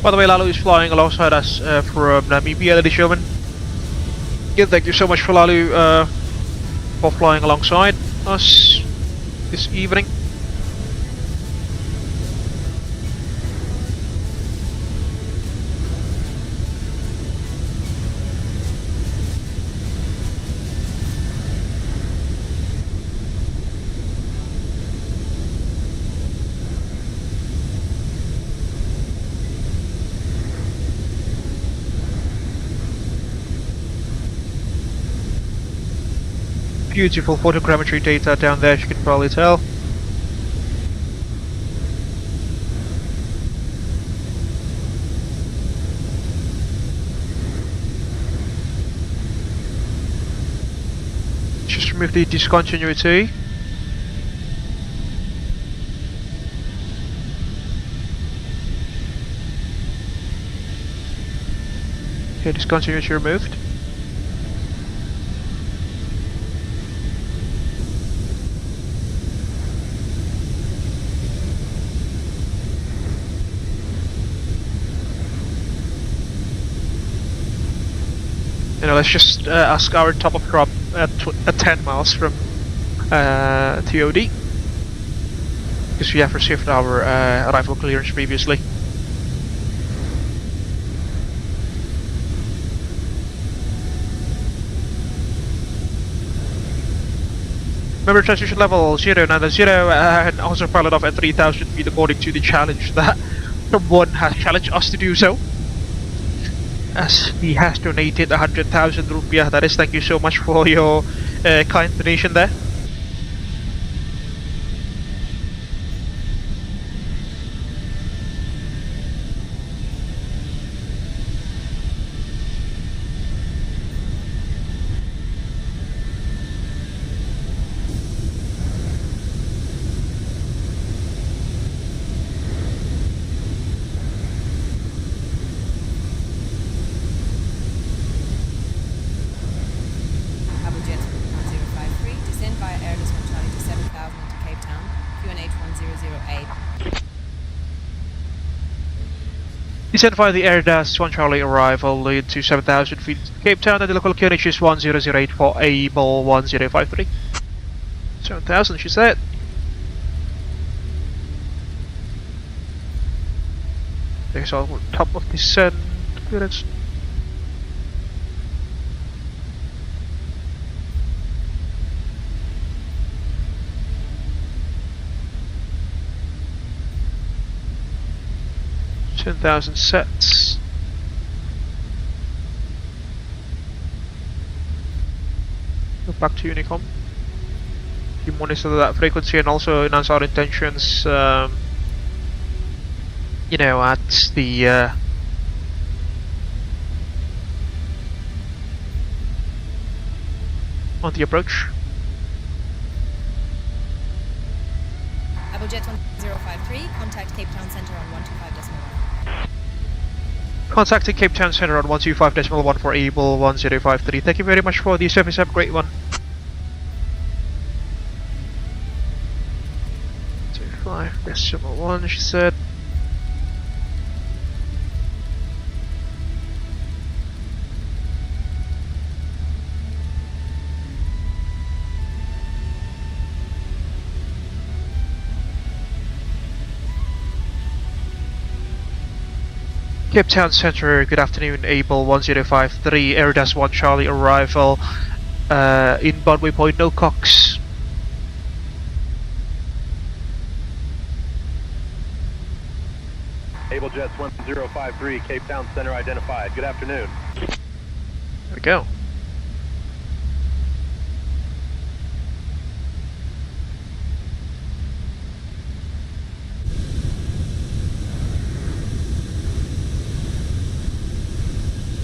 By the way, Lalu is flying alongside us from Namibia, ladies and gentlemen. Again, thank you so much for Lalu for flying alongside us this evening. beautiful photogrammetry data down there, as you can probably tell. Just remove the discontinuity. Okay, discontinuity removed. You know, let's just ask our top of drop at 10 miles from TOD, because we have received our arrival clearance previously. Remember, transition level 090 and also pilot off at 3,000 feet according to the challenge that someone has challenged us to do so. As he has donated 100,000 rupiah. That is, thank you so much for your kind donation there. Descend via the Airdas 1 Charlie arrival lead to 7,000 feet Cape Town, and the local QNH is 1008 for Abel 1053. 7,000, she said. There's our top of descent clearance. $10,000 sets. Go back to Unicom. You monitor that frequency and also announce our intentions. You know, at the on the approach. Abel Jets 1053, contact Cape Town Centre on 125.1. Contacting Cape Town Centre on 125.1 for Abel 1053. Thank you very much for the service. Have a great one. 25.1, she said. Cape Town Centre, good afternoon, Abel 1053, Airdas 1 Charlie arrival, inbound waypoint, no Cox. Abel Jets 1053, Cape Town Centre identified, good afternoon. There we go.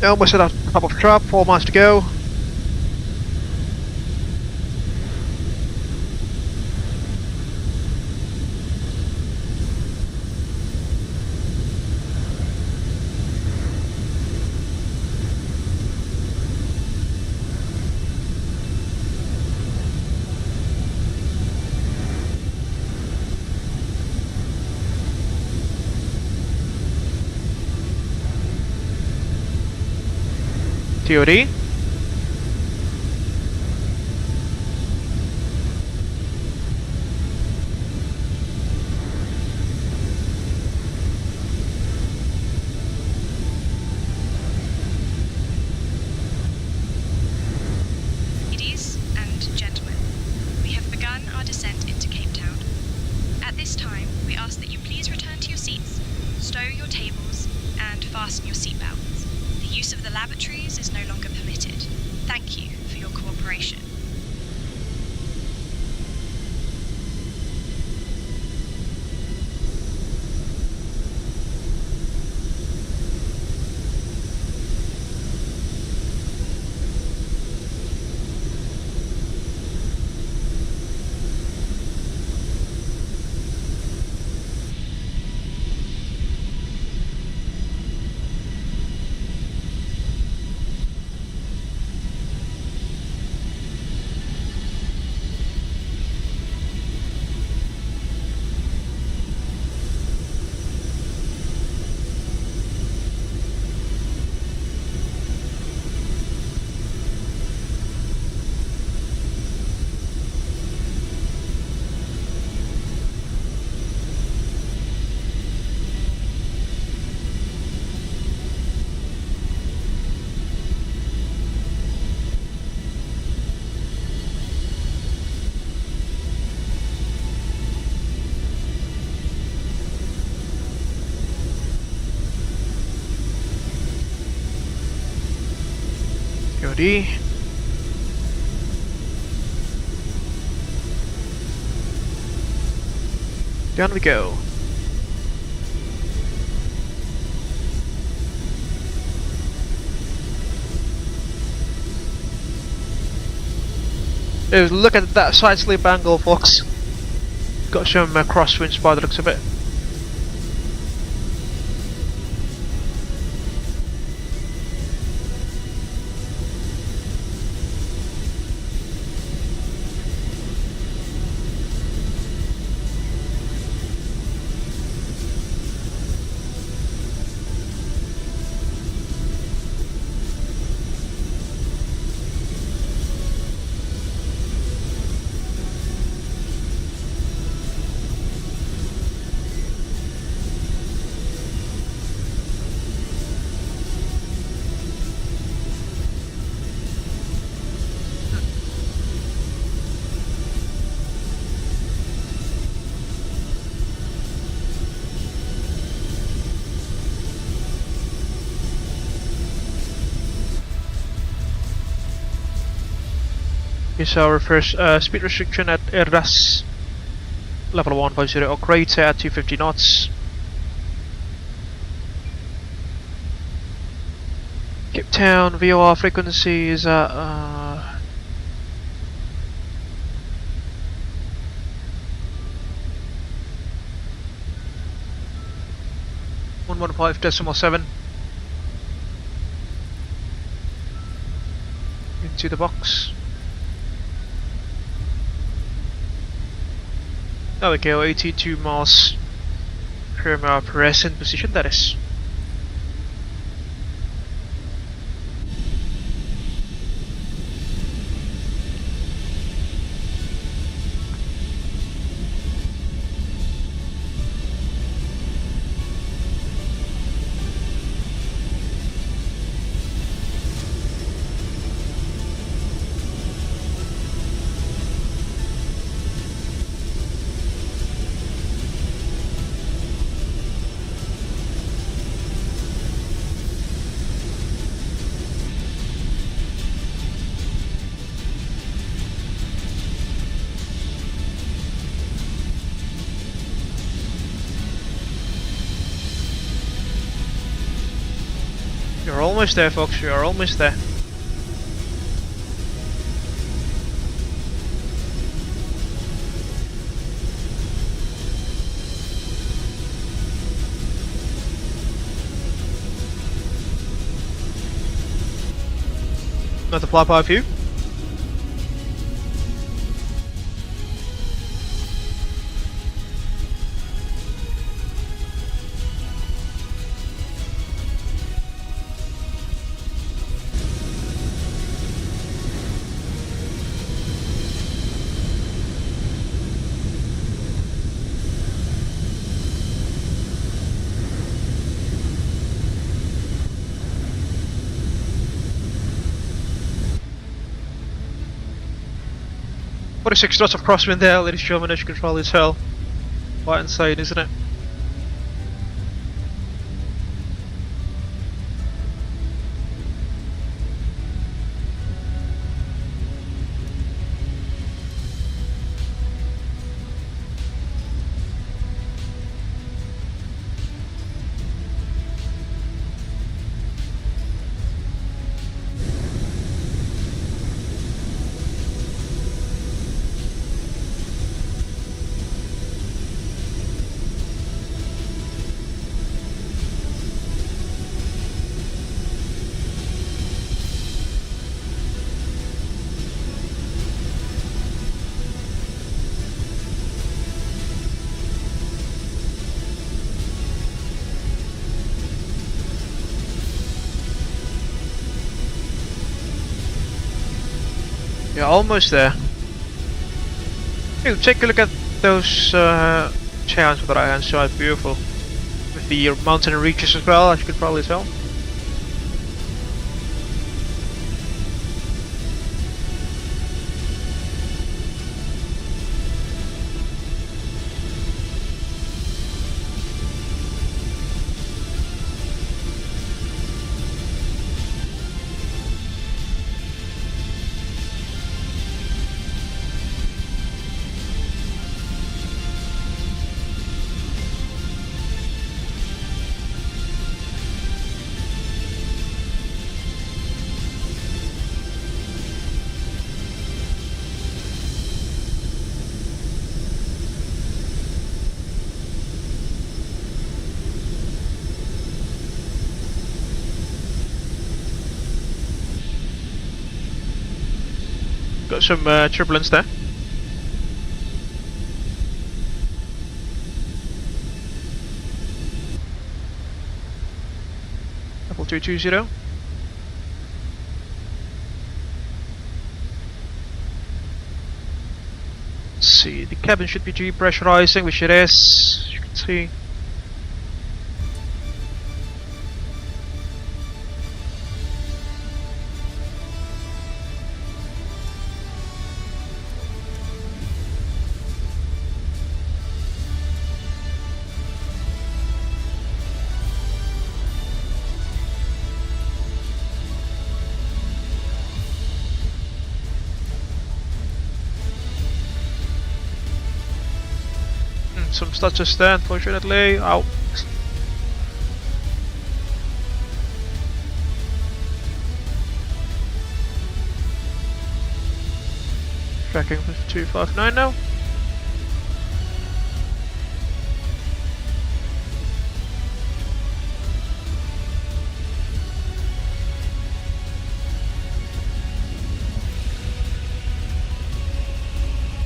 Almost at the top of trap, 4 miles to go. TOD. Ladies and gentlemen, we have begun our descent into Cape Town. At this time, we ask that you please return to your seats, stow your tables, and fasten your seatbelts. The use of the lavatories is no longer permitted. Thank you for your cooperation. 2D. Down we go. Look at that side slip angle, folks. Got some crosswinds by the looks of it. Is our first speed restriction at Airbus level 150 or greater at 250 knots. Cape Town VOR frequency is at 115.7 into the box. There we go, 82 miles from our present position, that is. You're almost there, folks, you're almost there. Another flyby view. What a 6 knots of crosswind there, ladies and gentlemen, as you can probably tell. Quite insane, isn't it? You're almost there. Hey, take a look at those towns with the right hand side, beautiful. With the mountain reaches as well, as you can probably tell. Got some turbulence there. Level 220. Let's see, the cabin should be depressurizing, which it is, as you can see. Some statuses there, unfortunately. Ow. Tracking with 259 now.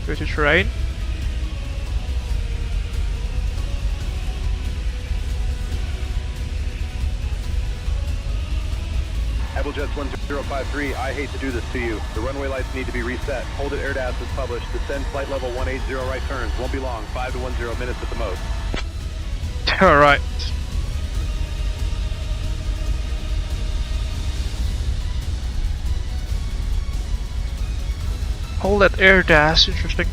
Go to terrain. Abel Jets 1053, I hate to do this to you. The runway lights need to be reset. Hold it, air dash is published. Descend flight level 180 right turns. Won't be long, 5 to 10 minutes at the most. Alright. Hold that air dash, interesting.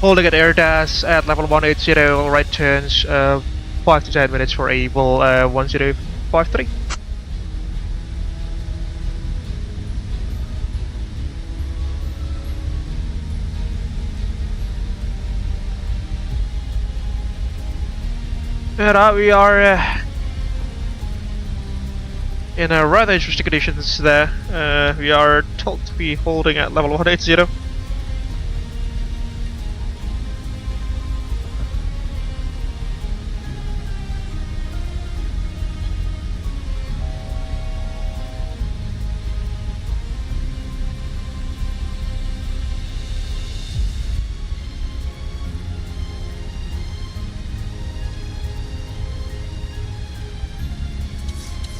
Holding at air dash at level 180, right turns, 5 to 10 minutes for Abel 1053. Alright, we are in rather interesting conditions there. We are told to be holding at level 180.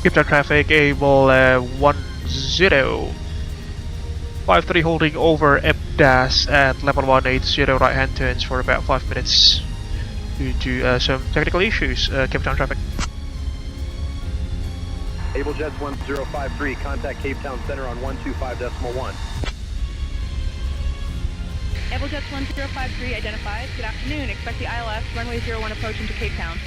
Keep that traffic, Abel 1053 holding over M-dash at level 180 right hand turns for about 5 minutes due to some technical issues. Cape Town traffic. Abel Jets 1053, contact Cape Town Center on 125.1. Abel Jets 1053 identified. Good afternoon. Expect the ILS runway 01 approach into Cape Town.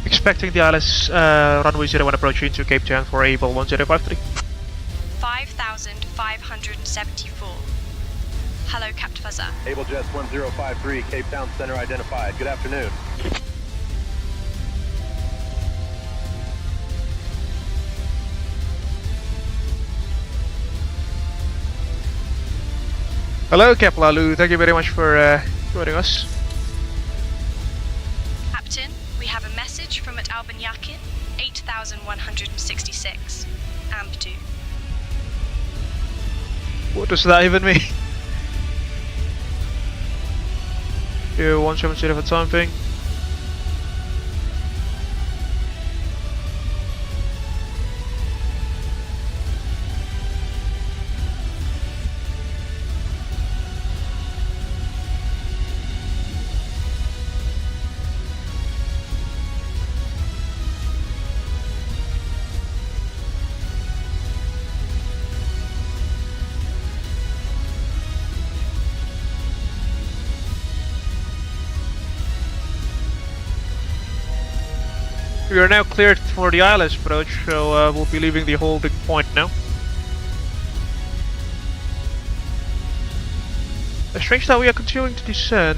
Expecting the ILS runway 01 approach into Cape Town for Abel 1053. 5,574. Hello, Capt. Fuzzer. Abel Jets 1053, Cape Town Center identified. Good afternoon. Hello, Cap Lalu. Thank you very much for joining us. Captain, we have a message from at Albanyakin, 8,166. AMP2. What does that even mean? 170 for time ping. We are now cleared for the ILS approach, so we'll be leaving the holding point now. It's strange that we are continuing to descend.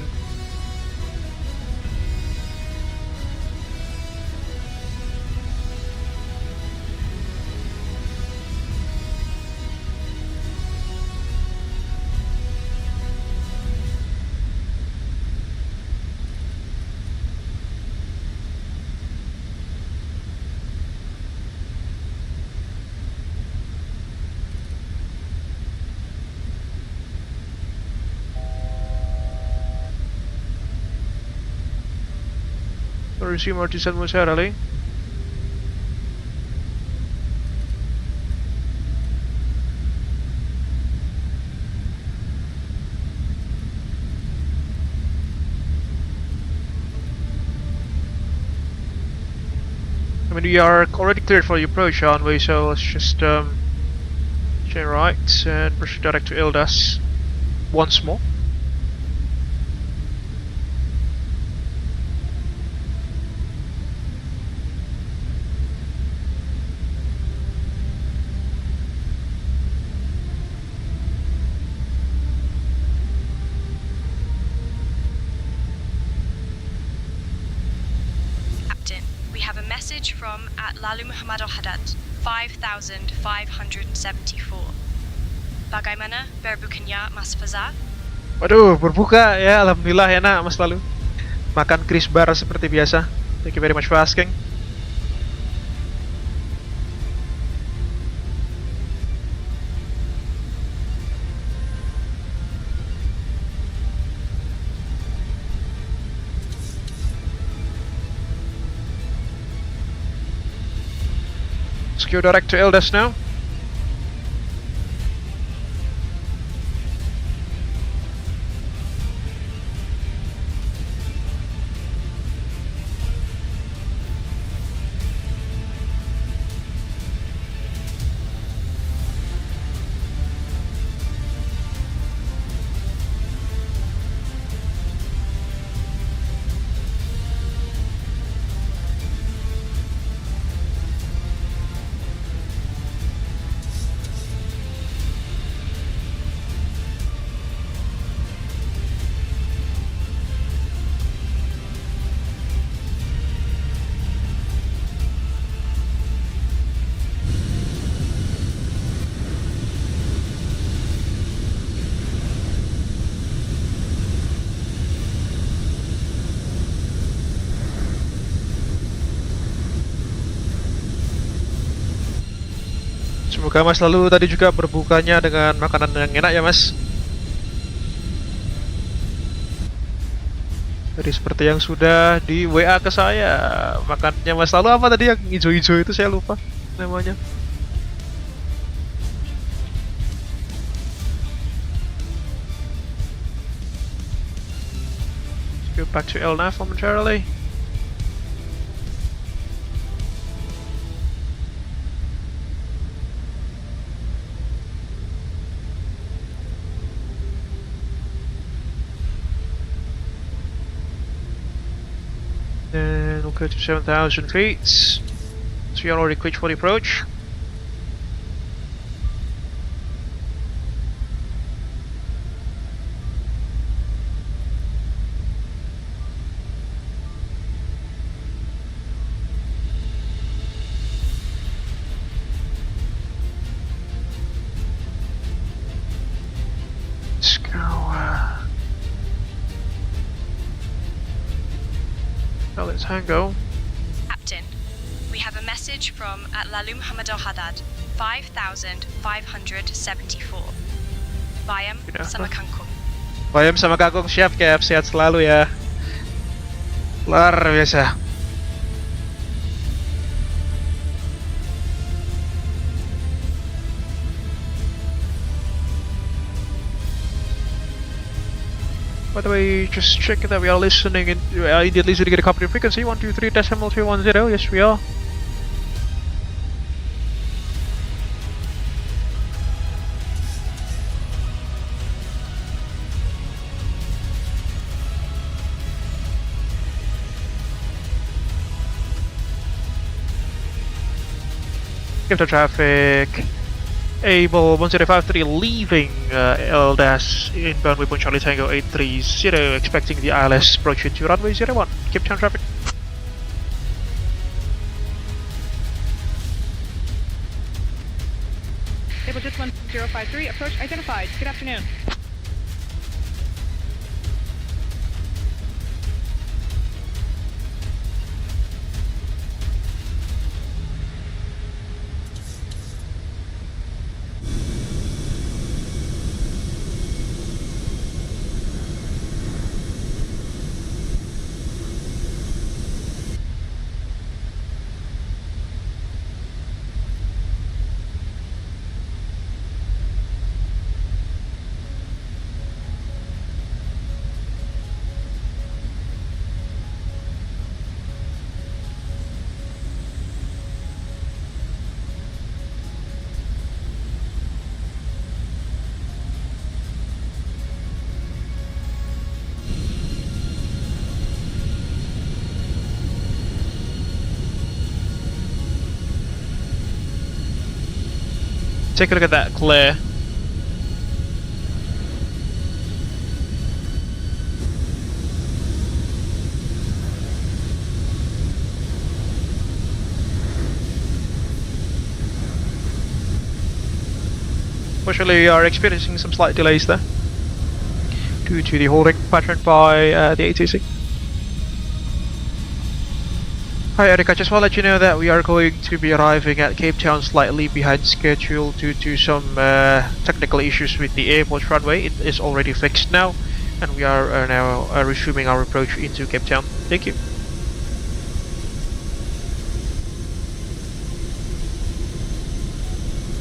Resume our descent momentarily. I mean, we are already cleared for the approach, aren't we? So let's just turn right and push direct to Ildas once more. From at Lalu Muhammad Al-Haddad, 5,574. Bagaimana berbukanya Mas Faza? Waduh, berbuka ya, alhamdulillah enak Mas Lalu. Makan crisp bar seperti biasa. Thank you very much for asking. Let's go direct to Ildas now. Semoga Mas Lalu tadi juga berbukanya dengan makanan yang enak ya Mas. Jadi seperti yang sudah di WA ke saya. Makannya Mas Lalu apa tadi yang hijau-hijau itu, saya lupa namanya. Let's go back to LNAV momentarily. Then we'll go to 7,000 feet. So we are already cleared for the approach. Let's go. Now let's Hango. Captain, we have a message from at Lalu Muhammad Al-Haddad, 5,574. Bayam sama kangkung. Bayam sama kangkung siap, Cap. Sehat selalu ya. Luar biasa. By the way, just checking that we are listening in, indeed listening at a company frequency 123.210. Yes, we are. Cape Town traffic. Abel 1053 leaving LDAS inbound with Charlie Tango 830, expecting the ILS approach into runway 01. Cape Town traffic. Abel Jets 1053, approach identified. Good afternoon. Take a look at that glare. Fortunately, we are experiencing some slight delays there due to the holding pattern by the ATC. Hi Eric, I just want to let you know that we are going to be arriving at Cape Town slightly behind schedule due to some technical issues with the airport runway. It is already fixed now, and we are now resuming our approach into Cape Town. Thank you.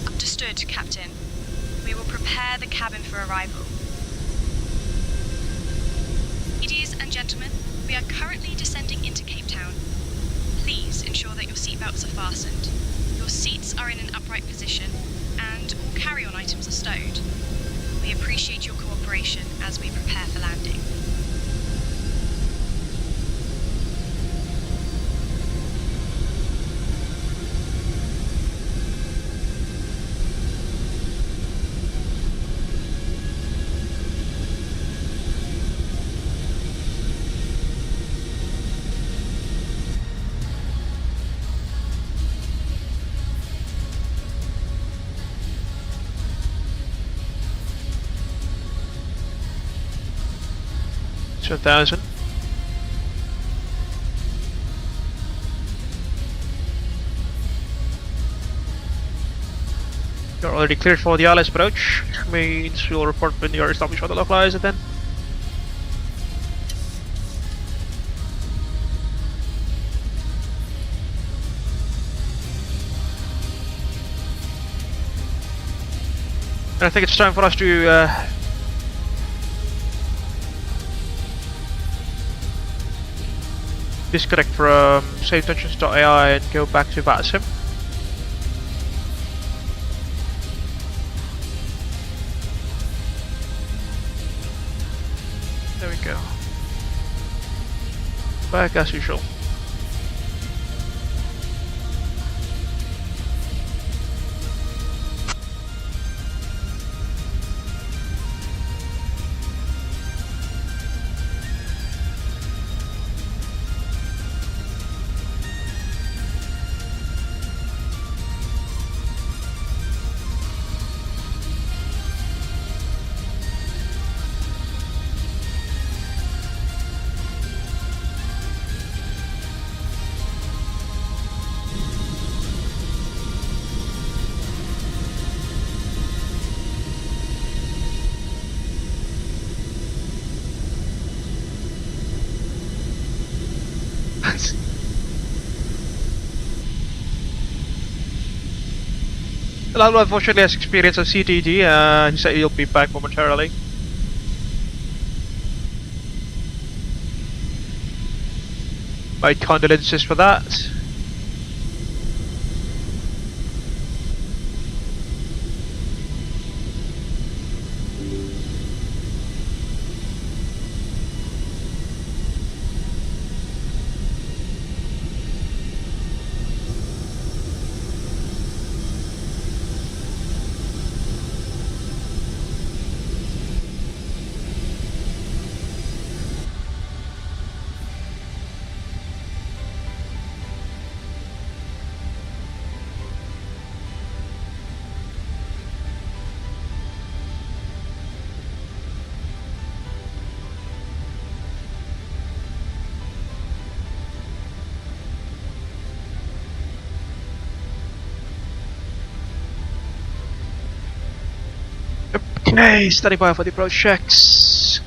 Understood, Captain. We will prepare the cabin for arrival. Ladies and gentlemen, we are currently descending into Cape Town. Please ensure that your seatbelts are fastened, your seats are in an upright position, and all carry-on items are stowed. We appreciate your cooperation as we prepare for landing. It's 1000. You're already cleared for the ILS approach, which means you'll report when you are established on the localizer then. And I think it's time for us to disconnect from SafeTensions.ai and go back to VATSIM. There we go. Back as usual. Lalo unfortunately has experienced a CTD, he said he'll be back momentarily. My condolences for that. Okay, standing by for the approach checks.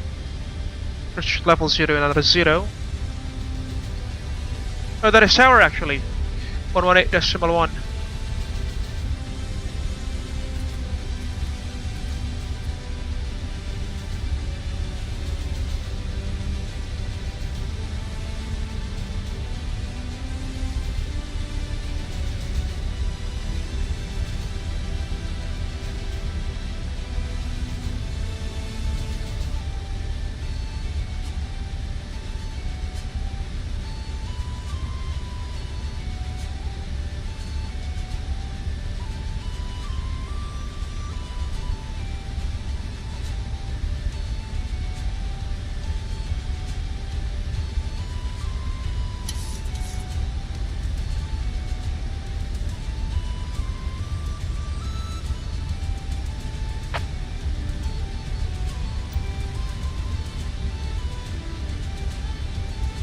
Approach level 0 and another 0. Oh, that is tower actually. 118.1.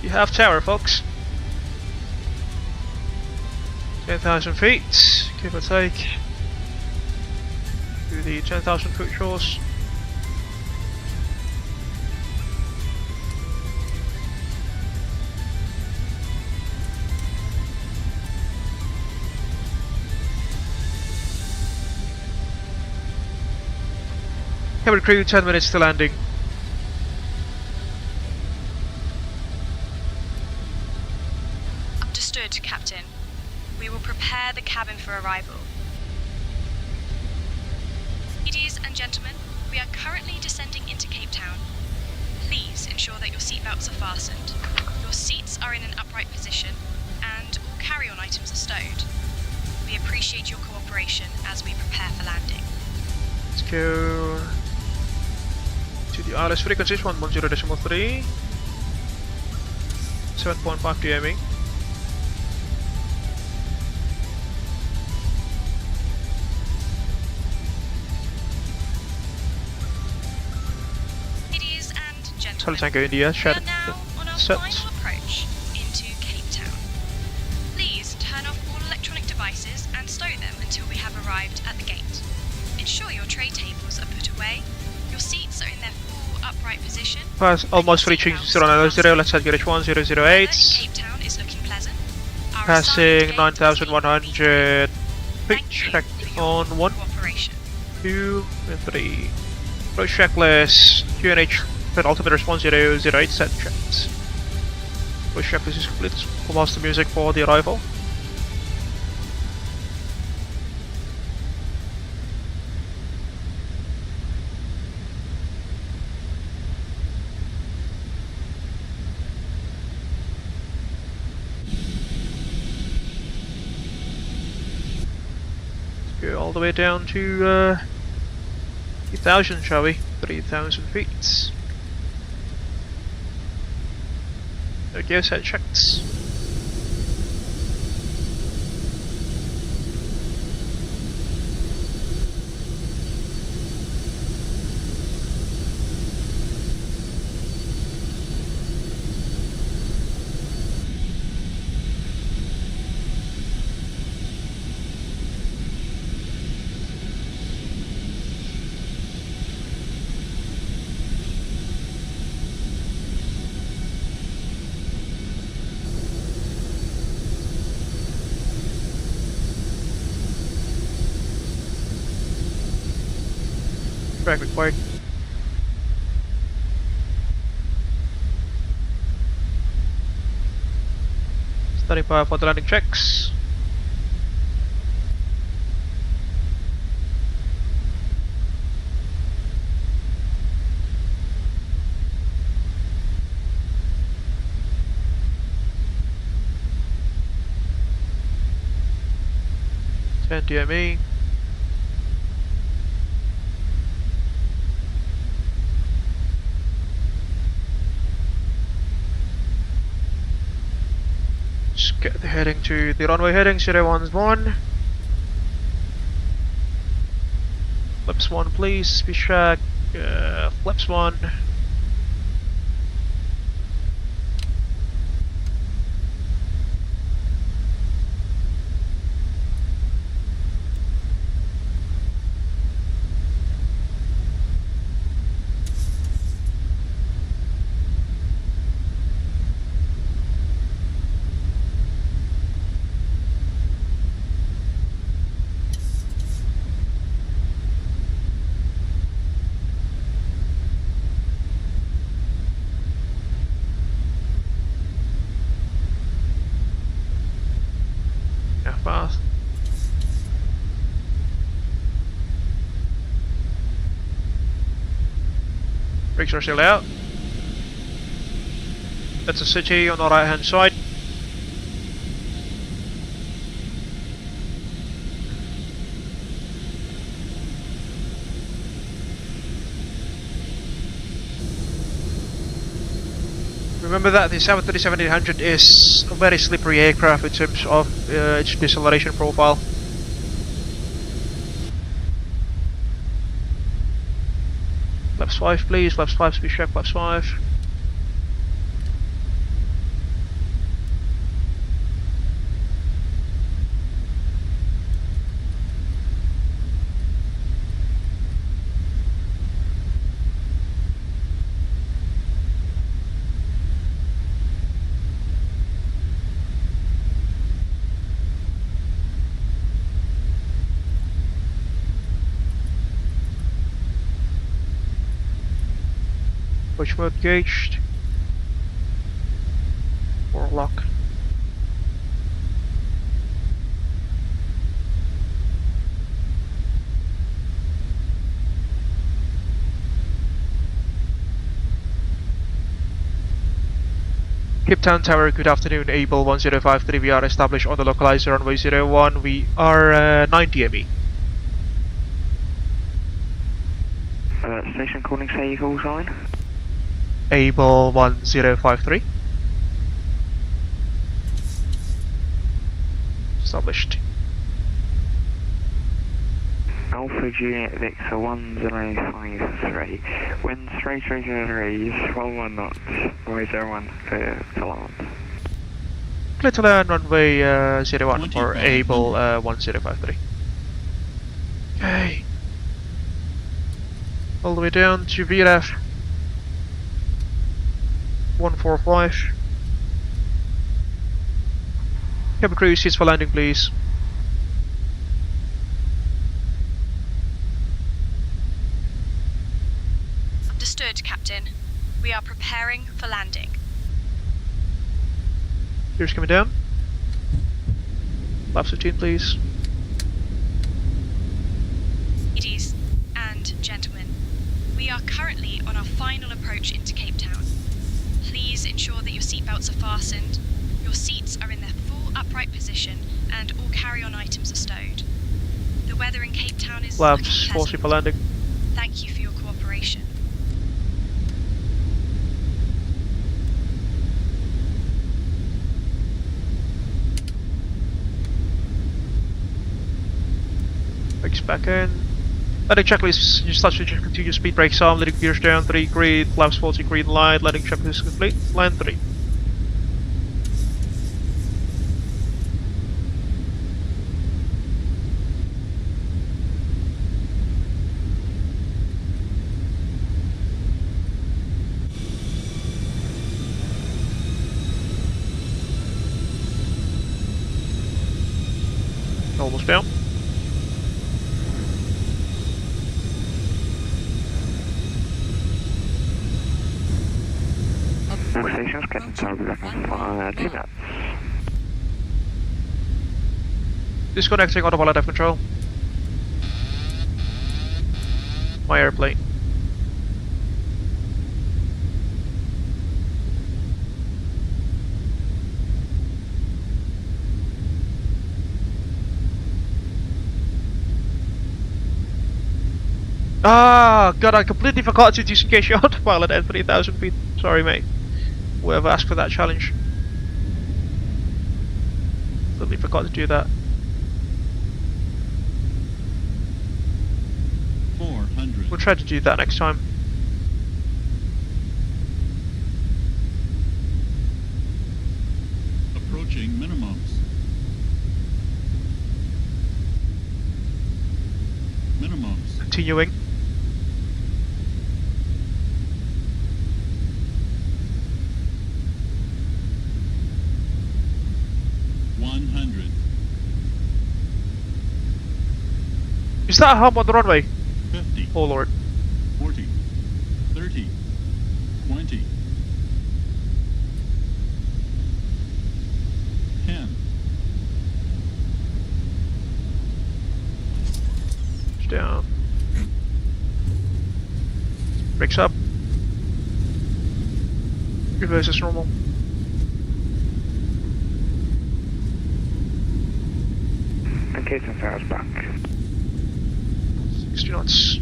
You have tower, folks. 10,000 feet, give or take, to the 10,000 foot shores. Cabin crew, 10 minutes to landing. Understood, Captain. We will prepare the cabin for arrival. Ladies and gentlemen, we are currently descending into Cape Town. Please ensure that your seatbelts are fastened, your seats are in an upright position, and all carry-on items are stowed. We appreciate your cooperation as we prepare for landing. Let's go to the ILS frequencies 110.3, 7.5 DME. Charlie Tango India, set. Final approach into Cape Town. Please turn off all electronic devices and stow them until we have arrived at the gate. Ensure your tray tables are put away, your seats are in their full upright position. Almost reaching 090, let's head gauge 1008. Cape Town is looking pleasant. Passing 9,100 feet, checked on 1, 2, and 3. Approach checklist, QNH. Altimeter response 008 set checked. Push checklist is complete. Full master music for the arrival. Let's go all the way down to 3,000, shall we? 3,000 feet. There we go, set checks. Back required. Standing by for the landing checks. DME. Just get the heading to the runway heading 011. Flips 1 please, speed track, flips 1. are still out. That's a city on the right hand side. Remember that the 737-800 is a very slippery aircraft in terms of its deceleration profile. Flaps 5 please, flaps 5 speed check, flaps 5. Push mode gauged. Or lock. Cape Town Tower, good afternoon. Abel 1053, we are established on the localizer runway 01. We are 90 ME. Station calling, say your call sign. Abel 1053. Established. Alpha Juliet Victor 1053. Wind 3303, 11 knots, runway 01 to land. Clear to land runway 01 for Abel 1053. Okay. All the way down to VRF 145. Cabin crew, seats for landing please. Understood, Captain. We are preparing for landing. Gears coming down. Flaps 15 please. Ladies and gentlemen, we are currently on our final approach into Cape Town. Please ensure that your seatbelts are fastened, your seats are in their full upright position, and all carry-on items are stowed. The weather in Cape Town is Flaps 40 for landing. Thank you for your cooperation. Brakes back in. Landing checklist, you start switching continuous speed brakes on, letting gears down, 3 green, flaps 40 green light, landing checklist complete, land 3. Almost down. Stations getting started for 2 minutes. Disconnecting autopilot F control. My airplane. Ah, God, I completely forgot to disengage your autopilot at 3,000 feet. Sorry, mate. Whoever asked for that challenge. Completely forgot to do that. 400. We'll try to do that next time. Approaching minimums. Minimums. Continuing. Is that a hump on the runway? 50. Oh lord. 40. 30. 20. 10. Down. Brakes up. Reverse as normal. Okay, some fires back. 60 knots.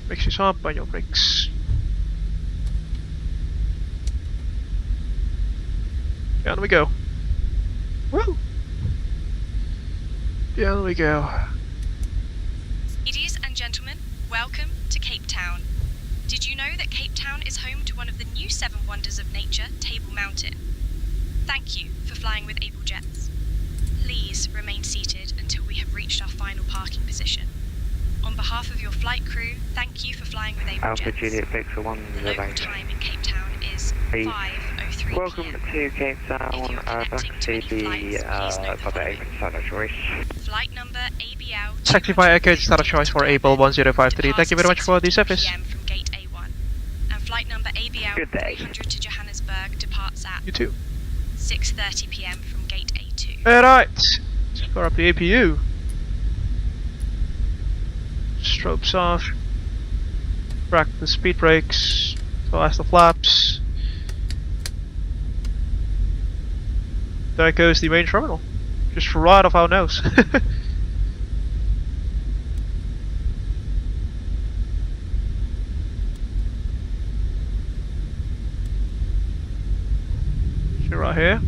Brakes is up, manual brakes. Down we go. Woo! Down we go. Ladies and gentlemen, welcome to Cape Town. Did you know that Cape Town is home to one of the new 7 wonders of nature, Table Mountain? Thank you for flying with Abel Jets. Please remain seated until we have reached our final parking position. On behalf of your flight crew, thank you for flying with Abel Alpha Jets. Juliet Victor 1 The local time in Cape Town is 5:03 Welcome p.m. to Cape Town. Back to the public starter choice. Flight number ABL Taxi by Echo, start a choice for Abel 1053. Thank you very much for the service. PM from gate A1. And flight number ABL 300 to Johannesburg departs at You too. 6:30 p.m. from gate A2. Alright, let's power up the APU. Strobes off. Crack the speed brakes. Blast the flaps. There goes the main terminal. Just right off our nose. Right here.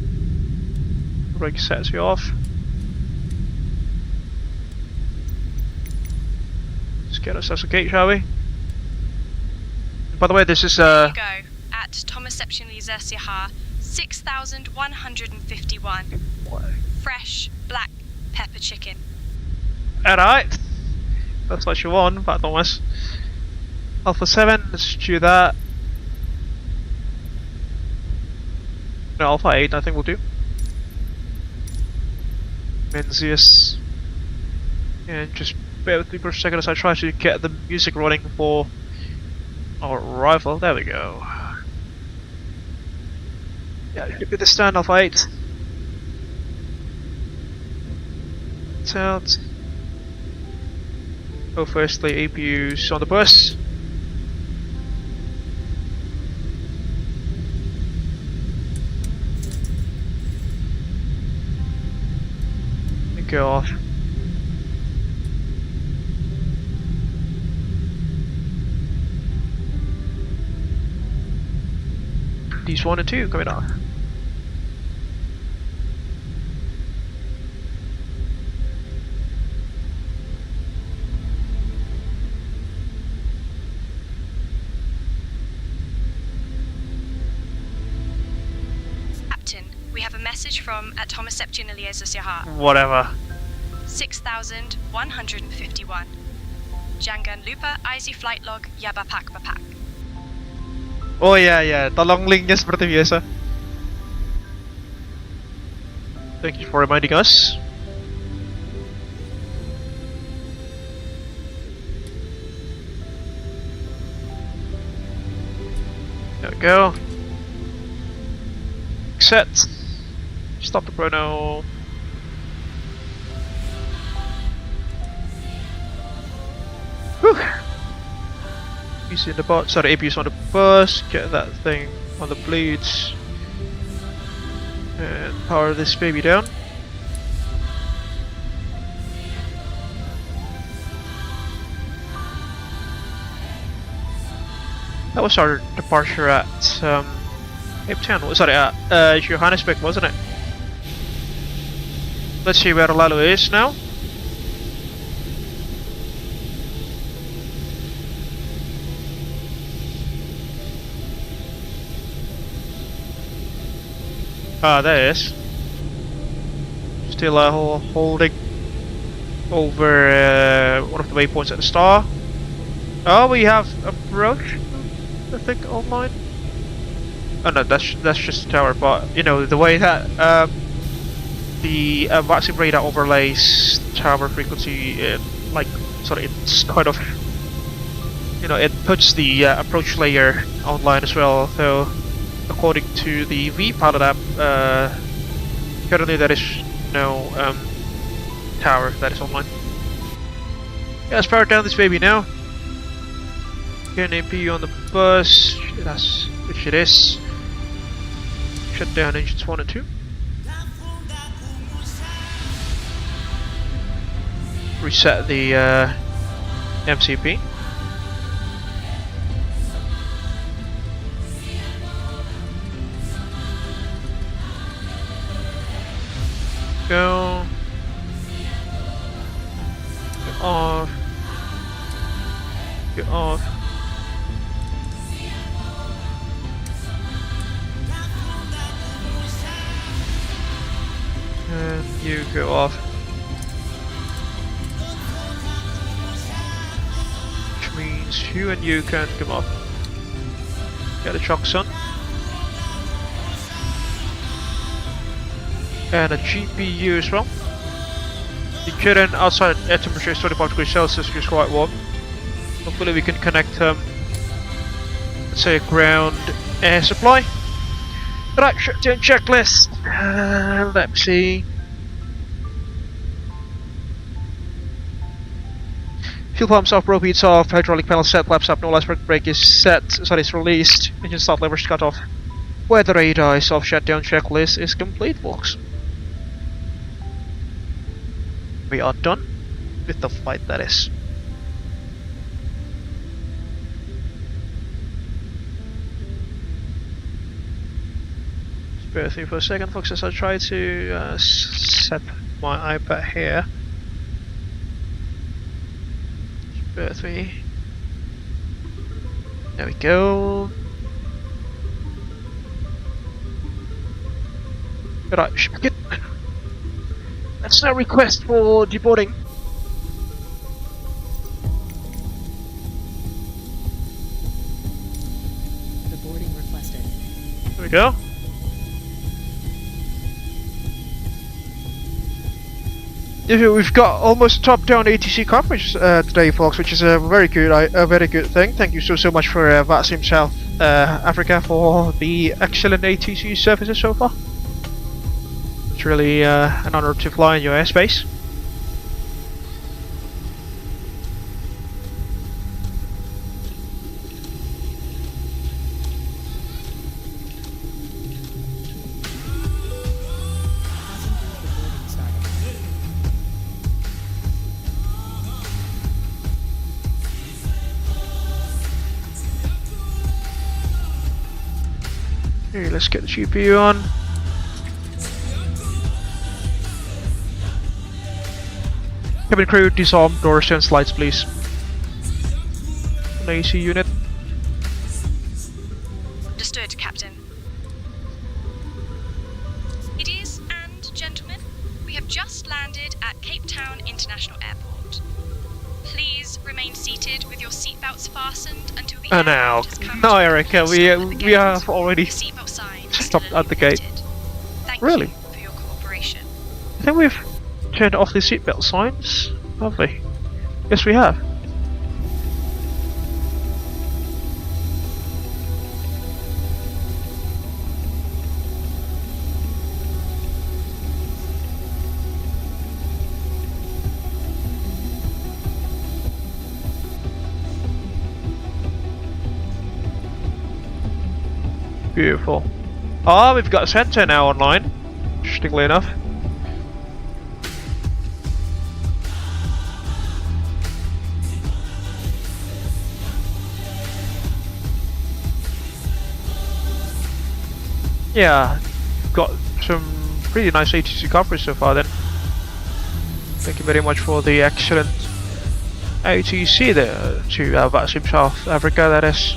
Brake sets you off. Let's get ourselves a gate, shall we? By the way, this is There you go, at Thomas Epshinley's Sierra, 6,151. Fresh black pepper chicken. alright. That's what you want, but Thomas. Alpha 7, let's do that. No, Alpha 8 I think will do. Menzies. And just bear with me for a second as I try to get the music running for our arrival. There we go. Yeah, it should be the stand Alpha 8. It's out. Oh, firstly, APUs on the bus. Go off. These 1 and 2 coming off. Captain, we have a message from at Thomas Septian Elias Sierra. Whatever. 6,151. Jangan lupa isi flight log ya bapak. Oh ya ya, tolong linknya seperti biasa. Thank you for reminding us. There we go. Set. Stop the chrono. Whew. APU's in the bot. Sorry, APU's on the bus. Get that thing on the bleeds. And power this baby down. That was our departure at Cape Town. Sorry, at Johannesburg, wasn't it? Let's see where Lalo is now. Ah, there it is. Still holding over one of the waypoints at the star. Oh, we have approach, I think, online. Oh no, that's just the tower. But you know the way that the VATSIM radar overlays tower frequency, it's kind of, you know, it puts the approach layer online as well. So according to the vPilot app, currently there is no tower that is online. Yeah, let's power down this baby now. Get an APU on the bus, which it is. Shut down engines 1 and 2. Reset the MCP. Go. Get off. Get off. And you go off. Which means you and you can come off. Get a chocks on. And a GPU as well. The current outside air temperature is 25 degrees Celsius, which is quite warm. Hopefully we can connect let's say a ground air supply. Right, shutdown checklist. Let me see. Fuel pumps off, rope heats off, hydraulic panel set, flaps up, no last brake is set, sorry, it's released, engine start levers cut off. Weather radar is off, shutdown checklist is complete, folks. We are done with the flight, that is. Bear with me for a second, folks, as I try to set my iPad here. Bear with me. There we go. Right, good. Let's now request for deboarding. Deboarding requested. There we go. We've got almost top-down ATC coverage today, folks, which is a very good thing. Thank you so much for VATSIM South Africa for the excellent ATC services so far. It's really an honor to fly in your airspace. Here, let's get the GPU on. Cabin crew, disarm doors and slides, please. An AC unit. Understood, Captain. Ladies and gentlemen, we have just landed at Cape Town International Airport. Please remain seated with your seatbelts fastened until the Now, no, Erica, we have already stopped at the gate. Really? For your cooperation. I think we've turned off the seatbelt signs, have we? Yes, we have. Beautiful. Ah, we've got a center now online, interestingly enough. Yeah, got some pretty nice ATC coverage so far then. Thank you very much for the excellent ATC there to VATSIM South Africa, that is.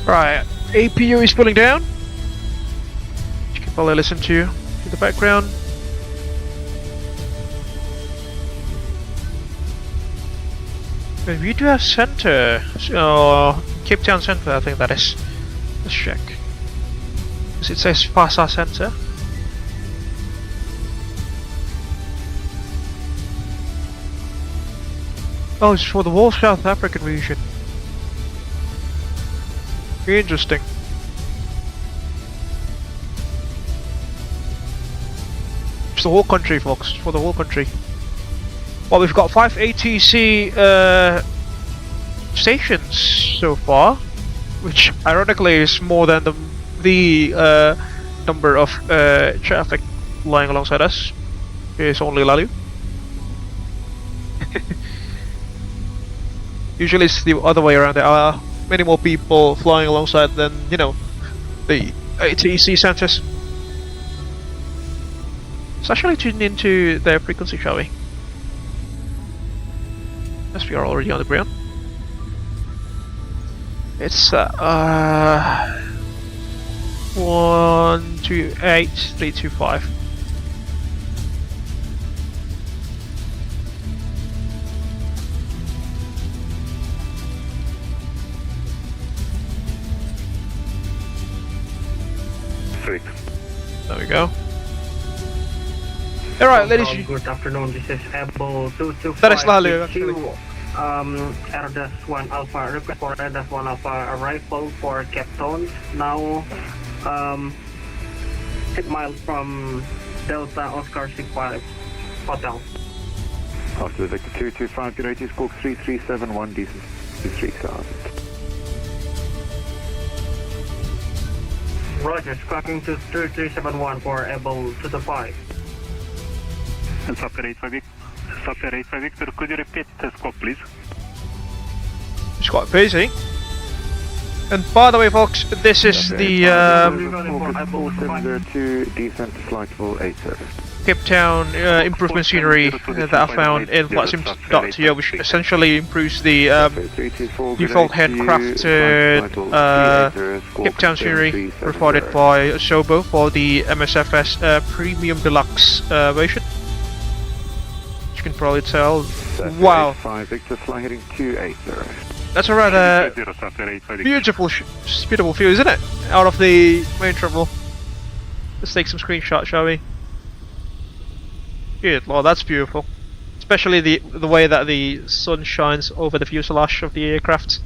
Right, APU is pulling down. You can probably listen to the background. But we do have center, Cape Town center, I think that is. Let's check. Because it says FASA center. Oh, it's for the whole South African region. Interesting. It's the whole country, folks. It's for the whole country. Well, we've got 5 ATC stations so far, which ironically is more than the number of traffic lying alongside us. It's only Lalu. Usually it's the other way around. There are many more people flying alongside than, you know, the ATC centers. Let's actually tune into their frequency, shall we? As we are already on the ground. It's 128,325. Sweet. There we go. Alright, ladies. Good afternoon, this is Abel 225. That is Lalu, actually. Air-1 Alpha, request for Air-1 Alpha arrival for Cape Town. Now, 6 miles from Delta Oscar 65 Hotel. After the Victor 225, United Squawk 3371, decent to 3000. Roger, squawking to 3371 for Abel 225. And Software 85 Victor, could you repeat the squawk, please? It's quite busy. And by the way, folks, this is the descent to flight level 80. Cape Town improvement scenery that I found in VATSIM.to, which essentially improves the default handcrafted Cape Town scenery provided by Sobo for the MSFS Premium Deluxe version. As you can probably tell. Wow. Victor, fly heading 280. That's a rather beautiful view, isn't it? Out of the main terminal. Let's take some screenshots, shall we? Good lord, that's beautiful. Especially the way that the sun shines over the fuselage of the aircraft.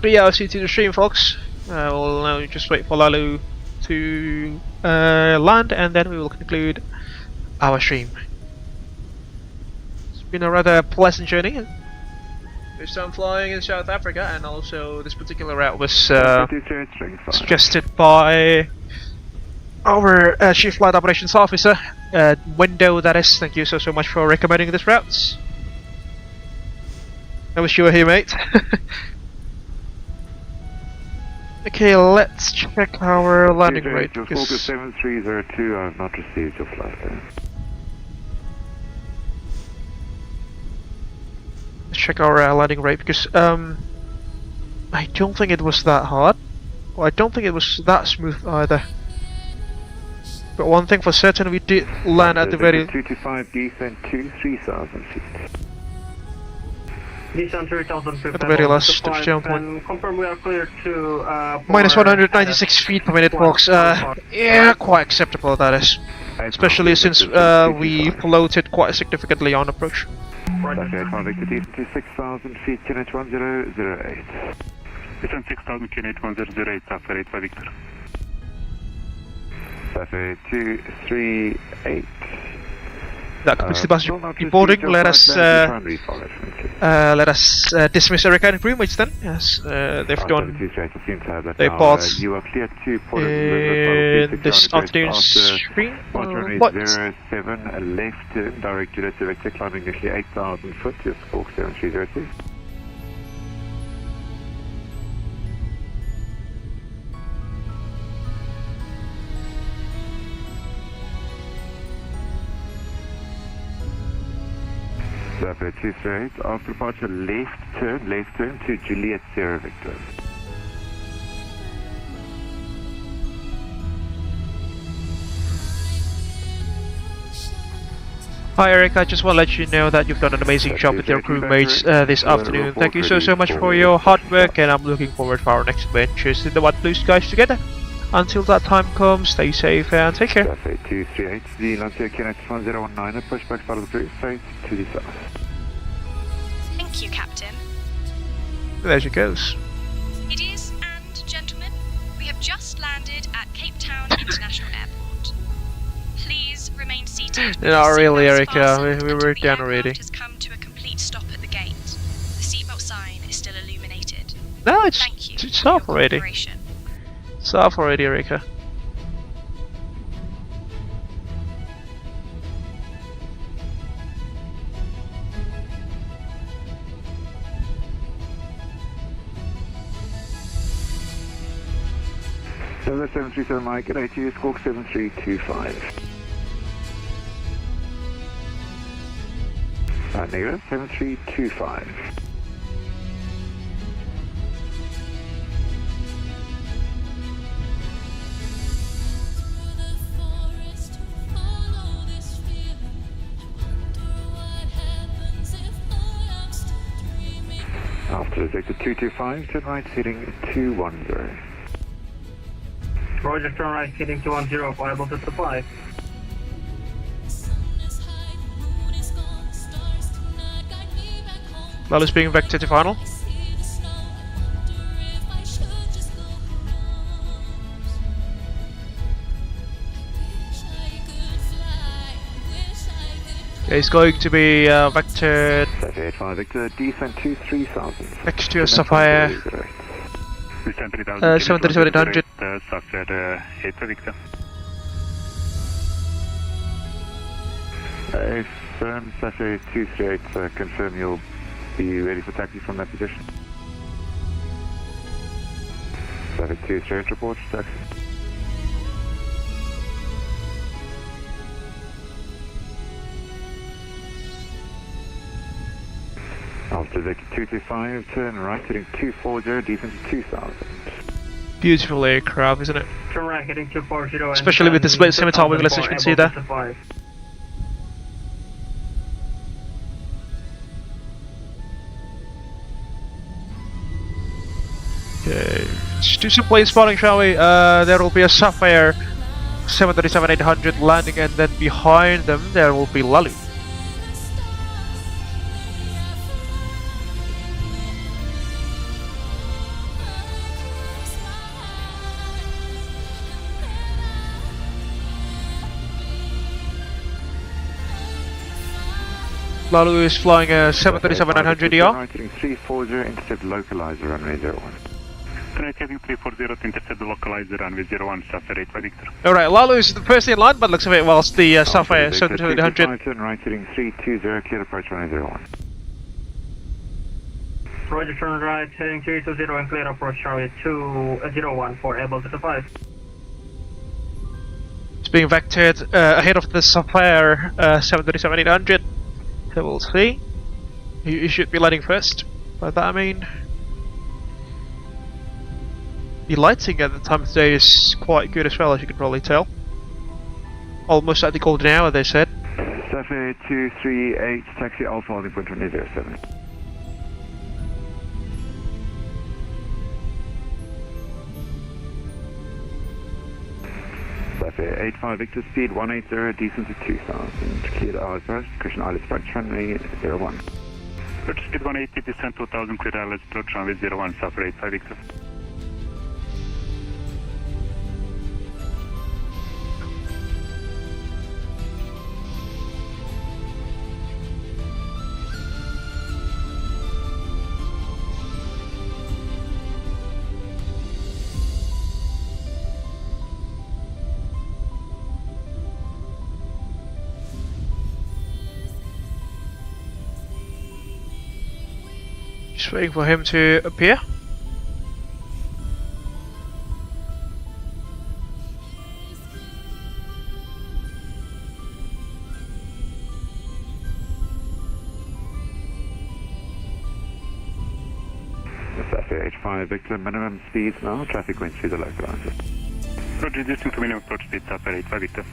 But yeah, I'll see you to the stream, folks. We'll now just wait for Lalu to land, and then we will conclude our stream. It's been a rather pleasant journey. First time flying in South Africa, and also this particular route was suggested by our Chief Flight Operations Officer, Window, that is. Thank you so much for recommending this route. I wish you were here, mate. Okay, let's check our landing rate. Focus 7302, I have not received your flight there. Let's check our landing rate, because I don't think it was that hard. Well, I don't think it was that smooth either. But one thing for certain, we did land at the very... 225 descent to 3000 feet. Descent 3000 feet. At the very last touchdown point. Confirm we are clear to... minus 196 feet per minute, folks. Yeah, quite acceptable, that is. Especially since we floated quite significantly on approach. Victor, descent to 6000 feet, QNH 1008. Descent 6000, QNH 1008, Software 85 Victor. Software 238. That completes the bus reporting. Let us dismiss our recording crew mates then. Yes, they've done their parts you are clear to in this afternoon's stream. 107 left, direct to Victor, climbing initially 8,000 foot, just squawk 7302. Sapphire 238, after departure left turn to Juliet Sierra Victor. Hi Eric, I just want to let you know that you've done an amazing job with your crewmates this afternoon. Thank you so much for your hard work, and I'm looking forward to our next adventures in the White Blue Skies together. Until that time comes, stay safe and take care. 238, the Lancia Kinetic 1019, push back start of the cruise, face to the south. Thank you, Captain. There she goes. Ladies and gentlemen, we have just landed at Cape Town International Airport. Please remain seated. Not really, Erica. We were down already. Has come to a complete stop at the gate. The seatbelt sign is still illuminated. No, it's off already. Cooperation. It's off already, Erica. Delta 737 Mike at ATU Squawk 7325. Negative 7325. After detected 225, turn right heading 210. Roger, turn right heading 210, viable to supply. Lalo's being vectored to final. He's going to be vectored Victor, descent to 3000. next to a Sapphire 737-800. Firm Sapphire 238, confirm you'll be ready for taxi from that position. Sapphire 238 reports taxi. After Victor 225, turn right heading 240, descent to 2000. Beautiful aircraft, isn't it? Turn right heading 240. Especially with the split scimitar wigglers, as you can see there. Okay, let's do some plane spotting, shall we? There will be a Sapphire 737-800 landing, and then behind them there will be Lalu. Lalu is flying a 737-900ER. Right heading 340, intercept localizer runway 01. Tonight heading 340 to intercept the localizer runway 01, Sapphire 85 Victor. Alright, Lalu is the first in line, but looks a bit whilst the Sapphire 737-800. Turn right heading 320, clear approach runway 01. Roger, turn right heading 320 and clear approach runway 201 for Abel Jets 5. It's being vectored ahead of the Sapphire 737-800. So we'll see. You should be landing first. By that I mean, the lighting at the time of day is quite good as well, as you can probably tell. Almost at the golden hour, they said. Sapphire 238, taxi Alpha holding point 2007. Sapphire 85 Victor, speed 180, descent to 2000. Cleared hours first, cushion islet approach runway 01. Good speed 180, descent 2000, cleared islet approach runway 01, Sapphire 85 Victor. Just waiting for him to appear. 885 Victor, minimum speed now, traffic winds through the localizer. Roger, reducing to minimum approach speed, Sapphire 85 Victor.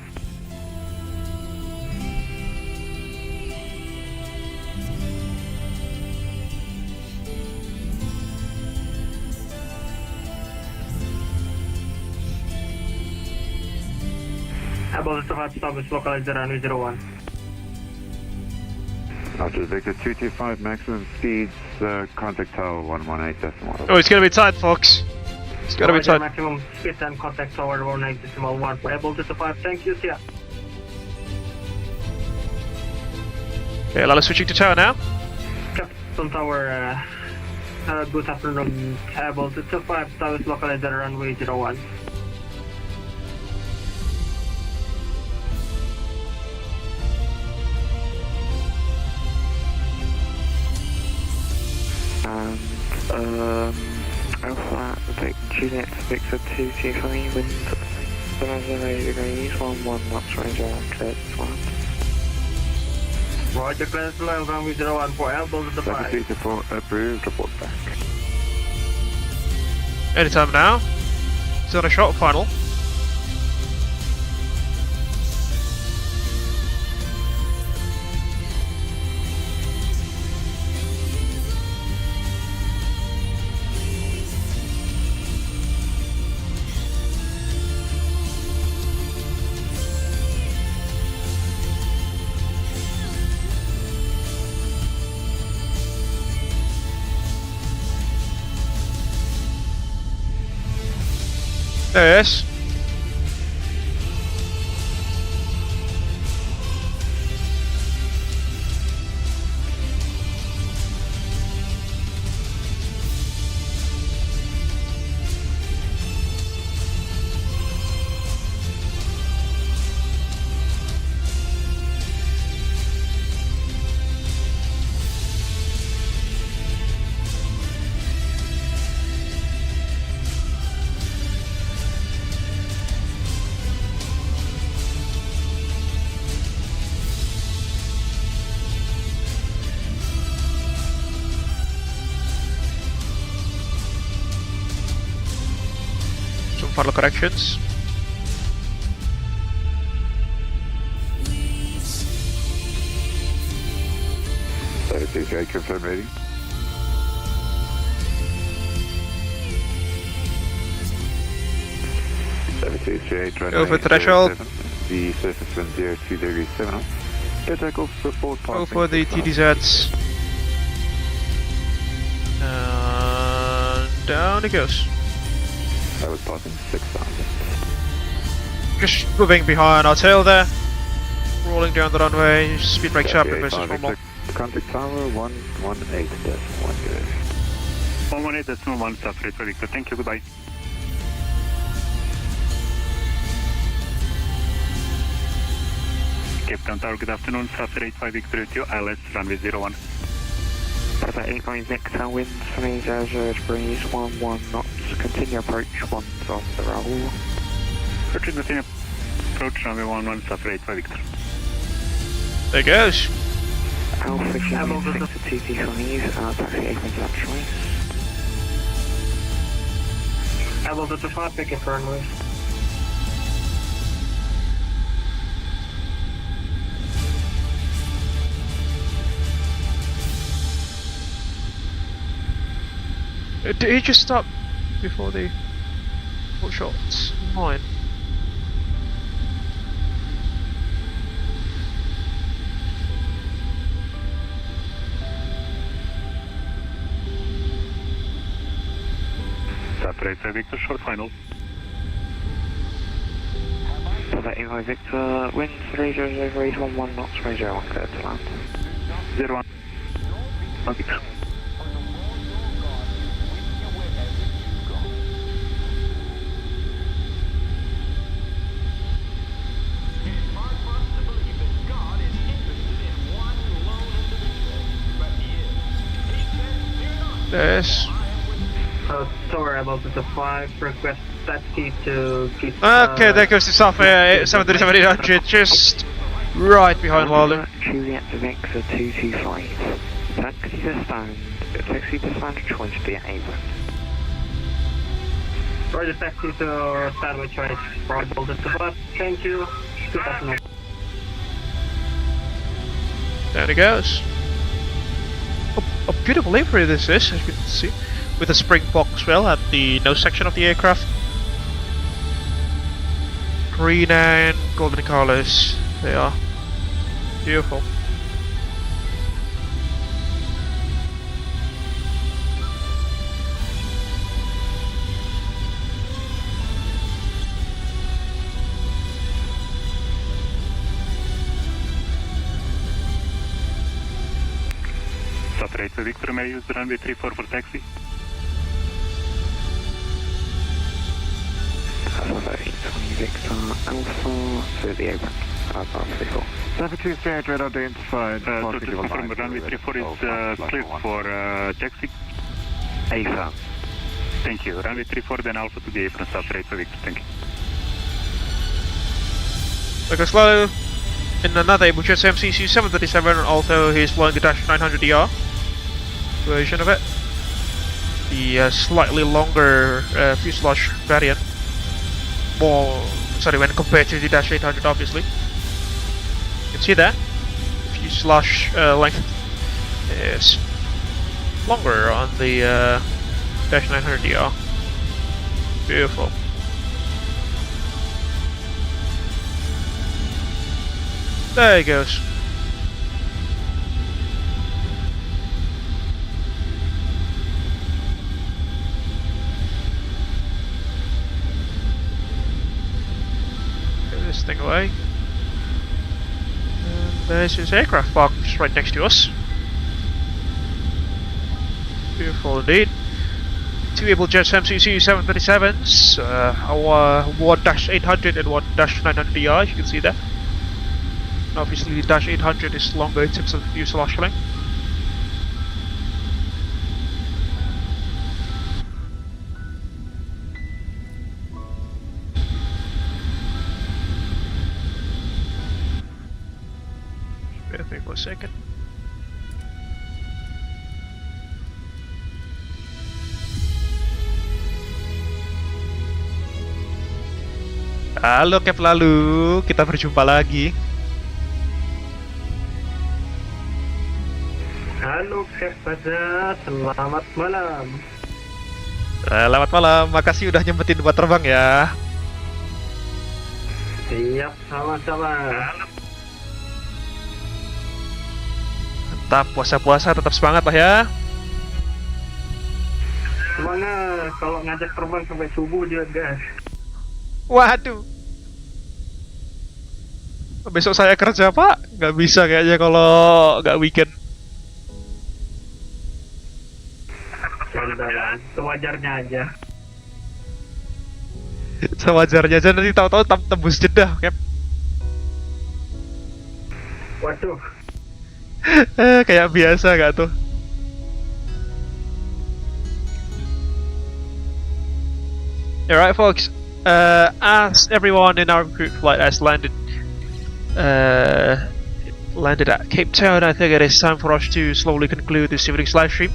Abel Jets 5 service localized at runway 01. Roger, Victor 225 maximum speeds, contact tower 118.1. Oh, it's gonna be tight, folks. It's gotta be tight. Maximum speed and contact tower 118.1 for Abel Jets 5. Thank you, see ya. Okay, Lala switching to tower now. Captain Tower, good afternoon. Abel Jets 5 service localized at runway 01. Alpha, Juliet, Victor 225, wind 708 degrees, 11 knots, range around, cleared, flat. Roger, clearance line, runway 01 for Abel Jets 5. 224 approved, report back. Anytime now. Still on a short final. There it is. Final corrections. Okay, confirm ready. Over threshold. The surface wind 02 degrees 7 knots. Go take off report passing. Go for the TDZs. And down it goes. I was passing 6,000. Just moving behind our tail there. Rolling down the runway, speed brake sharp and versus normal. Contact tower 118.10. 118.1 Sapphire 85 Victor, thank you, goodbye. Cape Town Tower, good afternoon, Sapphire 85 Victor with you, ILS, runway 01. Papa 85 Victor, winds 300 degrees, 11 knots, continue approach, one's off the roll. Roger, continue approach, runway 11, Sapphire 85 Victor. There goes. Alpha Juliet, Victor 225, taxi 8 flat choice. Abel Jets 5, picking for runway. Did he just stop before the full shots? Mine. Sapphire 85 Victor, short final. Papa 85 Victor, winds 300 degrees, 11 knots, range 01, cleared to land. 01. Victor. Yes. Tower Abel Jets 5, request taxi to keep. Okay, there goes the Sapphire 737-800, just right behind Walden. Juliet Victor 225. Taxi to stand choice be at Abel. Roger, taxi to Starway Choice, arrival to Batten. Thank you. 2000. There it goes. A beautiful livery this is, as you can see, with a springbok as well at the nose section of the aircraft. Green and golden colors, they are beautiful. Saturate Victor, may I use the runway 34 for taxi? Victor Alpha to the open. Alpha 34. 723 radar identified. So to confirm, runway 34 is cleared for taxi. Affirm. Thank you. Runway 34, then Alpha to the apron, saturate Victor. Thank you. Because slow in another Abel Jets MCC 737, although he's flying the Dash 900DR version of it. The slightly longer fuselage variant. When compared to the Dash 800, obviously. You can see that. The fuselage length is longer on the Dash 900DR. Beautiful. There he goes. Get this thing away. And there's his aircraft parked just right next to us. Beautiful indeed. Two Abel Jets MCC 737s, one Dash 800 and one Dash 900DR, as you can see there. Obviously the Dash 800 is longer in terms of fuselage length. Bear with me for a second. Halo Cap Lalu, kita berjumpa lagi. Halo Kepada, selamat malam. Selamat malam, makasih udah nyempetin buat terbang ya. Siap, sama-sama. Tetap puasa-puasa, tetap semangat lah ya. Semangat, kalau ngajak terbang sampai subuh dia gas. Waduh. Besok saya kerja pak, nggak bisa kayaknya kalau nggak weekend. Sewajarnya aja. Sewajarnya aja, nanti tahu-tahu tembus Jeddah, Cap. Waduh. Kayak biasa gak tuh? Alright folks, as everyone in our group flight has landed at Cape Town, I think it is time for us to slowly conclude this evening's live stream.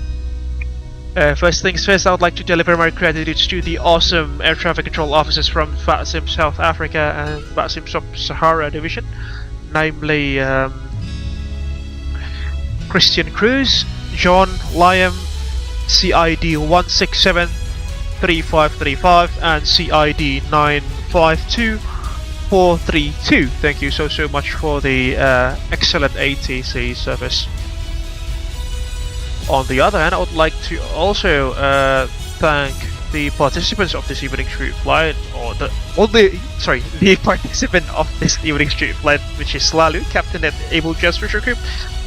First things first, I would like to deliver my gratitude to the awesome air traffic control officers from VATSIM South Africa and VATSIM Sub-Sahara Division, namely Christian Cruz, John Liam, CID 1673535 and CID 952432. Thank you so much for the excellent ATC service. On the other hand, I would like to also thank the participants of this evening's group flight, the participant of this evening's group flight, which is Slalu, captain at Abel Jets Virtual Group.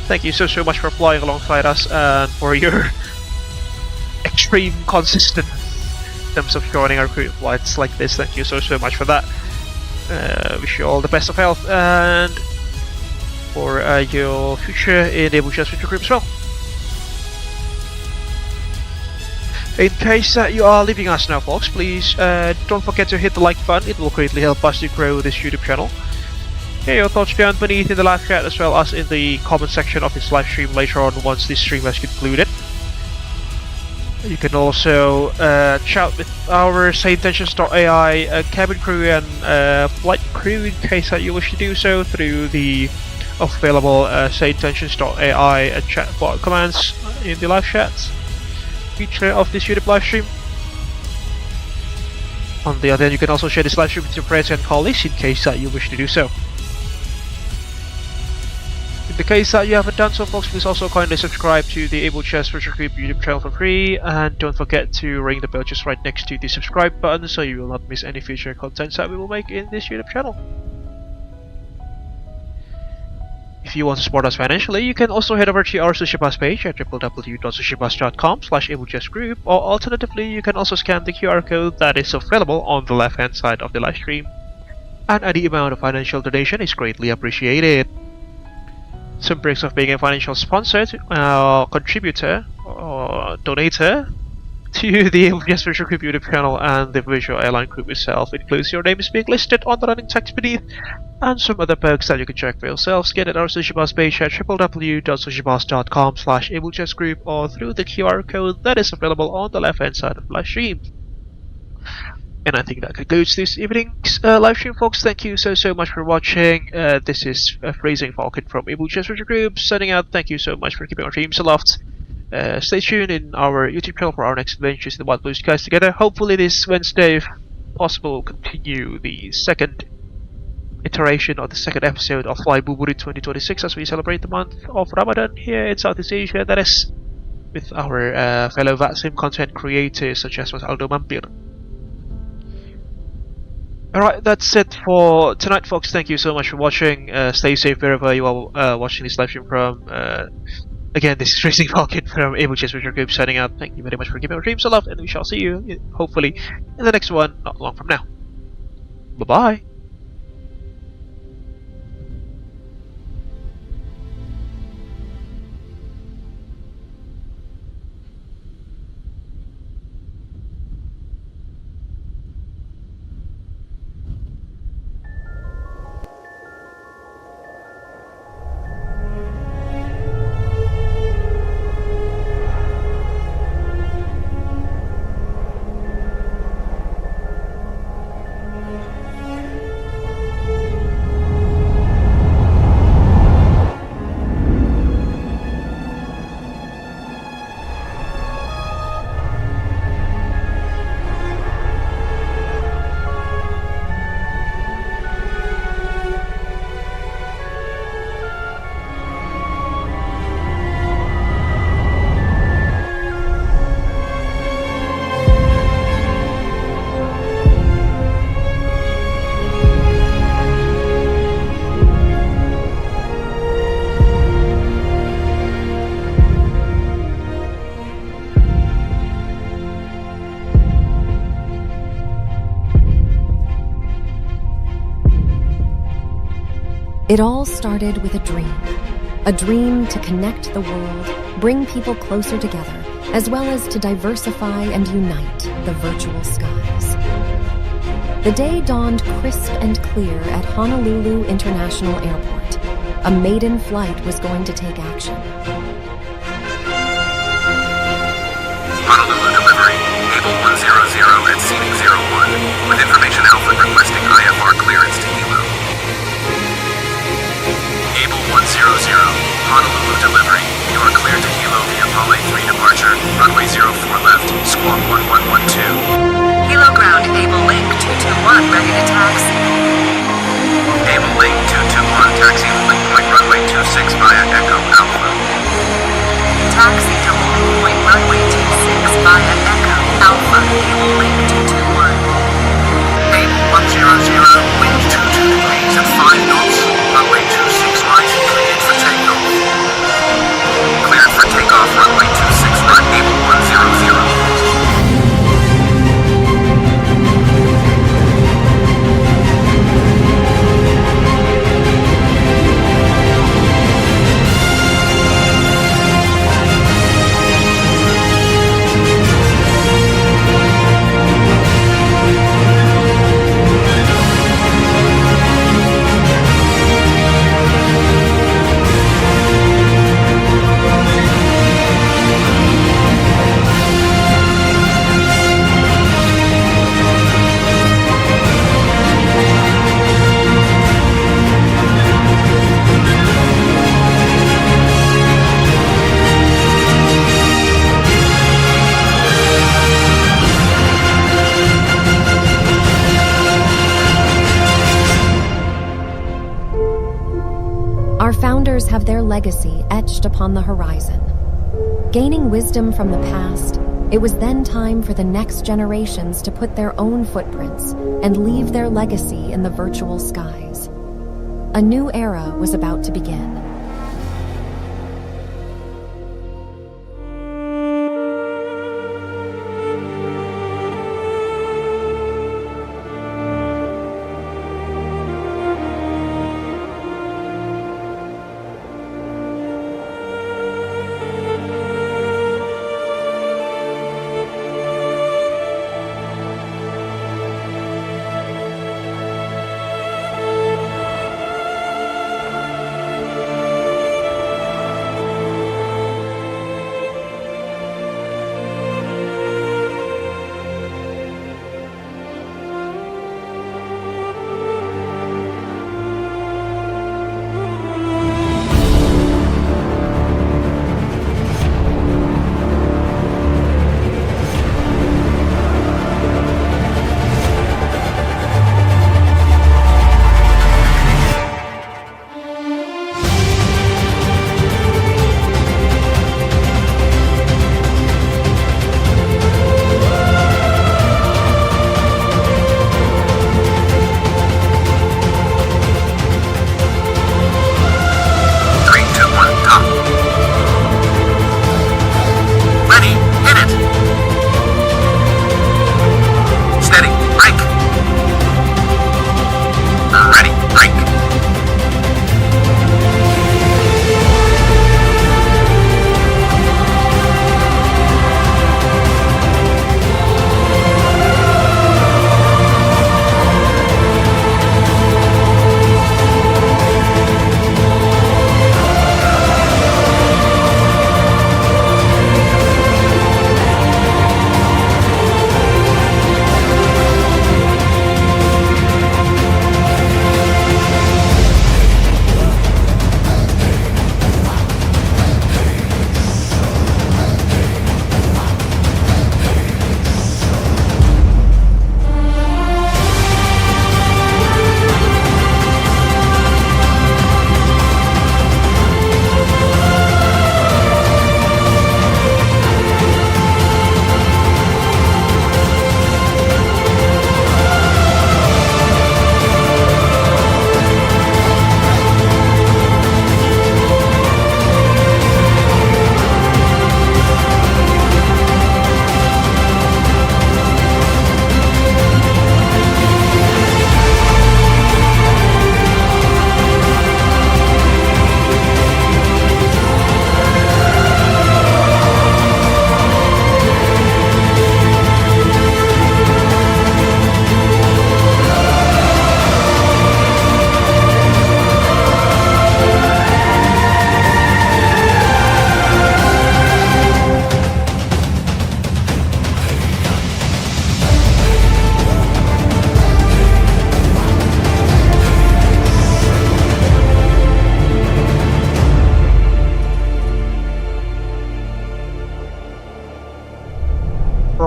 Thank you so much for flying alongside us and for your extreme consistency in terms of joining our group flights like this. Thank you so much for that. Wish you all the best of health and for your future in Abel Jets Virtual Group as well. In case that you are leaving us now folks, please don't forget to hit the like button. It will greatly help us to grow this YouTube channel. Get your thoughts down beneath in the live chat as well as in the comment section of this live stream later on once this stream has concluded. You can also chat with our SayIntentions.ai cabin crew and flight crew in case that you wish to do so through the available SayIntentions.ai chat bot commands in the live chat feature of this YouTube live stream. On the other hand, you can also share this live stream with your friends and colleagues in case that you wish to do so. In the case that you haven't done so, folks, please also kindly subscribe to the Abel Jets Virtual Group YouTube channel for free, and don't forget to ring the bell just right next to the subscribe button so you will not miss any future contents that we will make in this YouTube channel. If you want to support us financially, you can also head over to our SushiBus page at www.sushibus.com/AbelJetsGroup, or alternatively, you can also scan the QR code that is available on the left hand side of the live stream. And any amount of financial donation is greatly appreciated. Some perks of being a financial sponsor, contributor, or donator to the Abel Jets Virtual Group YouTube channel and the Virtual Airline Group itself includes your name is being listed on the running text beneath, and some other perks that you can check for yourselves. Get at our SushiBus page at www.sushibus.com/AbelJetsGroup, or through the QR code that is available on the left hand side of the live stream. And I think that concludes this evening's live stream, folks. Thank you so much for watching. This is Freezing Falcon from Abel Jets Virtual Group signing out. Thank you so much for keeping our dreams aloft. Stay tuned in our YouTube channel for our next adventures in the wide blue skies together. Hopefully this Wednesday, if possible, will continue the second iteration of the second episode of Fly Buburi 2026 as we celebrate the month of Ramadan here in Southeast Asia, that is, with our fellow VATSIM content creators such as Aldo Mampir. Alright, that's it for tonight, folks. Thank you so much for watching. Stay safe wherever you are watching this live stream from. Again, this is Freezing Falcon from Abel Jets Virtual Group signing out. Thank you very much for giving our dreams a love, and we shall see you, hopefully, in the next one not long from now. Bye-bye. It all started with a dream to connect the world, bring people closer together, as well as to diversify and unite the virtual skies. The day dawned crisp and clear at Honolulu International Airport. A maiden flight was going to take action. Honolulu delivery, Abel 100 at seating 01, with information Alpha requesting IFR clearance to Hilo. Abel 100, Honolulu delivery, you are cleared to Hilo via Pale 3 departure, runway 04 left, squawk 1112. Hilo ground, Abel Link 221, ready to taxi. Abel Link 221, taxi Link Point runway 26 via Echo Alpha. Taxi to Link Point runway 26 via Echo Alpha, Abel Link 221. Abel 100, wind 22 degrees at 5 knots, runway 26 right, cleared for takeoff. Cleared for takeoff, runway 26 right, Abel 100. Our founders have their legacy etched upon the horizon. Gaining wisdom from the past, it was then time for the next generations to put their own footprints and leave their legacy in the virtual skies. A new era was about to begin.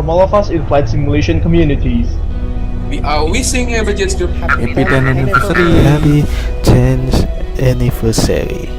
from all of us in flight simulation communities. We are wishing Abel Jets Group happy 10th anniversary. Happy 10th anniversary.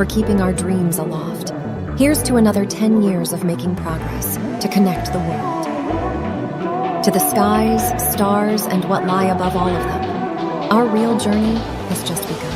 for keeping our dreams aloft. Here's to another 10 years of making progress to connect the world. To the skies, stars, and what lie above all of them, our real journey has just begun.